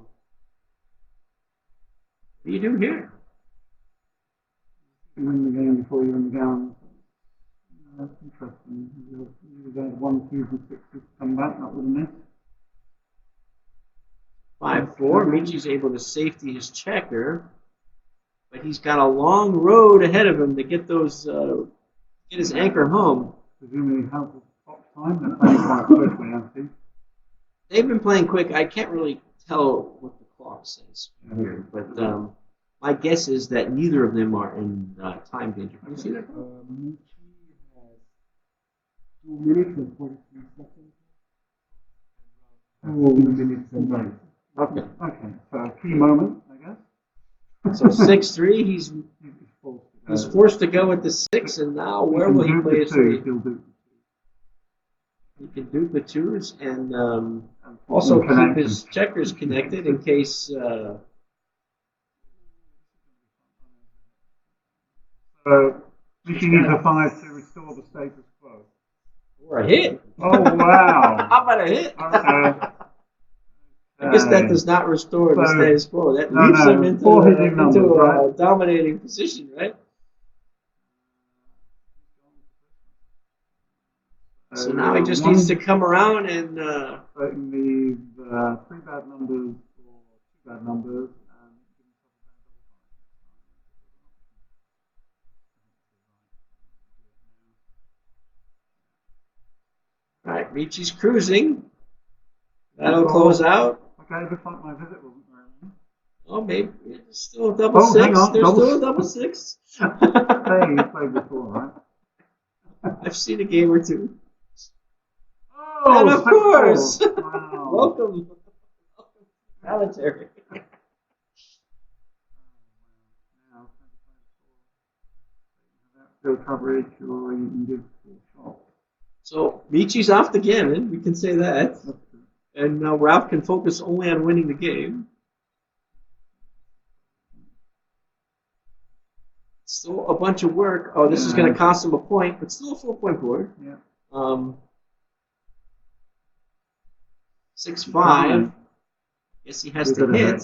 Speaker 2: do you do here?
Speaker 3: You win the game before you win the game. That's interesting. You got 1, 2s, and 6s come back. That would have missed.
Speaker 2: 5-4. Michi's able to safety his checker, but he's got a long road ahead of him to get those get his anchor home.
Speaker 3: Presumably, how's the clock time? They're playing quite quickly, I see.
Speaker 2: They've been playing quick. I can't really tell what the clock says here, but my guess is that neither of them are in time danger. Can you see that?
Speaker 3: Michi has 2 minutes and 43 seconds. 2 minutes and 9.
Speaker 2: Okay.
Speaker 3: Okay, so key moment, I guess.
Speaker 2: So 6-3. He's forced to go with the 6, and now where will he play his 3? He can dupe the 2s and also keep his checkers connected in case.
Speaker 3: So Michi needs a 5 to restore the status quo.
Speaker 2: Or a hit.
Speaker 3: Oh wow!
Speaker 2: How about a hit?
Speaker 3: Okay.
Speaker 2: I guess that does not restore the status quo. That
Speaker 3: No,
Speaker 2: leaves
Speaker 3: no,
Speaker 2: him into,
Speaker 3: four hitting numbers,
Speaker 2: a
Speaker 3: right?
Speaker 2: dominating position, right? So now he just needs to come around and.
Speaker 3: So you leave 3 bad numbers or 2 bad numbers.
Speaker 2: All right, Michi's cruising. That'll close out.
Speaker 3: Okay, looks like my visit wasn't very long.
Speaker 2: Oh, maybe it's still a double 6.
Speaker 3: Hang on,
Speaker 2: There's still a double 6.
Speaker 3: Hey, you played before, right?
Speaker 2: I've seen a game or two.
Speaker 3: Oh,
Speaker 2: and of course,
Speaker 3: wow.
Speaker 2: welcome, military.
Speaker 3: Still coverage, or you can give 4 shots.
Speaker 2: So Michi's off the gammon, we can say that. And now Ralph can focus only on winning the game. Still a bunch of work. Oh, this is going to cost him a point, but still a 4-point board.
Speaker 3: Yeah.
Speaker 2: 6-5. Guess he has to hit.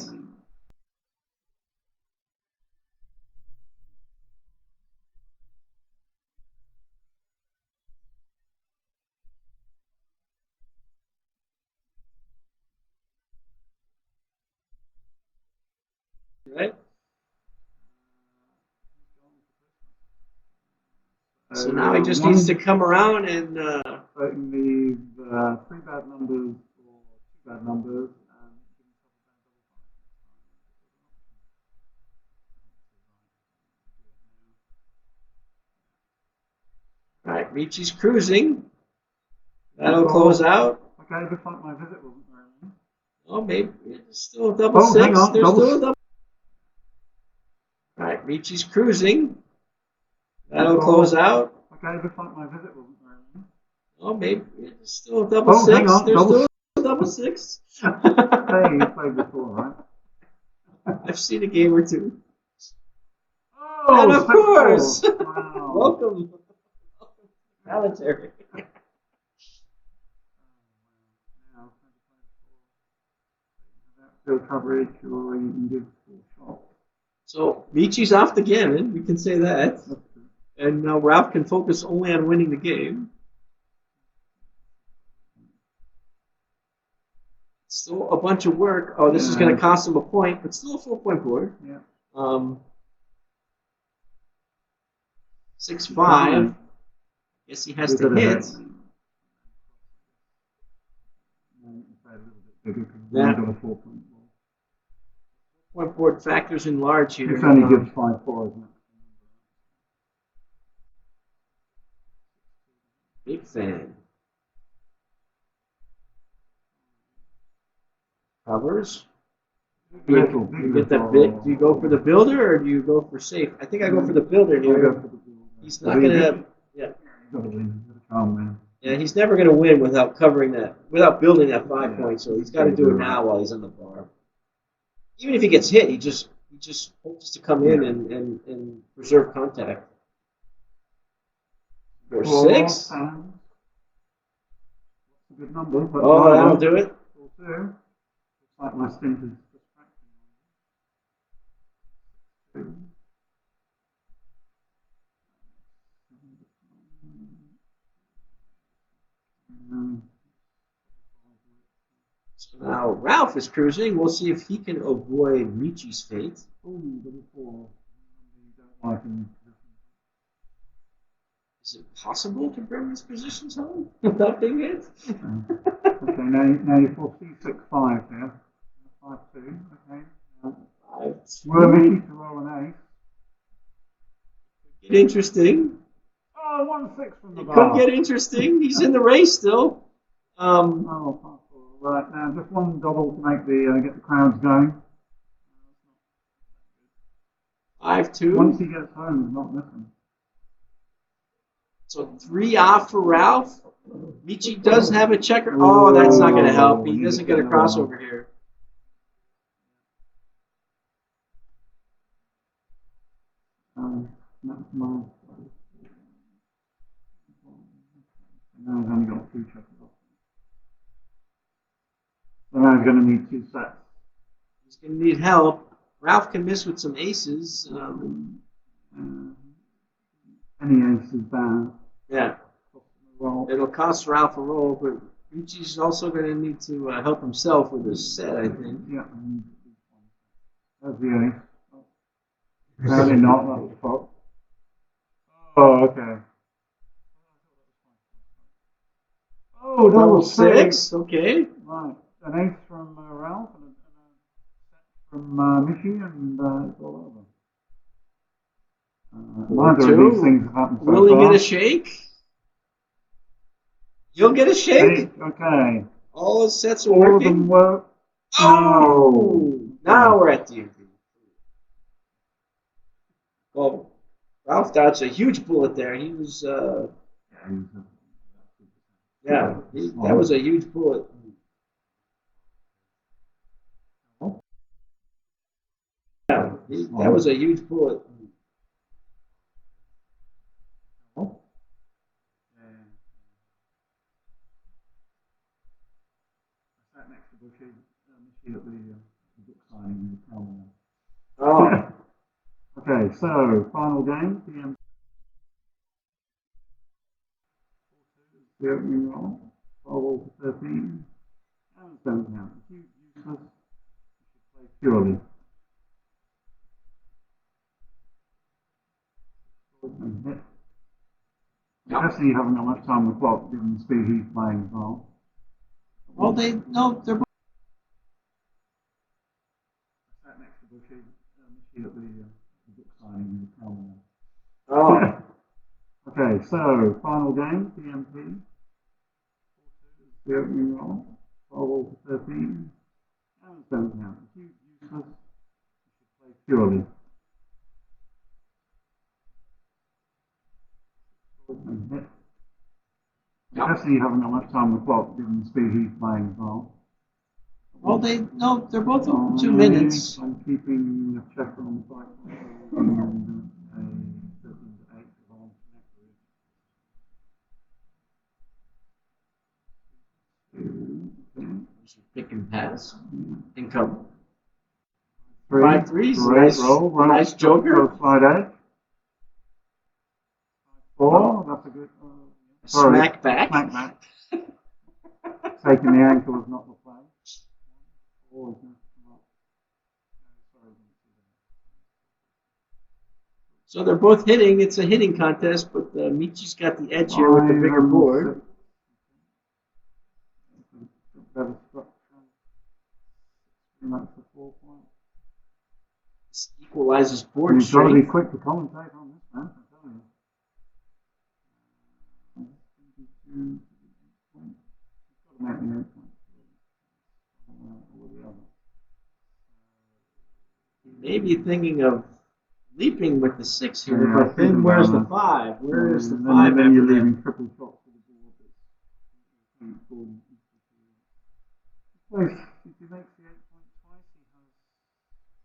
Speaker 2: Right? So now he just needs to come around and.
Speaker 3: So you can leave 3 bad numbers or 2 bad numbers.
Speaker 2: All right, Michi's cruising. That'll close out.
Speaker 3: Okay, looks like my visit wasn't very long.
Speaker 2: Oh, maybe it's still a double 6.
Speaker 3: Hang on,
Speaker 2: There's still a double. All right, Michi's cruising. That'll close out.
Speaker 3: Okay, looks like my visit wasn't very long.
Speaker 2: Oh, maybe it's still a double 6.
Speaker 3: Hang on,
Speaker 2: There's still a double 6.
Speaker 3: Hey, you played before, right?
Speaker 2: I've seen a game or two.
Speaker 3: Oh,
Speaker 2: and of course,
Speaker 3: wow.
Speaker 2: welcome, military.
Speaker 3: Still coverage, or you can give 4 shots.
Speaker 2: So Michi's off the gammon, we can say that. And now Ralph can focus only on winning the game. Still a bunch of work. Oh, this is going to cost him a point, but still a 4-point board.
Speaker 3: Yeah.
Speaker 2: 6-5. Guess he has to hit. point board factors in large here.
Speaker 3: This only gives 5-4, isn't it?
Speaker 2: Big fan. Covers. Do you get that big? Do you go for the builder or do you go for safe? I think I go for the builder here. He's not going to have. Yeah. Yeah, he's never going to win without covering that, without building that 5 points. So he's got to do it now while he's on the bar. Even if he gets hit, he just hopes to come in and preserve contact. Or 6.
Speaker 3: Good number, but
Speaker 2: oh, that'll do it.
Speaker 3: Looks like my stint is
Speaker 2: So now Ralph is cruising. We'll see if he can avoid Michi's fate. Is it possible to bring these positions home without being hit?
Speaker 3: Okay, now you foresee 6-5 here. 5-2, okay.
Speaker 2: 5-2.
Speaker 3: Were Michi to roll an ace.
Speaker 2: Get interesting.
Speaker 3: Oh, 1-6 from the
Speaker 2: It
Speaker 3: bar.
Speaker 2: could get interesting. He's in the race still.
Speaker 3: Right now, just one double to make the get the crowds going.
Speaker 2: 5-2.
Speaker 3: Once he gets home, he's not missing.
Speaker 2: So 3 off for Ralph. Michi does have a checker. Oh, that's not going to help. He doesn't get a crossover here.
Speaker 3: That's my. Now he's only got 2 checkers. So now he's going to need 2 sets.
Speaker 2: He's going to need help. Ralph can miss with some aces.
Speaker 3: Any ace is bad.
Speaker 2: Yeah. It'll cost Ralph a roll, but Michi's also going to need to help himself with his set, I think.
Speaker 3: Yeah. That's the ace. Apparently not. That's the pot. Oh, okay. Oh,
Speaker 2: Double 6. Okay.
Speaker 3: Right. An ace from Ralph and a set from Michi, and it's all over. Neither of these things have happened so
Speaker 2: Will he
Speaker 3: far.
Speaker 2: get a shake? You'll get a shake?
Speaker 3: Okay.
Speaker 2: All his sets are
Speaker 3: All of
Speaker 2: working?
Speaker 3: them work.
Speaker 2: Oh! Now we're at the end. Well, Ralph dodged a huge bullet there. He was, that was a huge bullet. Yeah, that was a huge bullet.
Speaker 3: I sat next to Michi at the book signing in the
Speaker 2: Oh.
Speaker 3: Okay, so final game. PM. The opening roll. 12 to 13. And don't count. Huge useless. You should play purely. And hit. I'm guessing you haven't got much time on the clock given the speed he's playing as well.
Speaker 2: Well, they're both.
Speaker 3: I sat next to Michi at the book signing in the
Speaker 2: Oh.
Speaker 3: Okay, so final game, PMP. The opening roll, 12 to 13. And don't count. Huge useless. You should play purely. And hit. I'm guessing you haven't got much time on the clock given the speed he's playing as well.
Speaker 2: Well, they're both over 2 minutes.
Speaker 3: I'm keeping a checker on the side. And a 13 to 8 on
Speaker 2: Pick and pass. Income.
Speaker 3: 5-3.
Speaker 2: Nice
Speaker 3: Roll.
Speaker 2: Nice joker.
Speaker 3: Slide out. 4. That's a good.
Speaker 2: Smack back.
Speaker 3: Smack back. Taking the ankle is not the play. 4 is not.
Speaker 2: So they're both hitting. It's a hitting contest, but Michi's got the edge here with the bigger board.
Speaker 3: Better structure. And that's the 4 point.
Speaker 4: equalizes
Speaker 3: And
Speaker 4: board
Speaker 3: you've got to be
Speaker 4: strength.
Speaker 3: quick to commentate on this, man. I'm telling you. 22, 8 points. You've got to make the 8 points. Or the other.
Speaker 4: Maybe thinking of leaping with the 6 here,
Speaker 3: Yeah, I
Speaker 4: but
Speaker 3: think
Speaker 4: then where's the
Speaker 3: about
Speaker 4: 5? Where is the
Speaker 3: and
Speaker 4: 5
Speaker 3: then you're
Speaker 4: after that?
Speaker 3: leaving triple shots to the board. If he makes the 8 points twice, he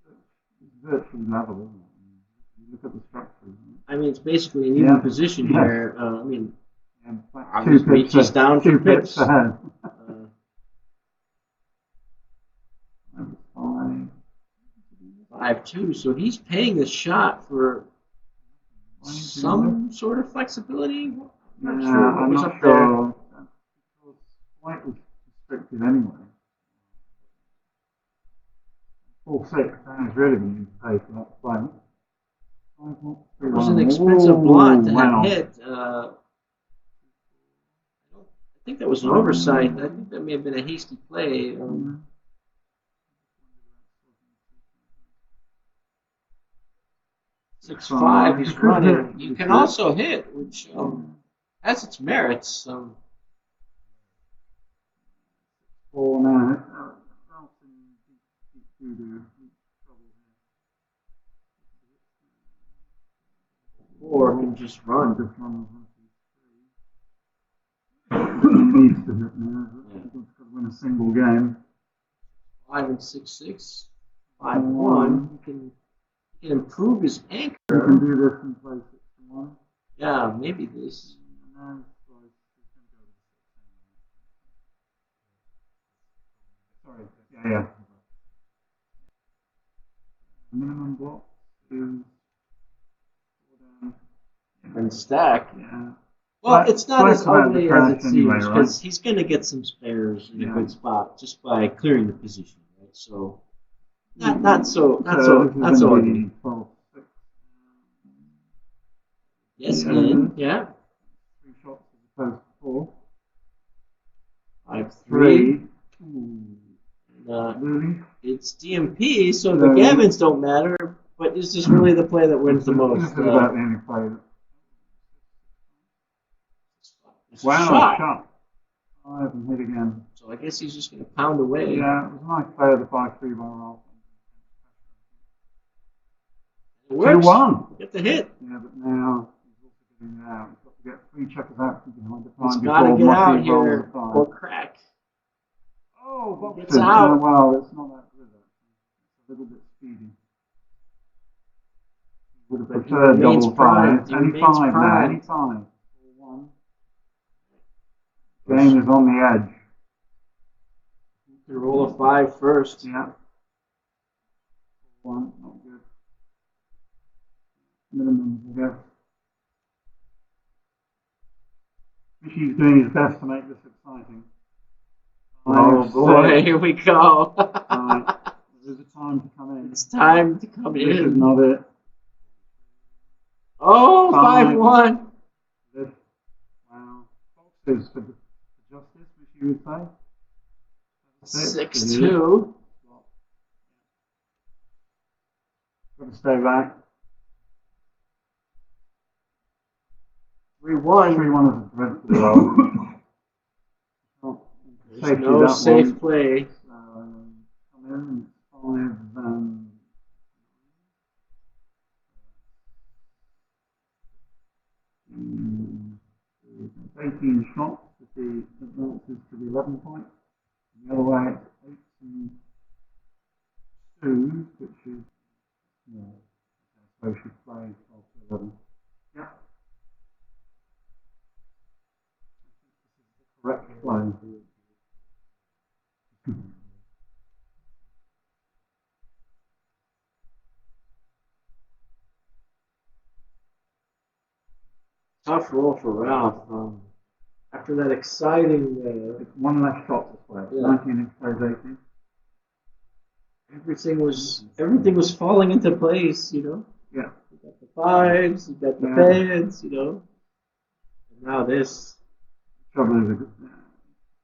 Speaker 3: has it's virtually level, isn't it? I mean, you look at the structures.
Speaker 4: I mean, it's basically an even position here. I mean, obviously, Michi's down 2 pips.
Speaker 3: Ahead.
Speaker 4: 5-2, so he's paying a shot for some sort of flexibility. I'm not sure what was up there.
Speaker 3: White was restricted anyway. 4-6, that is really going to pay for that play.
Speaker 4: It was an expensive blot to have hit. I think that was an oversight. I think that may have been a hasty play. 6-5, he's running. You can also hit, which has its merits.
Speaker 3: 4 now.
Speaker 4: Or can just run.
Speaker 3: He needs to hit now. He's got to win a single game.
Speaker 4: 5 and 6-6. 5-1. He can improve his anchor.
Speaker 3: You can do this and play 6-1.
Speaker 4: Yeah, maybe this.
Speaker 3: Sorry. Yeah. Minimum block is 4 down.
Speaker 4: And stack.
Speaker 3: Yeah.
Speaker 4: Well, it's not as ugly as it seems
Speaker 3: anyway,
Speaker 4: because he's going to get some spares in a good spot just by clearing the position, right? So not so ugly. Yes, in, yeah.
Speaker 3: 3 shots as opposed to 4.
Speaker 4: 5-3.
Speaker 3: Really?
Speaker 4: It's DMP, so the gammons don't matter. But is this really the play that wins the most?
Speaker 3: This is about the only play. Wow, shot. 5 and hit again.
Speaker 4: So I guess he's just going to pound away.
Speaker 3: Yeah, it was a nice play of the 5-3 by Ralf.
Speaker 4: It works.
Speaker 3: 2-1.
Speaker 4: Get the hit.
Speaker 3: Yeah, but now he's also getting out. He's got to get 3 checkers out from behind the
Speaker 4: He's got to get out here or crack.
Speaker 3: Oh, boxes.
Speaker 4: It's out.
Speaker 3: Well, it's not that good. It's a little bit speedy. Would have preferred double 5. Any 5 now. Any 5. 4-1. Game is on the edge.
Speaker 4: You can roll a 5 first.
Speaker 3: Yeah. 1, not good. Minimum, I guess. Michi's doing his best to make this exciting.
Speaker 4: Oh boy, here we go.
Speaker 3: Right. There's a time to come in.
Speaker 4: It's time to come in.
Speaker 3: This is not it.
Speaker 4: Oh, 5-1.
Speaker 3: This, wow. Boxes for justice, Michi would say.
Speaker 4: 6-2.
Speaker 3: Got to stay back.
Speaker 4: 3-1.
Speaker 3: 3-1 is a dreadful result.
Speaker 4: There's no safe play.
Speaker 3: Come in, 5 18 shots if he advances to the 11 point. The other way, 8 and 2, which is more. So we should play 12 to 11. Yeah. Correct play.
Speaker 4: Tough roll for Ralph. After that exciting.
Speaker 3: It's 1 less shot this way. Yeah. 19 inch plays 18.
Speaker 4: Everything was falling into place, you know.
Speaker 3: Yeah.
Speaker 4: You got the 5s, you got the pads, you know. And now this.
Speaker 3: Trouble is,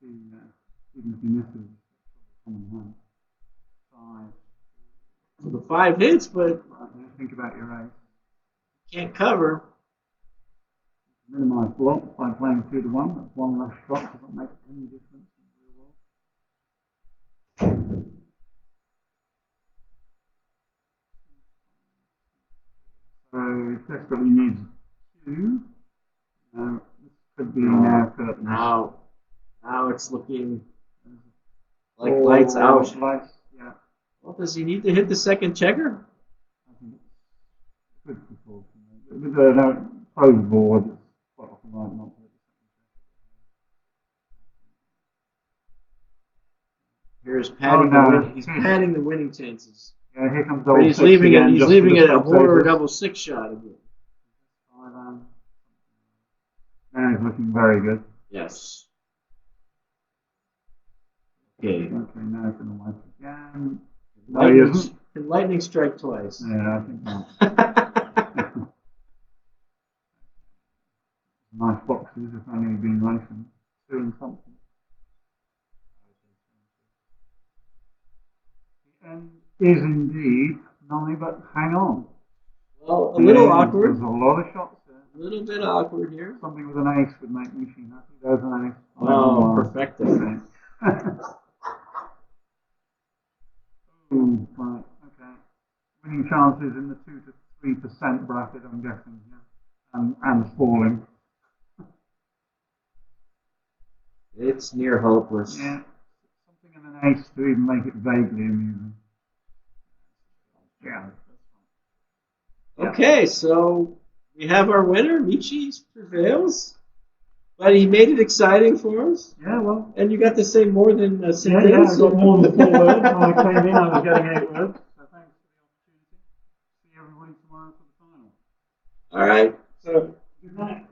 Speaker 3: even if he misses, 5.
Speaker 4: So the 5 hits, but
Speaker 3: Right, now think about your ace.
Speaker 4: can't cover.
Speaker 3: Minimize block by playing 2 to 1. That's one less shot. Doesn't make any difference in the real world. So desperately needs 2. This could be now curtains.
Speaker 4: Now it's looking like lights out.
Speaker 3: Lights, yeah.
Speaker 4: Well, does he need to hit the second checker?
Speaker 3: I think it's good proportion. With the closed board, it's quite often right not to hit the
Speaker 4: Here's padding
Speaker 3: no.
Speaker 4: the win. He's padding the winning chances.
Speaker 3: second. Yeah, here comes
Speaker 4: But
Speaker 3: double
Speaker 4: he's
Speaker 3: six
Speaker 4: leaving
Speaker 3: again,
Speaker 4: it. He's
Speaker 3: just
Speaker 4: leaving
Speaker 3: for
Speaker 4: it
Speaker 3: the
Speaker 4: a horror
Speaker 3: spectators.
Speaker 4: double 6 shot again.
Speaker 3: Now he's looking very good.
Speaker 4: Yes. Okay.
Speaker 3: Okay, now he's going to wipe again. No, he
Speaker 4: Lightning,
Speaker 3: isn't.
Speaker 4: can lightning strike twice?
Speaker 3: Yeah, I think not. Nice boxes, if only he'd been racing. Doing something. And is indeed nollie, but hang on.
Speaker 4: Well, a little
Speaker 3: There's
Speaker 4: awkward.
Speaker 3: a lot of shots there.
Speaker 4: A little bit awkward here.
Speaker 3: Something with an ace would make Michi happy. There's an ace.
Speaker 4: Oh, perfecto.
Speaker 3: Ooh, right, okay. Winning chances in the 2 to 3% bracket, I'm guessing, yeah. And falling.
Speaker 4: It's near hopeless.
Speaker 3: Yeah. Something in an ace to even make it vaguely amusing. Yeah.
Speaker 4: Okay, so we have our winner. Michi prevails. But he made it exciting for us.
Speaker 3: Yeah, well.
Speaker 4: And you got to say more than a
Speaker 3: Yeah,
Speaker 4: sentence.
Speaker 3: I got more than 4 words. When I came in, I was getting 8 words. So thanks for the opportunity. See everybody tomorrow for the final.
Speaker 4: All right. So
Speaker 3: Good night.